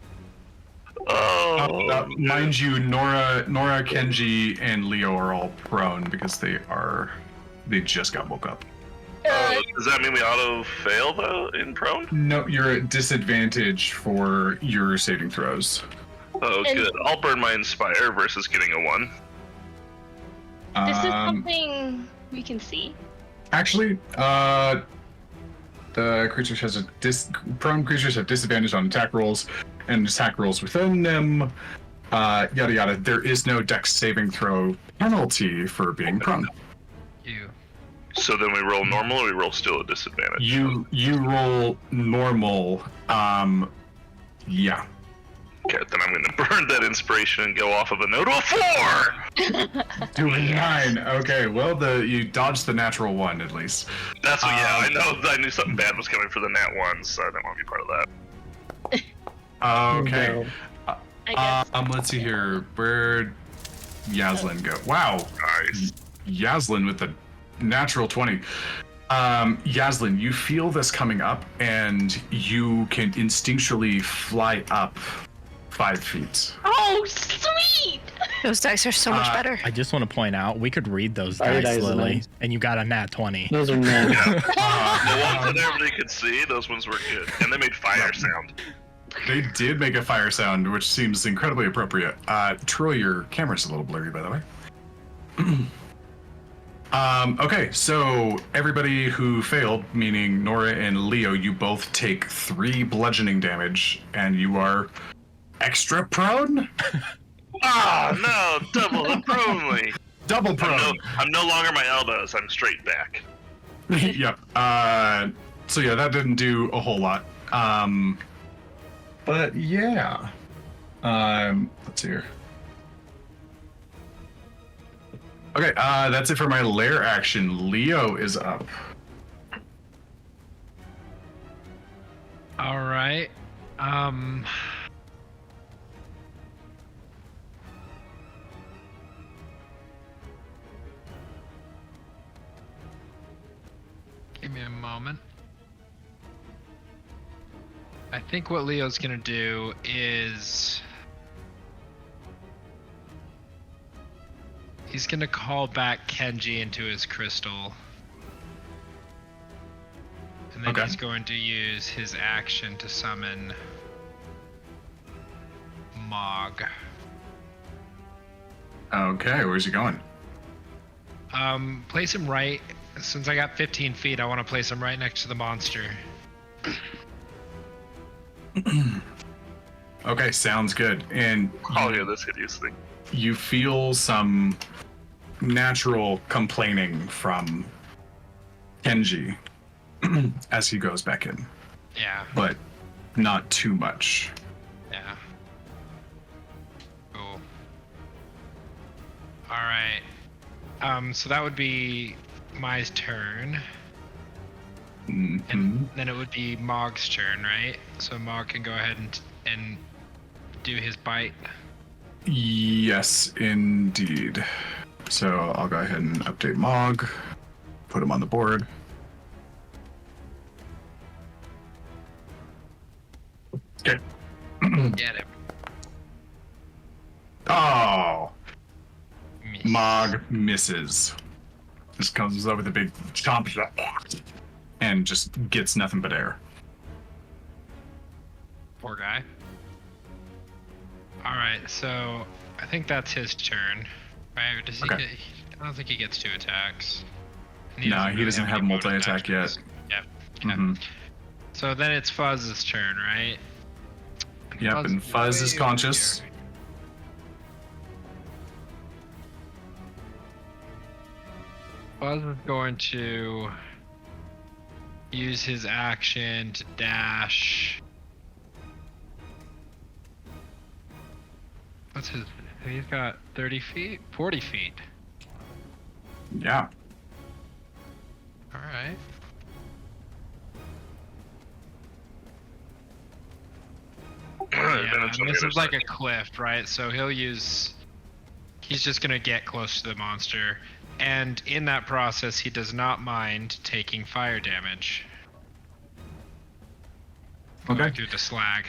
Oh,
Mind you, Nora, Kenji, and Leo are all prone because they just got woke up.
does that mean we auto fail though in prone?
No, you're at disadvantage for your saving throws.
Oh,
And-
good. I'll burn my inspire versus getting a 1.
This is
Um,
something we can see.
Actually, the creatures has prone creatures have disadvantage on attack rolls and attack rolls within them. Yada yada. There is no dex saving throw penalty for being prone.
You.
So then we roll normal, or we roll still at disadvantage?
You roll normal. Yeah.
Okay, then I'm gonna burn that inspiration and go off of a note to a 4!
Doing 9. Okay, well you dodged the natural 1 at least.
That's what, yeah, I knew something bad was coming for the nat 1, so I didn't want to be part of that.
Okay.
No.
I guess.
Let's see here. Where'd Yaslin go? Wow.
Nice.
Yaslin with the natural 20. Yaslin, you feel this coming up, and you can instinctually fly up 5 feet.
Oh, sweet!
Those dice are so much better.
I just want to point out we could read those
Fire
dice,
dice,
Lily,
nice.
and you got a nat 20.
Those are men.
The ones that everybody could see, those ones were good. And they made fire sound.
They did make a fire sound, which seems incredibly appropriate. Troy, your camera's a little blurry, by the way. Okay, so everybody who failed, meaning Nora and Leo, you both take 3 bludgeoning damage, and you are extra prone?
Ah, no, double the prone.
Double prone.
I'm no longer my elbows, I'm straight back.
Yep. So yeah, that didn't do a whole lot. But yeah. Let's see here. Okay, that's it for my lair action. Leo is up.
All right. Give me a moment. I think what Leo's gonna do is he's gonna call back Kenji into his crystal. And then
Okay.
he's going to use his action to summon Mog.
Okay, where's he going?
Place him right. Since I got 15 feet, I want to place him right next to the monster.
Okay, sounds good. And
Oh yeah, this hideous thing.
you feel some natural complaining from Kenji as he goes back in,
Yeah,
but not too much.
yeah. Cool. Alright. So that would be my turn.
Mhm.
And then it would be Mog's turn, right? So Mog can go ahead and do his bite.
Yes, indeed. So I'll go ahead and update Mog, put him on the board. Okay.
Get him.
Oh,
Miss.
Mog misses. Just comes up with a big chomp and just gets nothing but air.
Poor guy. Alright, so I think that's his turn. Right? Does he
Okay.
get, I don't think he gets 2 attacks. And
No,
really
he doesn't have
any bonus
multi-attack yet.
actions. Yeah. Okay.
Mhm.
So then it's Fuzz's turn, right?
Yep, and Fuzz is
way
conscious.
over Buzz is going to use his action to dash. What's his? He's got 30 feet, 40 feet.
Yeah.
All right. Yeah, and this is like a cliff, right? So he's just gonna get close to the monster, and in that process, he does not mind taking fire damage.
Okay.
Going through the slag.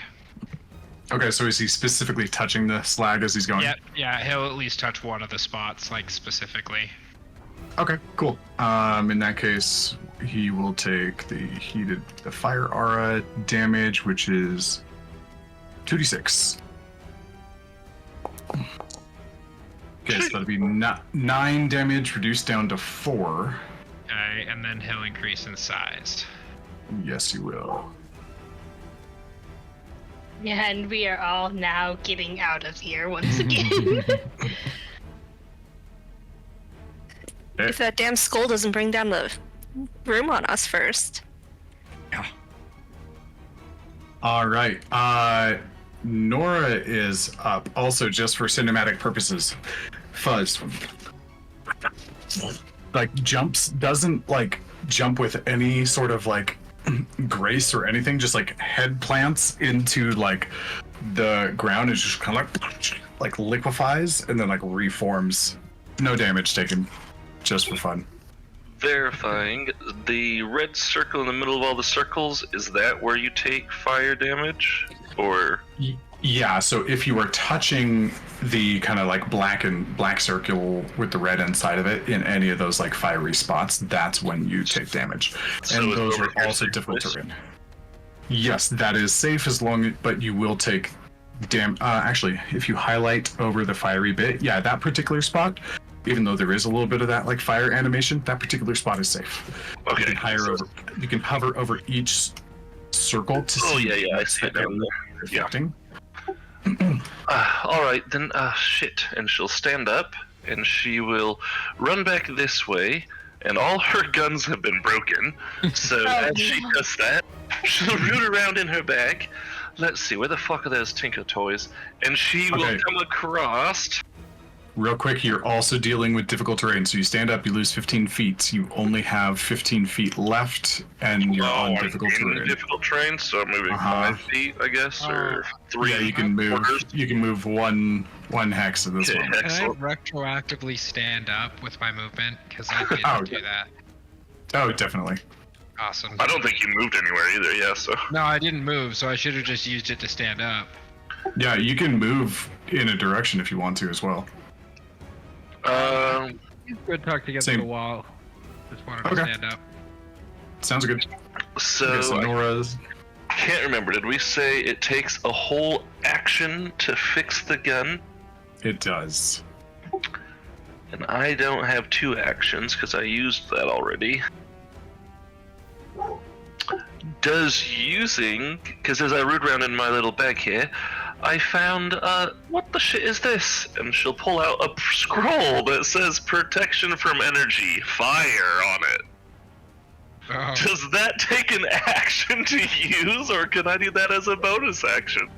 Okay, so is he specifically touching the slag as he's going?
Yep. Yeah, he'll at least touch one of the spots, like specifically.
Okay, cool. In that case, he will take the fire aura damage, which is 2d6. Okay, so that'll be 9 damage reduced down to 4.
Okay, and then he'll increase in size.
Yes, you will.
Yeah, and we are all now getting out of here once again.
If that damn skull doesn't bring down the room on us first.
Yeah. All right. Nora is up. Also, just for cinematic purposes, Fuzz doesn't jump with any sort of grace or anything. Just head plants into the ground and just kind of like liquefies and then reforms. No damage taken. Just for fun.
Verifying, the red circle in the middle of all the circles, is that where you take fire damage? Or
yeah, so if you are touching the kind of black circle with the red inside of it in any of those fiery spots, that's when you take damage.
So
and those
over
are
here
also
safe
difficult
place?
terrain. Yes, that is safe but you will take actually, if you highlight over the fiery bit, yeah, that particular spot, even though there is a little bit of that fire animation, that particular spot is safe.
Okay.
You can hover over each circle to see.
Oh yeah, I see it down there. Yeah.
Reflecting.
All right, then. Shit. And she'll stand up, and she will run back this way, and all her guns have been broken. So as she does that, she'll root around in her bag. Let's see, where the fuck are those Tinker toys? And she will come across.
Real quick, you're also dealing with difficult terrain. So you stand up, you lose 15 feet. You only have 15 feet left, and you're on difficult terrain.
Difficult terrain, so I'm moving 5 feet, I guess, or 3.
Yeah, you can move.
quarters.
You can move one hex in this
Okay,
one.
Can I
excellent.
retroactively stand up with my movement? Because I didn't
Oh,
do that.
Oh, definitely.
Awesome.
I don't think you moved anywhere either. Yeah, so.
No, I didn't move, so I should have just used it to stand up.
Yeah, you can move in a direction if you want to as well.
Good talk to get
Same.
to the wall. Just wanted to
Okay.
stand up.
Sounds good.
So
Okay, so
I
Nora's.
can't remember. Did we say it takes a whole action to fix the gun?
It does.
And I don't have 2 actions because I used that already. Does using, because as I root around in my little bag here, I found, what the shit is this? And she'll pull out a scroll that says protection from energy, fire on it.
Oh.
Does that take an action to use, or can I do that as a bonus action?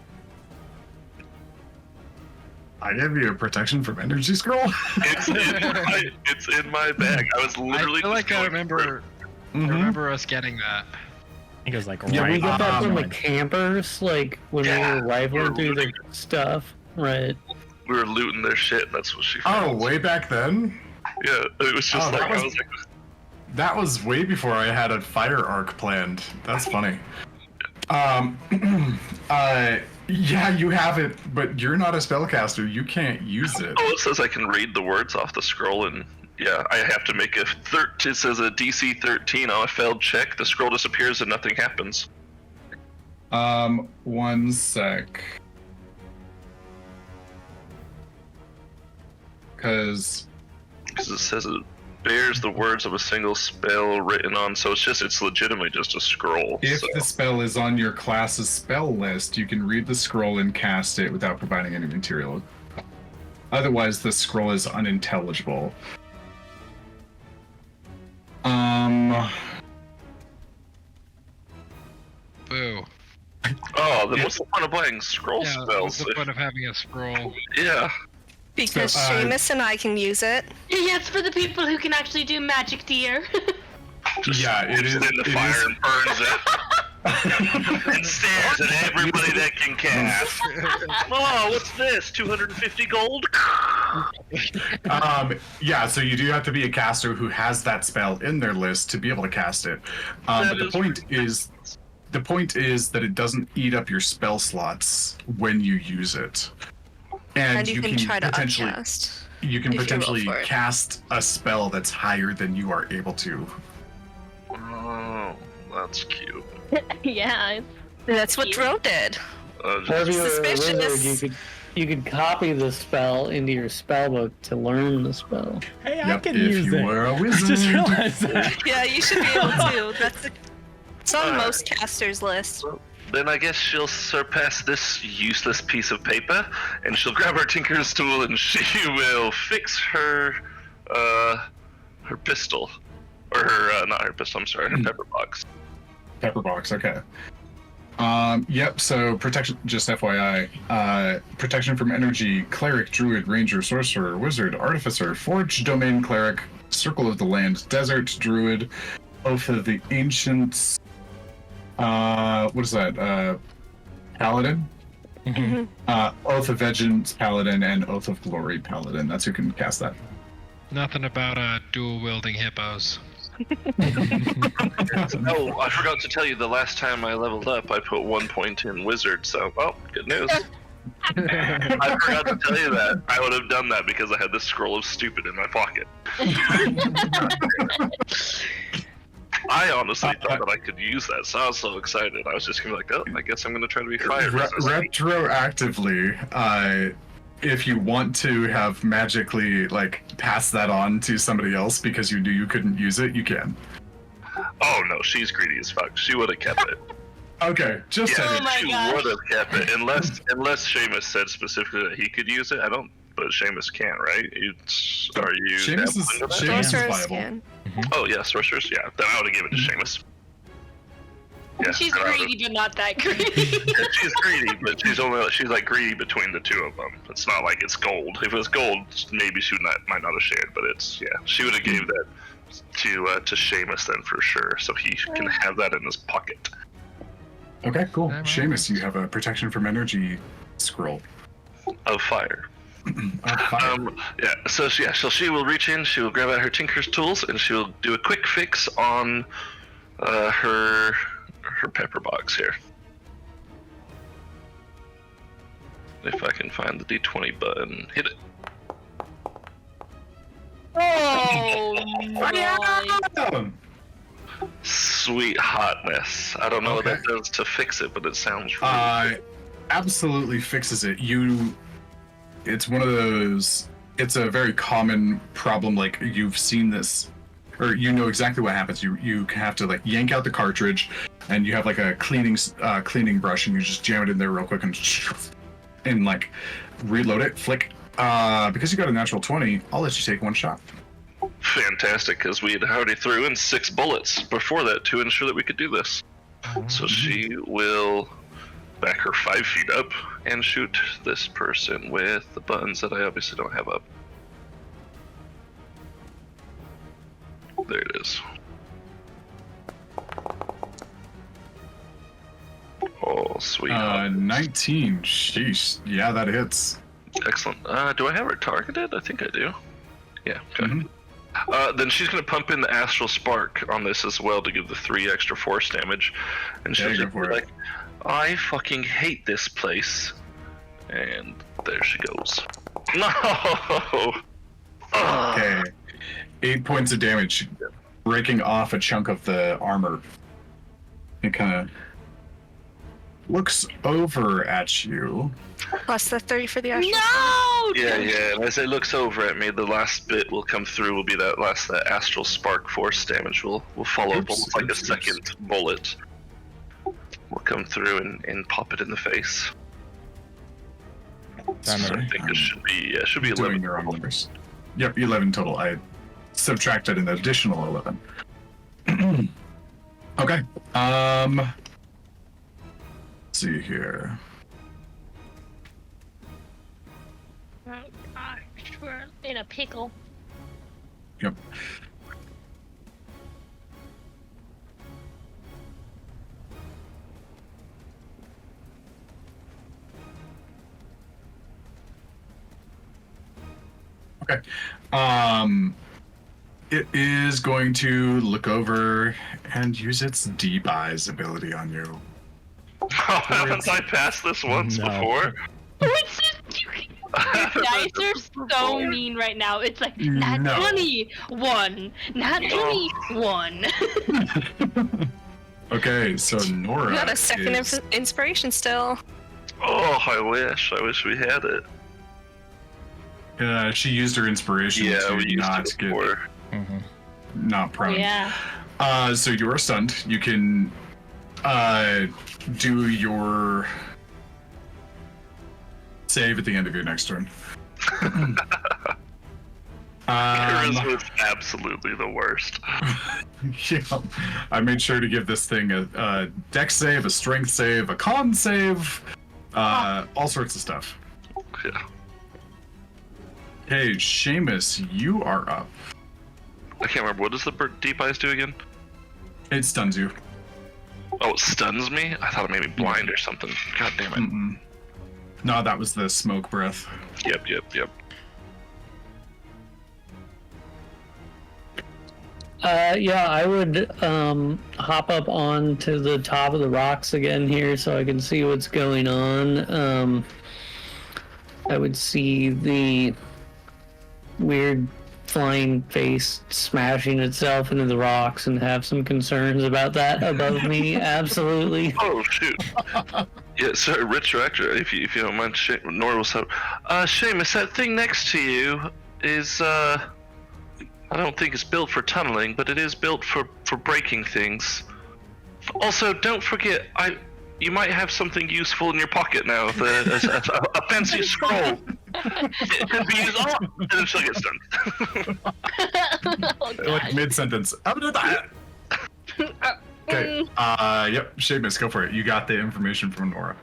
I gave you a protection from energy scroll.
It's in my bag. I was
I
literally
feel like
just
I
going through it.
remember us getting that.
I think it was
Yeah, we
right
got that from the
on.
campers, when we
Yeah,
were rifling through the
looting.
stuff, right?
We were looting their shit, and that's what she
Oh,
found.
way back then?
Yeah, it was just
Oh, that
I
was-
was like,
That was way before I had a fire arc planned. That's funny. Yeah, you have it, but you're not a spellcaster. You can't use it.
oh, it says I can read the words off the scroll, and yeah, I have to make it says a DC 13 on a failed check. The scroll disappears and nothing happens.
1 sec. Because
Because it says it bears the words of a single spell written on, so it's legitimately just a scroll.
if
so.
the spell is on your class's spell list, you can read the scroll and cast it without providing any material. Otherwise, the scroll is unintelligible.
Oh, then what's the point of playing scroll
Yeah, what's
spells?
the point of having a scroll?
Yeah.
Because
So,
Seamus and I can use it.
Yeah, it's for the people who can actually do magic, dear.
Yeah, it is.
In the fire and burns it. And stares at everybody that can cast. Oh, what's this? 250 gold?
Yeah, so you do have to be a caster who has that spell in their list to be able to cast it.
That
But the point is that it doesn't eat up your spell slots when you use it.
And you can try to
potentially
upcast.
you can
if you roll
potentially
for it.
cast a spell that's higher than you are able to.
Oh, that's cute.
Yeah.
That's what Dro did.
Or if you were a
Suspicious.
wizard, you could copy the spell into your spell book to learn the spell.
Hey, I
Yep,
can
if
use
you
it.
were a
I
wizard.
just realized that.
Yeah, you should be able to. It's on
Alright.
most casters' list.
Then I guess she'll surpass this useless piece of paper, and she'll grab her tinker's tool, and she will fix her pistol, or her not her pistol. I'm sorry, her pepper box.
Pepper box, okay. Yep, so protection, just FYI, protection from energy, cleric, druid, ranger, sorcerer, wizard, artificer, forge, domain, cleric, circle of the land, desert, druid, oath of the ancients, what is that, paladin? Oath of Vengeance, paladin, and oath of glory, paladin. That's who can cast that.
Nothing about dual wielding hippos.
Oh, I forgot to tell you, the last time I leveled up, I put 1 point in wizard, so, oh, good news. I forgot to tell you that. I would have done that because I had this scroll of stupid in my pocket. I honestly thought that I could use that, so I was so excited. I was just gonna be like, oh, I guess I'm gonna try to be fire resistant.
Retroactively, if you want to have magically pass that on to somebody else because you knew you couldn't use it, you can.
Oh no, she's greedy as fuck. She would have kept it.
Okay, just
Yeah,
saying.
my
she
gosh.
would have kept it unless Seamus said specifically that he could use it. I don't, but Seamus can't, right? Are you?
Seamus is-
dabbling with that?
Seamus is
Sorcerer's
viable.
skin.
Oh yeah, sorcerers. Yeah, then I would have given it to Seamus. Yeah,
She's
then I would've-
greedy, but not that greedy.
Yeah, she's greedy, but she's like greedy between the two of them. It's not like it's gold. If it was gold, maybe she might not have shared. But she would have gave that to Seamus then for sure, so he can have that in his pocket.
Okay, cool.
Alright.
Seamus, you have a protection from energy scroll.
Of fire.
Fire.
Yeah. So she will reach in. She will grab out her tinker's tools, and she will do a quick fix on her pepper box here. If I can find the D20 button, hit it.
Oh my.
Sweet hotness. I don't know what that
Okay.
does to fix it, but it sounds really
Absolutely fixes it. It's one of those. It's a very common problem. Like you've seen this, or you know exactly what happens. You have to yank out the cartridge, and you have a cleaning brush, and you just jam it in there real quick and reload it. Flick. Because you got a natural 20, I'll let you take one shot.
fantastic, because we had already threw in 6 bullets before that to ensure that we could do this. So she will back her 5 feet up and shoot this person with the buttons that I obviously don't have up. There it is. Oh, sweet.
19. Sheesh. Yeah, that hits.
Excellent. Do I have her targeted? I think I do. Yeah. Okay.
Mhm.
Then she's going to pump in the Astral Spark on this as well to give the 3 extra force damage. And she'll
Yeah, go
just
for
be
it.
like, I fucking hate this place. And there she goes. No! Ugh.
Okay. 8 points of damage, breaking off a chunk of the armor. It kind of looks over at you.
Plus the 3 for the astral.
No!
Yeah, yeah. And as it looks over at me, the last bit will come through. Will be that Astral Spark force damage. Will follow up
Oops,
almost like a
oops, oops.
second bullet. Will come through and pop it in the face. So I think it should be
Doing
11.
your own numbers. Yep, 11 total. I subtracted an additional 11. Okay. see here.
Oh gosh, we're in a pickle.
Yep. Okay. It is going to look over and use its Deep Eyes ability on you.
Haven't I passed this once
No.
before?
It's just, you guys are so mean right now. It's like, not
No.
21, not 21.
Okay, so Nora.
We got a second
is-
inspiration still.
Oh, I wish we had it.
she used her inspiration
Yeah,
to
we used
not
it
get
before.
not prone.
Yeah.
So you are stunned. You can do your save at the end of your next turn.
Charisma is absolutely the worst.
Yeah, I made sure to give this thing a dex save, a strength save, a con save, all sorts of stuff.
Yeah.
Hey, Seamus, you are up.
I can't remember. What does the Deep Eyes do again?
It stuns you.
Oh, it stuns me? I thought it made me blind or something. God damn it.
Mm-mm. No, that was the smoke breath.
Yep.
Yeah, I would hop up onto the top of the rocks again here so I can see what's going on. I would see the weird flying face smashing itself into the rocks and have some concerns about that above me. Absolutely.
Oh, shoot. Yeah, sorry, Rich Director, if you don't mind, Nora was up. Seamus, that thing next to you is, I don't think it's built for tunneling, but it is built for breaking things. Also, don't forget, you might have something useful in your pocket now, a fancy scroll. It can be used, and then she'll get stunned.
Oh,
Like
gosh.
mid-sentence. Okay. Yep, Seamus, go for it. You got the information from Nora.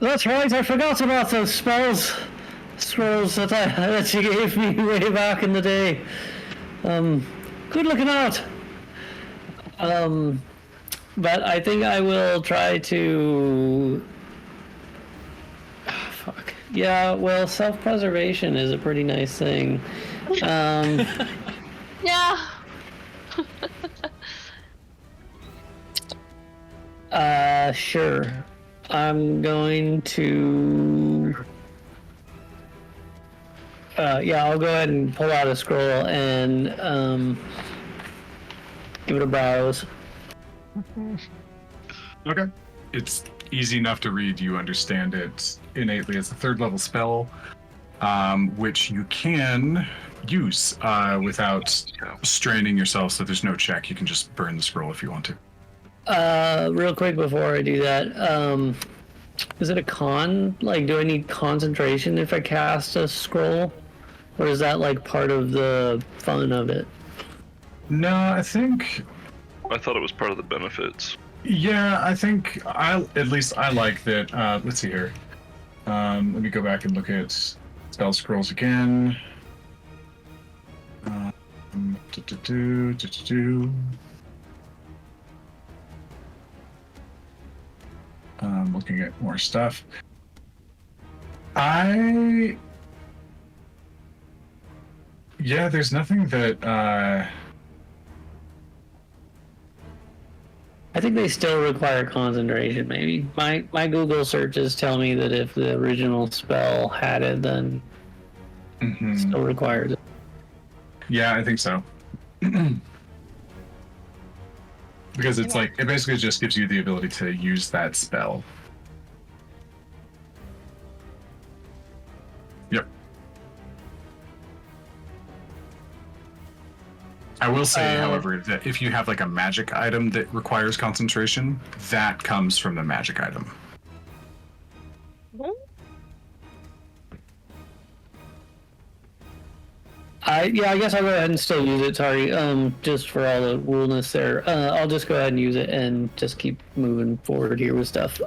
That's right, I forgot about those scrolls that you gave me way back in the day. Good looking out. But I think I will try to. Fuck. Yeah, well, self-preservation is a pretty nice thing.
Yeah.
Sure. I'm going to. Yeah, I'll go ahead and pull out a scroll and give it a browse.
Okay. It's easy enough to read. You understand it innately. It's a third level spell, which you can use without straining yourself, so there's no check. You can just burn the scroll if you want to.
Real quick before I do that, is it a con? Like, do I need concentration if I cast a scroll? Or is that like part of the fun of it?
No, I think.
I thought it was part of the benefits.
Yeah, I think I like that. Let's see here. Let me go back and look at spell scrolls again. Looking at more stuff. Yeah, there's nothing that.
I think they still require concentration, maybe. My Google searches tell me that if the original spell had it, then it still requires it.
Yeah, I think so. Because it's like, it basically just gives you the ability to use that spell. Yep. I will say, however, that if you have like a magic item that requires concentration, that comes from the magic item.
I guess I'll go ahead and still use it. Sorry, just for all the woolness there. I'll just go ahead and use it and just keep moving forward here with stuff.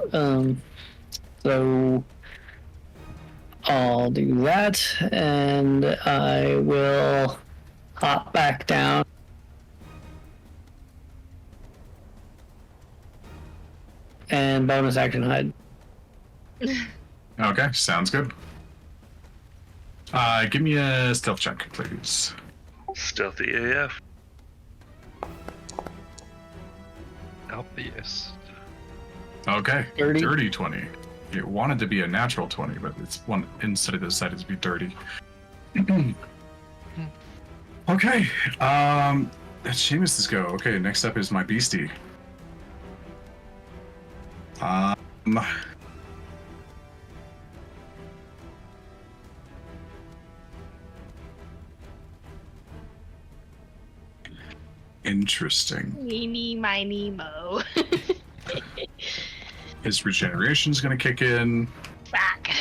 So I'll do that, and I will hop back down. And bonus action hide.
Okay, sounds good. Give me a stealth check, please.
Stealthy AF.
Healthiest.
Okay,
Dirty.
dirty 20. It wanted to be a natural 20, but it's one instead of decided to be dirty. Okay, let Seamus's go. Okay, next up is my beastie. Interesting.
Meeny, miny, mo.
His regeneration's gonna kick in.
Back.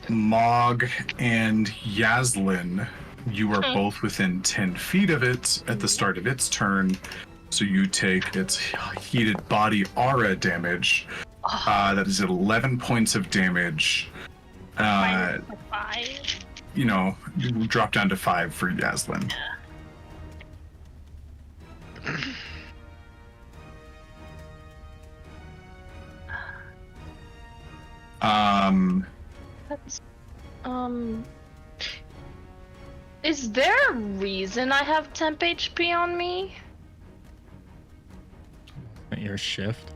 Mog and Yaslin, you are both within 10 feet of it at the start of its turn, so you take its heated body aura damage. That is 11 points of damage.
Minus 5.
You know, you drop down to 5 for Yaslin.
That's, is there a reason I have temp HP on me?
Your shift.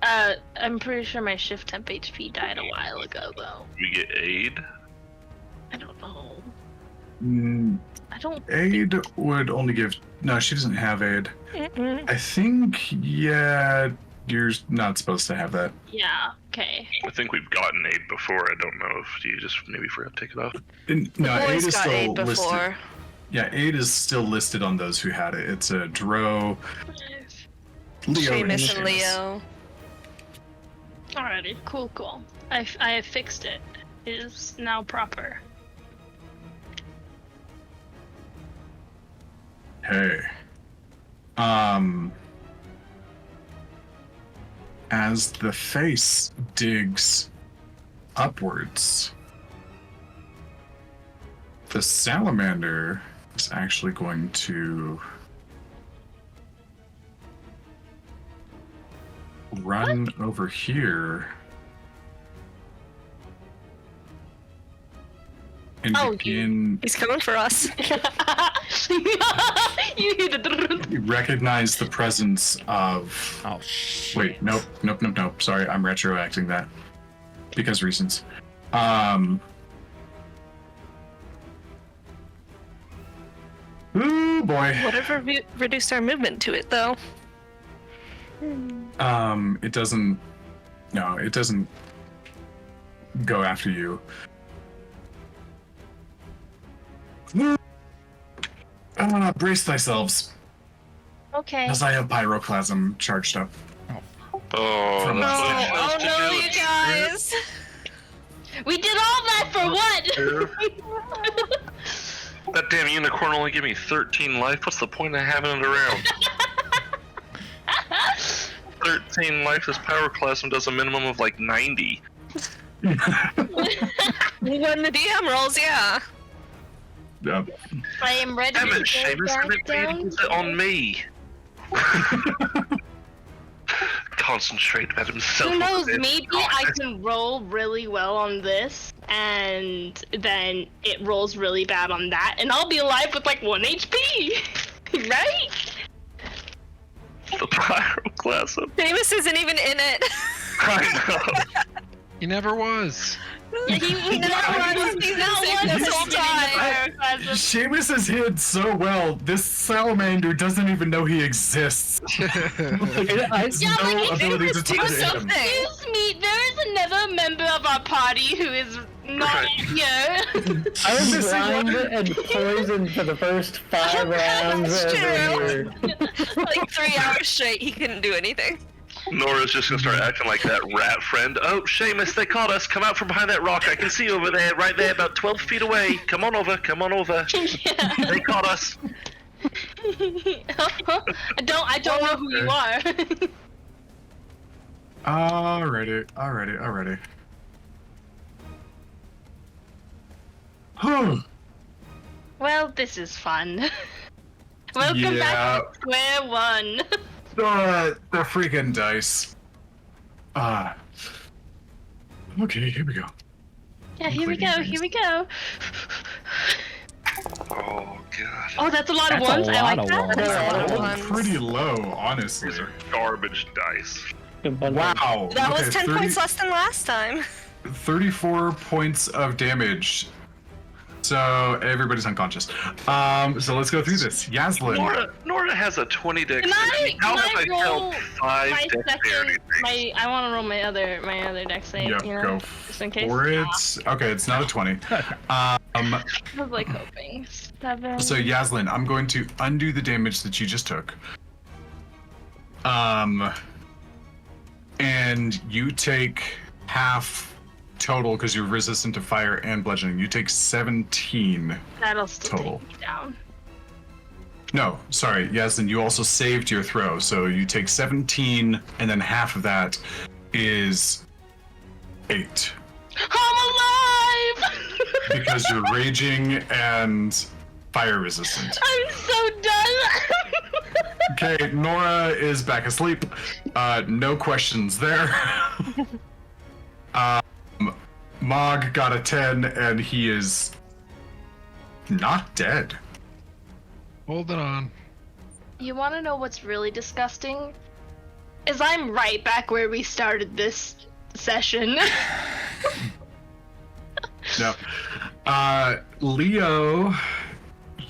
I'm pretty sure my shift temp HP died a while ago, though.
You get aid.
I don't know.
Mm,
I don't.
aid would only give. No, she doesn't have aid. I think, yeah, you're not supposed to have that.
Yeah. Okay.
I think we've gotten aid before. I don't know if you just maybe forgot to take it off.
No, aid
Boys
is
got
still
aid
listed.
before.
Yeah, aid is still listed on those who had it. It's a Dro, Leo, and
Seamus and
Seamus.
Leo.
Alrighty. Cool. I have fixed it. It is now proper.
Hey. As the face digs upwards, the salamander is actually going to run over here and begin.
He's coming for us.
You recognize the presence of.
Oh shit.
Wait, nope. Sorry, I'm retroacting that because reasons. Ooh boy.
Whatever reduced our movement to it, though.
It doesn't. No, it doesn't go after you. Brace thyselves,
Okay.
as I have pyroclasm charged up.
Oh,
From
that's
us.
what you
Oh
have to
no,
do.
you guys!
We did all that for what?
That damn unicorn only gave me 13 life. What's the point of having it around? 13 life. This pyroclasm does a minimum of like 90.
When the DM rolls, yeah.
Yep.
I am ready
Damn
to
it,
go
Seamus,
back
didn't
down.
use it on me. Concentrate about himself.
Who knows?
over there.
Maybe I can roll really well on this, and then it rolls really bad on that, and I'll be alive with like 1 HP, right?
The pyroclasm.
Seamus isn't even in it.
I know.
He never was.
Yeah, he's not
this whole time.
Seamus is hid so well. This salamander doesn't even know he exists. There's
Yeah,
no
like,
ability to
do
target him.
something.
Excuse me, there is another member of our party who is not here.
I was blind and poisoned for the first 5 rounds.
That's true.
Over.
Like 3 hours straight, he couldn't do anything.
Nora's just gonna start acting like that rat friend. Oh, Seamus, they caught us. Come out from behind that rock. I can see you over there, right there, about 12 feet away. Come on over. Come on over.
Yeah.
They caught us.
I don't know who you are.
Alrighty. Hmm.
Well, this is fun. Welcome back to square one.
The freaking dice. Okay, here we go.
Yeah, here we go.
Oh god.
Oh, that's a lot of
That's a
ones. I
lot
like
of
that.
ones.
That's a lot of
Oh, pretty low, honestly.
These are garbage dice.
Wow.
That was
okay,
10 points less than last time.
34 points of damage. So everybody's unconscious. So let's go through this. Yaslin.
Nora has a 20 dex.
Can I roll
5
my
dexterity?
second? I want to roll my other dex save.
Yep,
you know,
go
just in case.
for it. Okay, it's not a 20.
I was like hoping 7.
So Yaslin, I'm going to undo the damage that you just took. And you take half total because you're resistant to fire and bludgeoning. You take 17
That'll still
total.
take me down.
No, sorry, Yaslin, you also saved your throw, so you take 17, and then half of that is 8.
I'm alive!
Because you're raging and fire resistant.
I'm so done.
Okay, Nora is back asleep. No questions there. Mog got a 10, and he is not dead.
Hold it on.
You want to know what's really disgusting? Is I'm right back where we started this session.
No. Leo,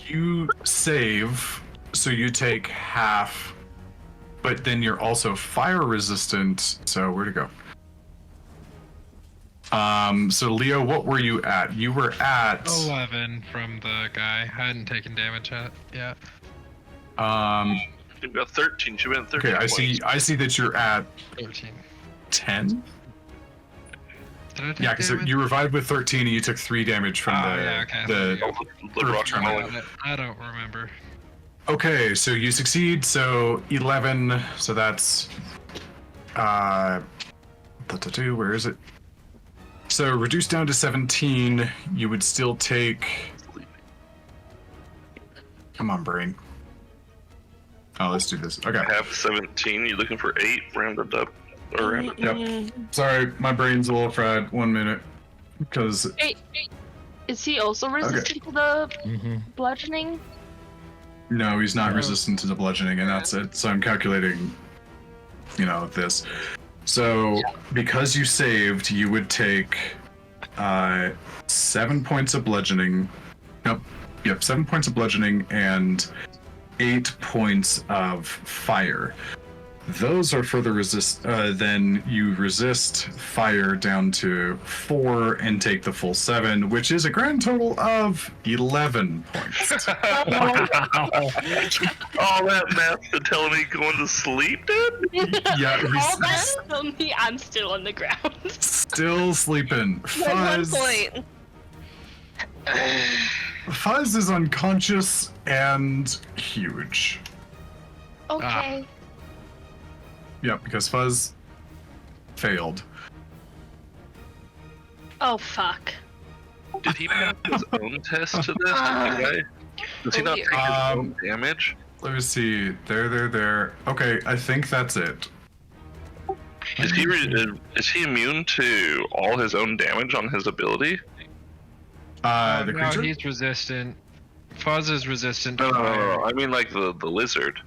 you save, so you take half, but then you're also fire resistant, so where'd it go? So Leo, what were you at? You were at
11 from the guy. I hadn't taken damage yet.
You've got 13. She went 13.
Okay, I see that you're at
13.
10.
Did I take
Yeah, because
damage?
you revived with 13 and you took 3 damage from
yeah, okay.
The rock
tournament.
I don't remember.
Okay, so you succeed, so 11, so that's where is it? So reduced down to 17, you would still take. Come on, brain. Oh, let's do this. Okay.
Half 17. You looking for 8? Rounded up. Or rounded up.
Yep. Sorry, my brain's a little fried. 1 minute. Because.
Wait, is he also resistant to the
Mm-hmm.
bludgeoning?
No, he's not
No.
resistant to the bludgeoning, and that's it. So I'm calculating, this. So because you saved, you would take 7 points of bludgeoning. Nope. Yep, 7 points of bludgeoning and 8 points of fire. Those are further resist. Then you resist fire down to 4 and take the full 7, which is a grand total of 11 points.
All that math to telling me going to sleep, dude?
Yeah,
All that
he's
told me I'm still on the ground.
still sleeping.
At one
Fuzz.
point.
Fuzz is unconscious and huge.
Okay.
Yep, because Fuzz failed.
Oh fuck.
Did he pass his own test to this? Okay. Does he not take his own damage?
Let me see. There. Okay, I think that's it.
Is he immune to all his own damage on his ability?
The
No,
creature?
he's resistant. Fuzz is resistant to
No,
fire.
I mean like the lizard.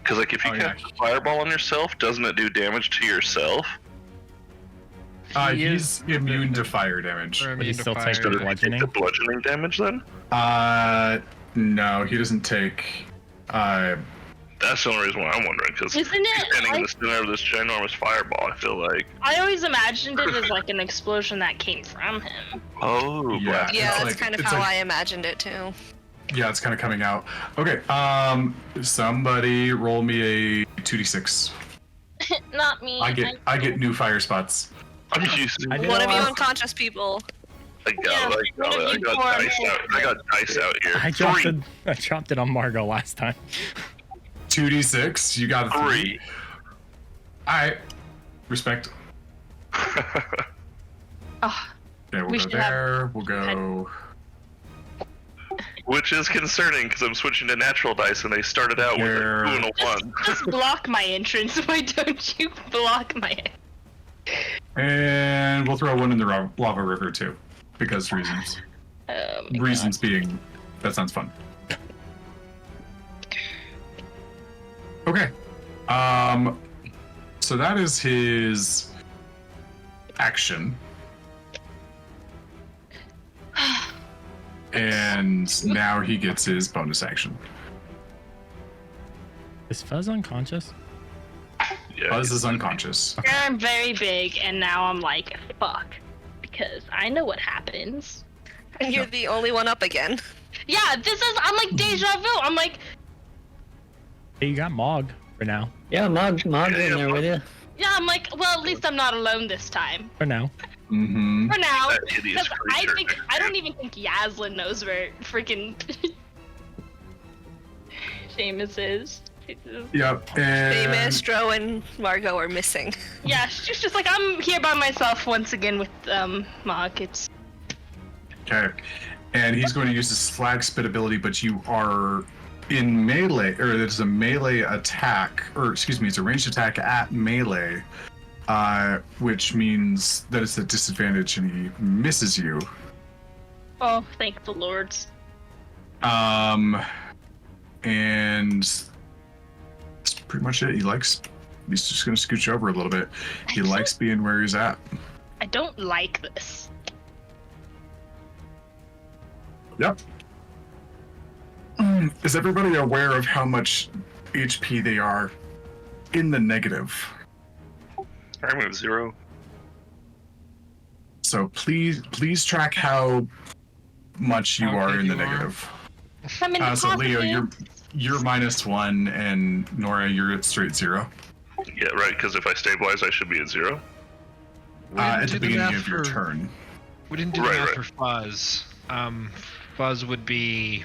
Because like if you
Oh, yeah.
cast a fireball on yourself, doesn't it do damage to yourself?
He's immune to fire damage.
Or
But he
immune to
still
fire.
takes the
Does he
bludgeoning.
take the bludgeoning damage then?
No, he doesn't take.
That's the only reason why I'm wondering, because
Isn't it?
standing in the center of this ginormous fireball, I feel like.
I always imagined it as like an explosion that came from him.
Oh,
Yeah.
Yeah,
It's
that's
like-
kind of
it's
how
like-
I imagined it too.
Yeah, it's kind of coming out. Okay. Somebody roll me a 2d6.
Not me.
I get new fire spots.
I'm used to.
I did
One of you
last-
unconscious people.
I got dice out here.
I dropped it on Margot last time.
2d6. You got a 3.
3.
I respect.
Oh,
Okay, we'll
We
go
should have-
there. We'll go.
Which is concerning because I'm switching to natural dice and they started out with
Here.
a 2 and a 1.
just block my entrance. Why don't you block my?
And we'll throw one in the lava river too, because reasons. Reasons being, that sounds fun. Okay. So that is his action. And now he gets his bonus action.
Is Fuzz unconscious?
Yeah,
Buzz is unconscious.
I'm very big, and now I'm like, fuck, because I know what happens.
And you're the only one up again.
Yeah, I'm like deja vu. I'm like,
Hey, you got Mog for now.
Yeah, Mog's in there with you.
yeah, I'm like, well, at least I'm not alone this time.
For now.
Mm-hmm.
For now,
That hideous
because
creature.
I don't even think Yaslin knows where freaking Seamus is.
Yep. And
Famous, Dro, and Margot are missing.
Yeah, she's just like, I'm here by myself once again with Mog. It's
Okay. And he's going to use his flag spit ability, but you are in melee, or it's a melee attack, or excuse me, it's a ranged attack at melee, which means that it's a disadvantage and he misses you.
oh, thank the lords.
And that's pretty much it. He's just going to scooch over a little bit. He likes being where he's at.
I don't like this.
Yep. Is everybody aware of how much HP they are in the negative?
I'm at 0.
So please track how much you
How
are
big
in the
you are?
negative.
I'm in the
So Leo,
positive.
you're -1, and Nora, you're at straight 0.
Yeah, right, because if I stabilize, I should be at 0.
We didn't
At
do
the
the
beginning
math
of your
for-
turn.
We didn't do
Right,
the math
right.
for Fuzz. Fuzz would be.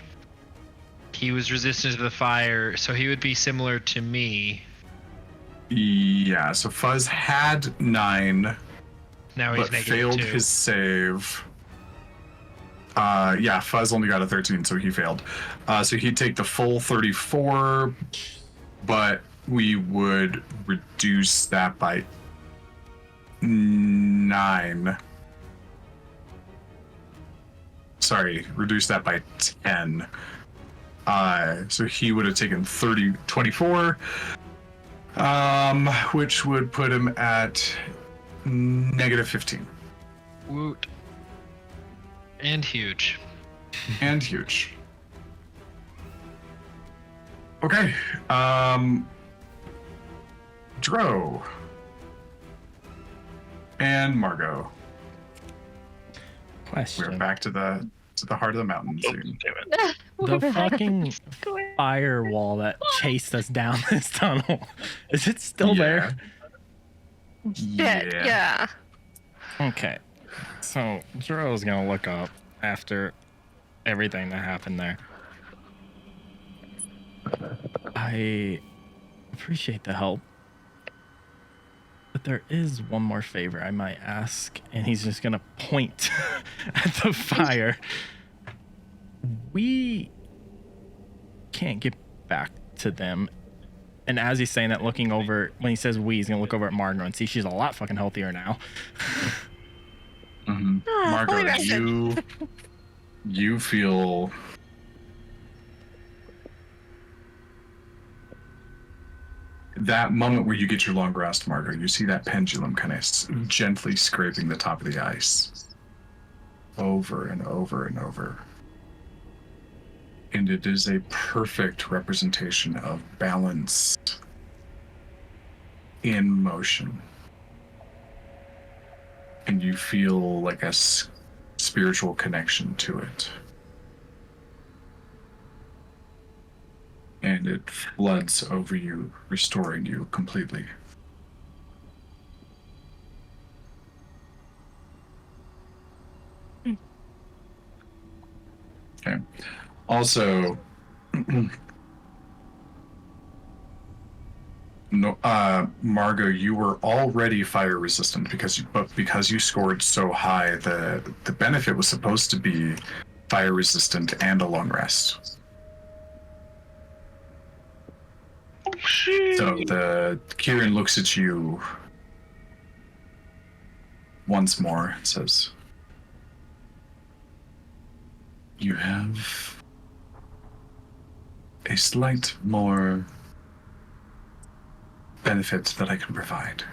He was resistant to the fire, so he would be similar to me.
Yeah. So Fuzz had 9,
Now he's
but
negative
failed
2.
his save. Yeah, Fuzz only got a 13, so he failed. So he'd take the full 34, but we would reduce that by 9. Sorry, reduce that by 10. So he would have taken 24, which would put him at -15.
Woot. And huge.
And huge. Okay. Dro. And Margot.
Question.
We're back to the heart of the mountain
Oh,
soon.
damn it.
The fucking firewall that chased us down this tunnel. Is it still there?
Yeah.
Okay. So Dro's gonna look up after everything that happened there. I appreciate the help. But there is one more favor I might ask, and he's just gonna point at the fire. We can't get back to them. And as he's saying that, looking over, when he says we, he's gonna look over at Margot and see she's a lot fucking healthier now.
Mm-hmm. Margot,
fully rested.
you feel that moment where you get your long rest, Margot, you see that pendulum kind of gently scraping the top of the ice over and over and over. And it is a perfect representation of balance in motion. And you feel like a spiritual connection to it. And it floods over you, restoring you completely. Okay. Also, no, Margot, you were already fire resistant because you scored so high, the benefit was supposed to be fire resistant and a long rest. So Kieran looks at you once more and says, "You have a slight more benefit that I can provide.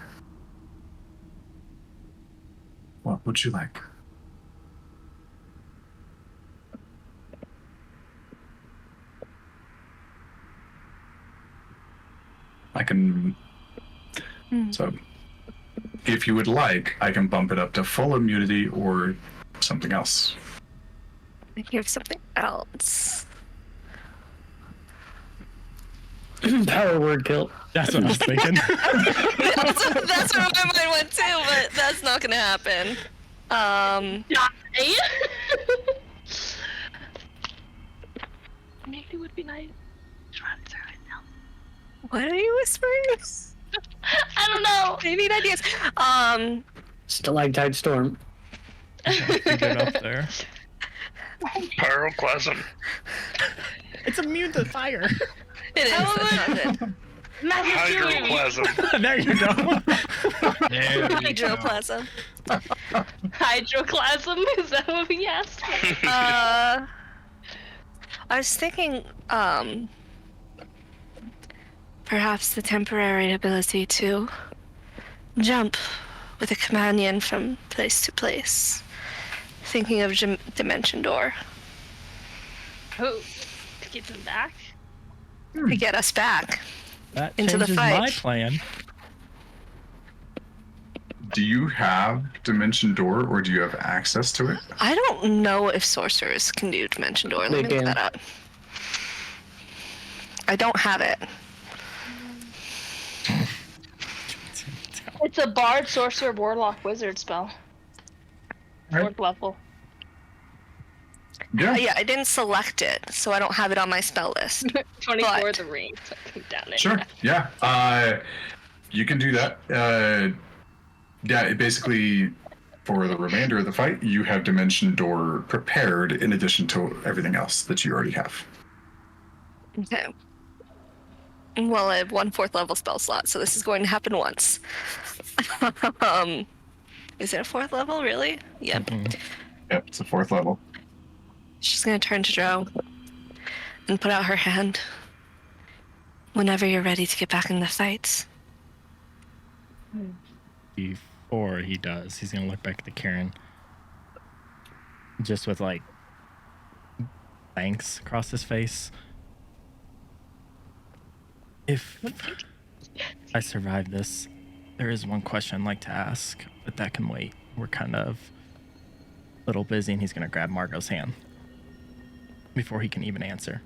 What would you like?" I can... So, if you would like, I can bump it up to full immunity or something else.
Thinking of something else.
Power word kill.
That's what I was thinking.
That's where my mind went too, but that's not gonna happen.
Maybe it would be nice. Try to right now.
What are you whispering?
I don't know.
I need ideas.
Stalactite storm.
Get up there.
Pyroclasm.
It's immune to fire.
It is. That's not
Hydroplasm.
There you go.
There you go.
Hydroplasm.
Hydroclasm? Is that what we asked?
I was thinking, perhaps the temporary ability to jump with a companion from place to place. Thinking of Dimension Door.
Oh, to get them back?
To get us back.
That
Into the
changes
fight.
my plan.
Do you have Dimension Door, or do you have access to it?
I don't know if sorcerers can do Dimension Door. Let
They
me look
can.
that up. I don't have it.
It's a bard, sorcerer, warlock, wizard spell.
Right.
Fourth level.
Yeah.
Yeah, I didn't select it, so I don't have it on my spell list.
24
But-
the ring. So I think down there.
Sure. Yeah. You can do that. Yeah. It basically, for the remainder of the fight, you have Dimension Door prepared in addition to everything else that you already have.
Okay. Well, I have 1 4th level spell slot, so this is going to happen once. Is it a 4th level, really? Yep.
Yep. It's a 4th level.
She's gonna turn to Drow and put out her hand. Whenever you're ready to get back in the fight.
Before he does, he's gonna look back at the Karen, just with like thanks across his face. If I survive this, there is one question I'd like to ask, but that can wait. We're kind of a little busy, and he's gonna grab Margot's hand before he can even answer.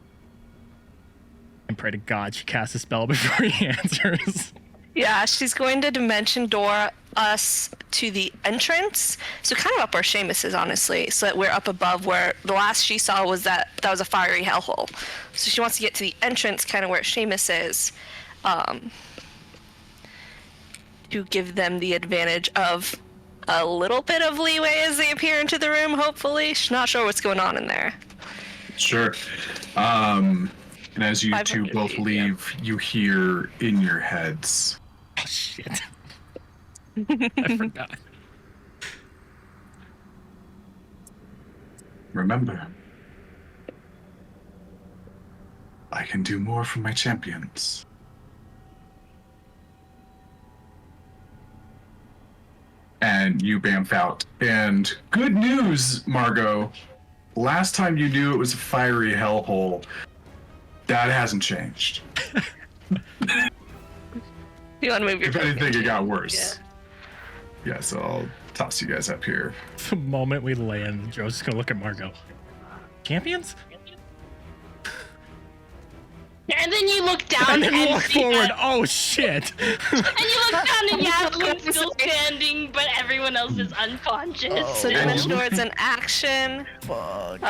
And pray to God she casts a spell before he answers.
Yeah, she's going to Dimension Door us to the entrance. So kind of up where Seamus is, honestly. So that we're up above where the last she saw was that was a fiery hellhole. So she wants to get to the entrance, kind of where Seamus is, to give them the advantage of a little bit of leeway as they appear into the room, hopefully. She's not sure what's going on in there.
Sure. And as you two
500
both
feet,
leave, you hear in your heads,
Oh shit! I forgot.
"Remember, I can do more for my champions. and you bamf out. And good news, Margot. Last time you knew it was a fiery hellhole. That hasn't changed.
You want to move your
If anything, it got worse. Yeah, so I'll toss you guys up here.
The moment we land, Joe's just gonna look at Margot. Champions?
And then you look down
And then walk
see
forward.
that-
Oh shit!
and you look down and Yaslin's still standing, but everyone else is unconscious.
So Dimension Door's an action.
Fuck.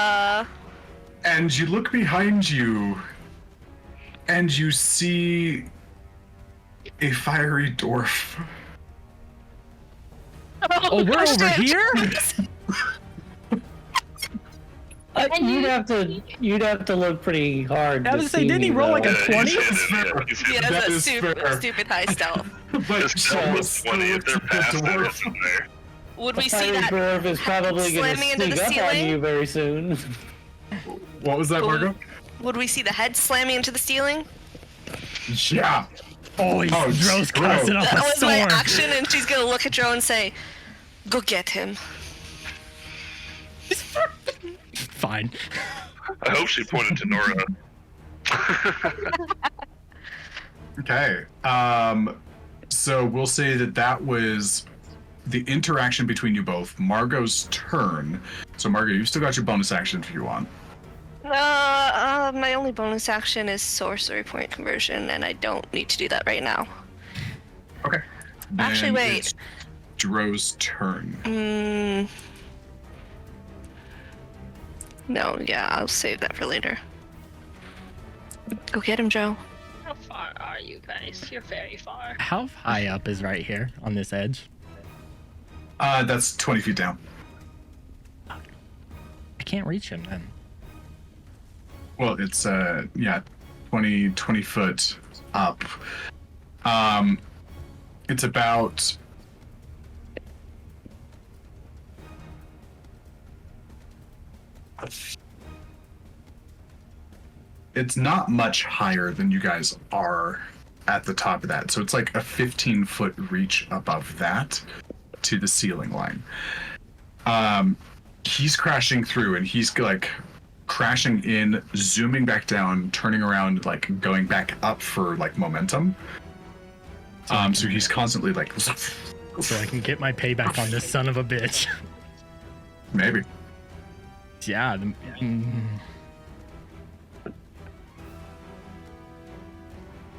And you look behind you, and you see a fiery dwarf.
Oh, we're over here?
You'd have to look pretty hard.
I was gonna say, didn't he roll like a 20?
He
That
has a
is fair.
stupid high stealth.
But
Just tell us 20 if they're past it,
dwarf.
isn't there?
Would we see
Fiery
that
dwarf is probably going to
slamming into
sneak
the
up on
ceiling?
you very soon.
What was that, Margot?
Would we see the head slamming into the ceiling?
Yeah.
Oh, he's
Oh,
Dro's
Dro.
casting up
That
a
was my
storm.
action, and she's gonna look at Joe and say, "Go get him."
Fine.
I hope she pointed to Nora.
Okay. So we'll say that was the interaction between you both. Margot's turn. So Margot, you've still got your bonus action if you want.
My only bonus action is sorcery point conversion, and I don't need to do that right now.
Okay.
Actually,
Then
wait.
it's Dro's turn.
No, yeah, I'll save that for later. Go get him, Joe.
How far are you guys? You're very far.
How high up is right here on this edge?
That's 20 feet down.
I can't reach him then.
Well, it's 20 foot up. It's about it's not much higher than you guys are at the top of that. So it's like a 15-foot reach above that to the ceiling line. He's crashing through, and he's like crashing in, zooming back down, turning around, like going back up for like momentum. So he's constantly like,
So I can get my payback on this son of a bitch.
maybe.
Yeah. He's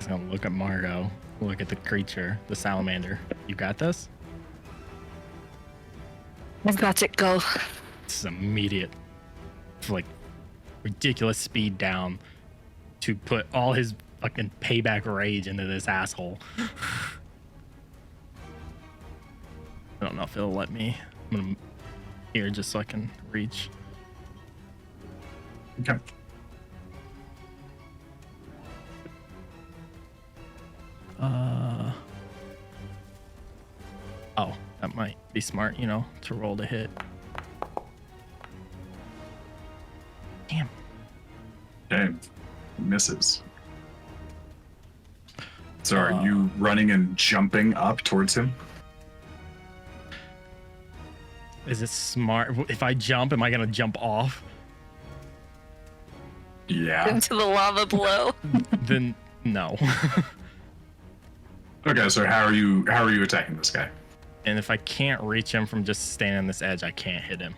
gonna look at Margot, look at the creature, the salamander. You got this?
I've got it. Go.
This is immediate, like, ridiculous speed down to put all his fucking payback rage into this asshole. I don't know if it'll let me. I'm gonna here just so I can reach.
Okay.
Oh, that might be smart, you know, to roll to hit. Damn.
Okay. Misses. So are you running and jumping up towards him?
Is it smart? If I jump, am I gonna jump off?
Yeah.
Into the lava below.
Then no.
Okay, so how are you attacking this guy?
And if I can't reach him from just standing on this edge, I can't hit him.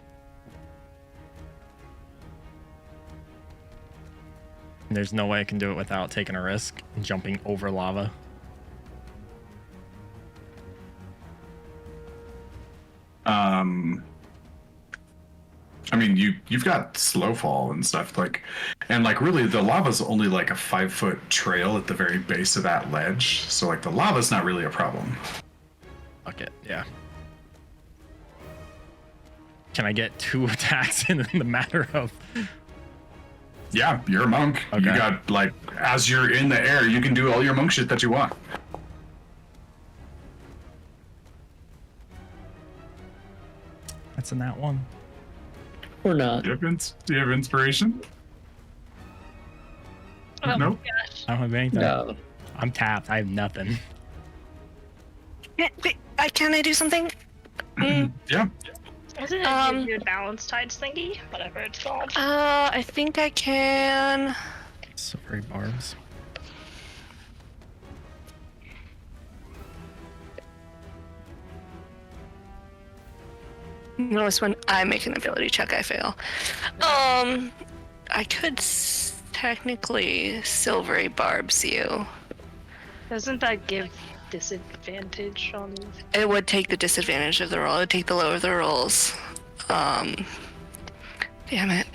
And there's no way I can do it without taking a risk and jumping over lava.
I mean, you've got slow fall and stuff, like, and like really the lava's only like a 5-foot trail at the very base of that ledge, so like the lava's not really a problem.
Fuck it, yeah. Can I get 2 attacks in the matter of?
Yeah, you're a monk.
Okay.
You got like, as you're in the air, you can do all your monk shit that you want.
That's in that one.
Or not.
Do you have inspiration?
Oh
Nope.
gosh.
I don't have anything.
No.
I'm tapped. I have nothing.
Wait, can I do something?
Yeah.
Isn't it your balance tides thingy? Whatever it's called.
I think I can.
Silvery barbs.
Notice when I make an ability check, I fail. I could technically silvery barbs you.
Doesn't that give disadvantage on?
It would take the disadvantage of the roll. It would take the lower of the rolls. Damn it.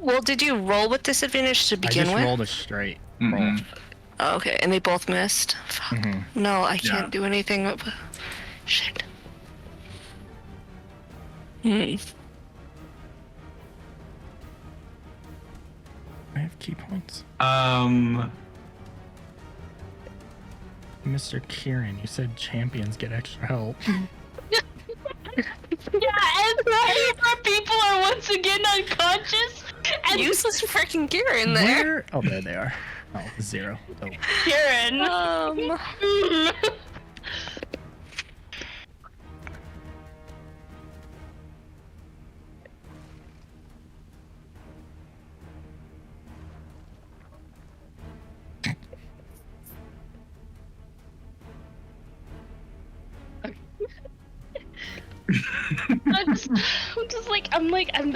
Well, did you roll with disadvantage to begin
I just
with?
rolled a straight roll.
Oh, okay, and they both missed. Fuck. No, I can't do anything. Shit.
I have key points. Mr. Kieran, you said champions get extra help.
Yeah, and our people are once again unconscious. And
Useless freaking gear in there.
Where? Oh, there they are. Oh, 0. Oh.
Kieran.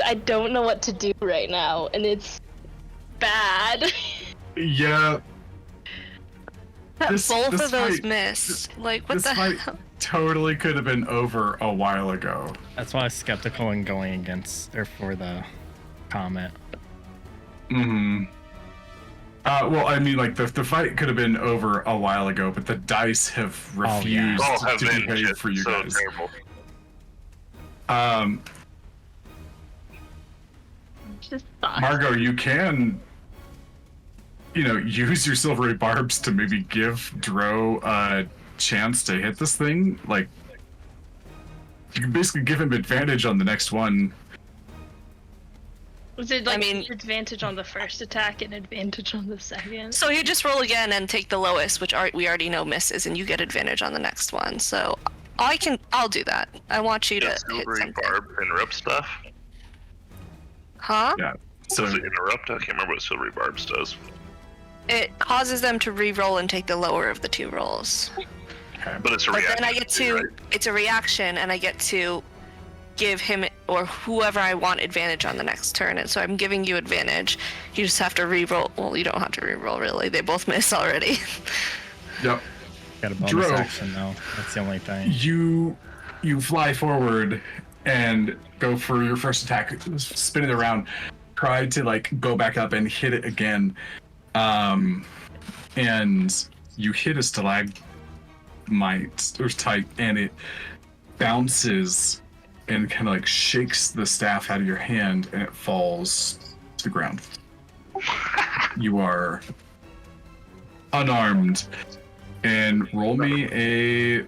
I don't know what to do right now, and it's bad.
Yeah.
Both of those
fight-
missed. Like, what
This
the
fight
hell?
totally could have been over a while ago.
That's why I was skeptical in going against or for the comment.
Well, I mean, like, the fight could have been over a while ago, but the dice have refused
All have
to
been
behave
shit,
for you
so
guys.
terrible.
Just thought.
Margot, you can, use your silvery barbs to maybe give Dro a chance to hit this thing. Like, you can basically give him advantage on the next one.
Was it advantage on the first attack and advantage on the second?
So you just roll again and take the lowest, which we already know misses, and you get advantage on the next one. So I'll do that. I want you to
Does
hit
silvery
something.
barb interrupt stuff?
Huh?
Yeah. So
Does it interrupt? I can't remember what silvery barbs does.
It causes them to re-roll and take the lower of the 2 rolls.
But it's a
But
reaction.
then I get to,
right?
it's a reaction, and I get to give him or whoever I want advantage on the next turn. And so I'm giving you advantage. You just have to re-roll. Well, you don't have to re-roll, really. They both miss already.
yep.
Got a bonus
Dro.
action though. That's the only thing.
You fly forward and go for your first attack, spin it around, try to go back up and hit it again, and you hit a stalagmite or type, and it bounces and kind of shakes the staff out of your hand, and it falls to the ground. You are unarmed, and roll me a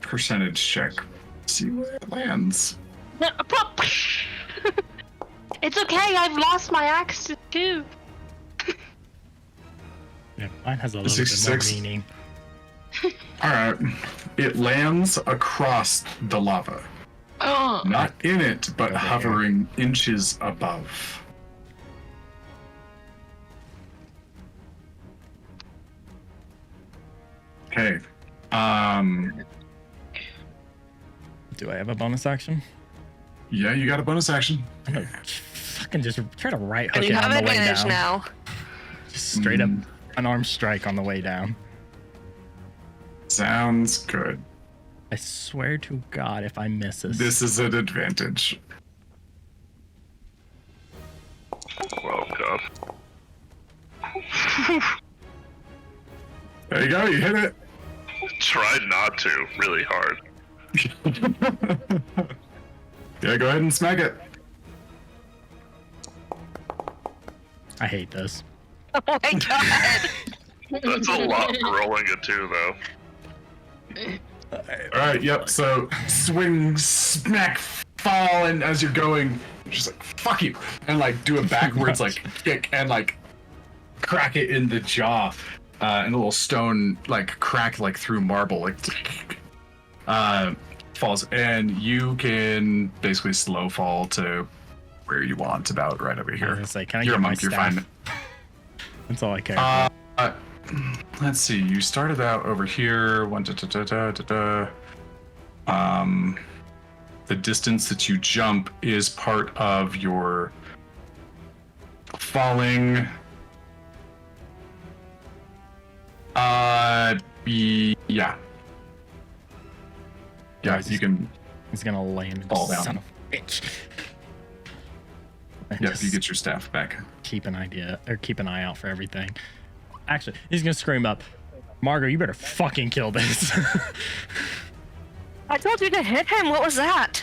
percentage check. See where it lands.
It's okay, I've lost my axe too.
Yeah, mine has a little bit more
66.
meaning.
All right, it lands across the lava,
Oh.
not in it, but
Over here.
hovering inches above. Okay.
Do I have a bonus action?
Yeah, you got a bonus action.
I'm gonna fucking just try to right hook
And
it
you
on
have
the way
advantage
down.
now.
Just straight up unarmed strike on the way down.
Sounds good.
I swear to God, if I miss
This is an advantage.
Well, God.
There you go, you hit it.
Tried not to, really hard.
Yeah, go ahead and smack it.
I hate this.
Oh my god.
That's a lot for rolling a 2, though.
All right, yep. So swing, smack, fall, and as you're going, just fuck you, and do a backwards kick and crack it in the jaw, and a little stone like crack like through marble like falls, and you can basically slow fall to where you want, about right over
I was
here.
gonna say, can I
You're
get
a
my
monk, you're
staff?
fine.
That's all I care about.
Let's see. You started out over here. The distance that you jump is part of your falling. Yeah. Yeah, you can.
He's gonna land and
fall down.
son of a bitch. And
Yep,
just
you get your staff back.
keep an eye out for everything. Actually, he's gonna scream up, Margot, you better fucking kill this.
I told you to hit him. What was that?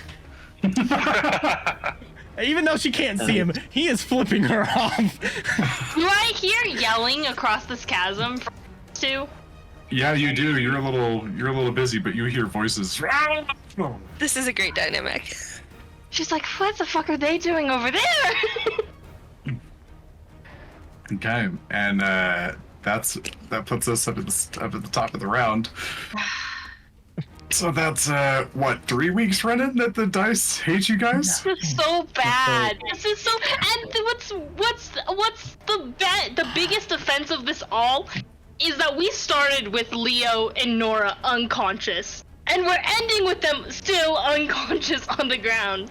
Even though she can't see him, he is flipping her off.
Do I hear yelling across this chasm from two?
Yeah, you do. You're a little busy, but you hear voices.
This is a great dynamic.
She's like, what the fuck are they doing over there?
Okay, and that puts us up at the top of the round. So that's what, 3 weeks running that the dice hate you guys?
This is so bad. This is so. And what's the biggest offense of this all is that we started with Leo and Nora unconscious, and we're ending with them still unconscious on the ground.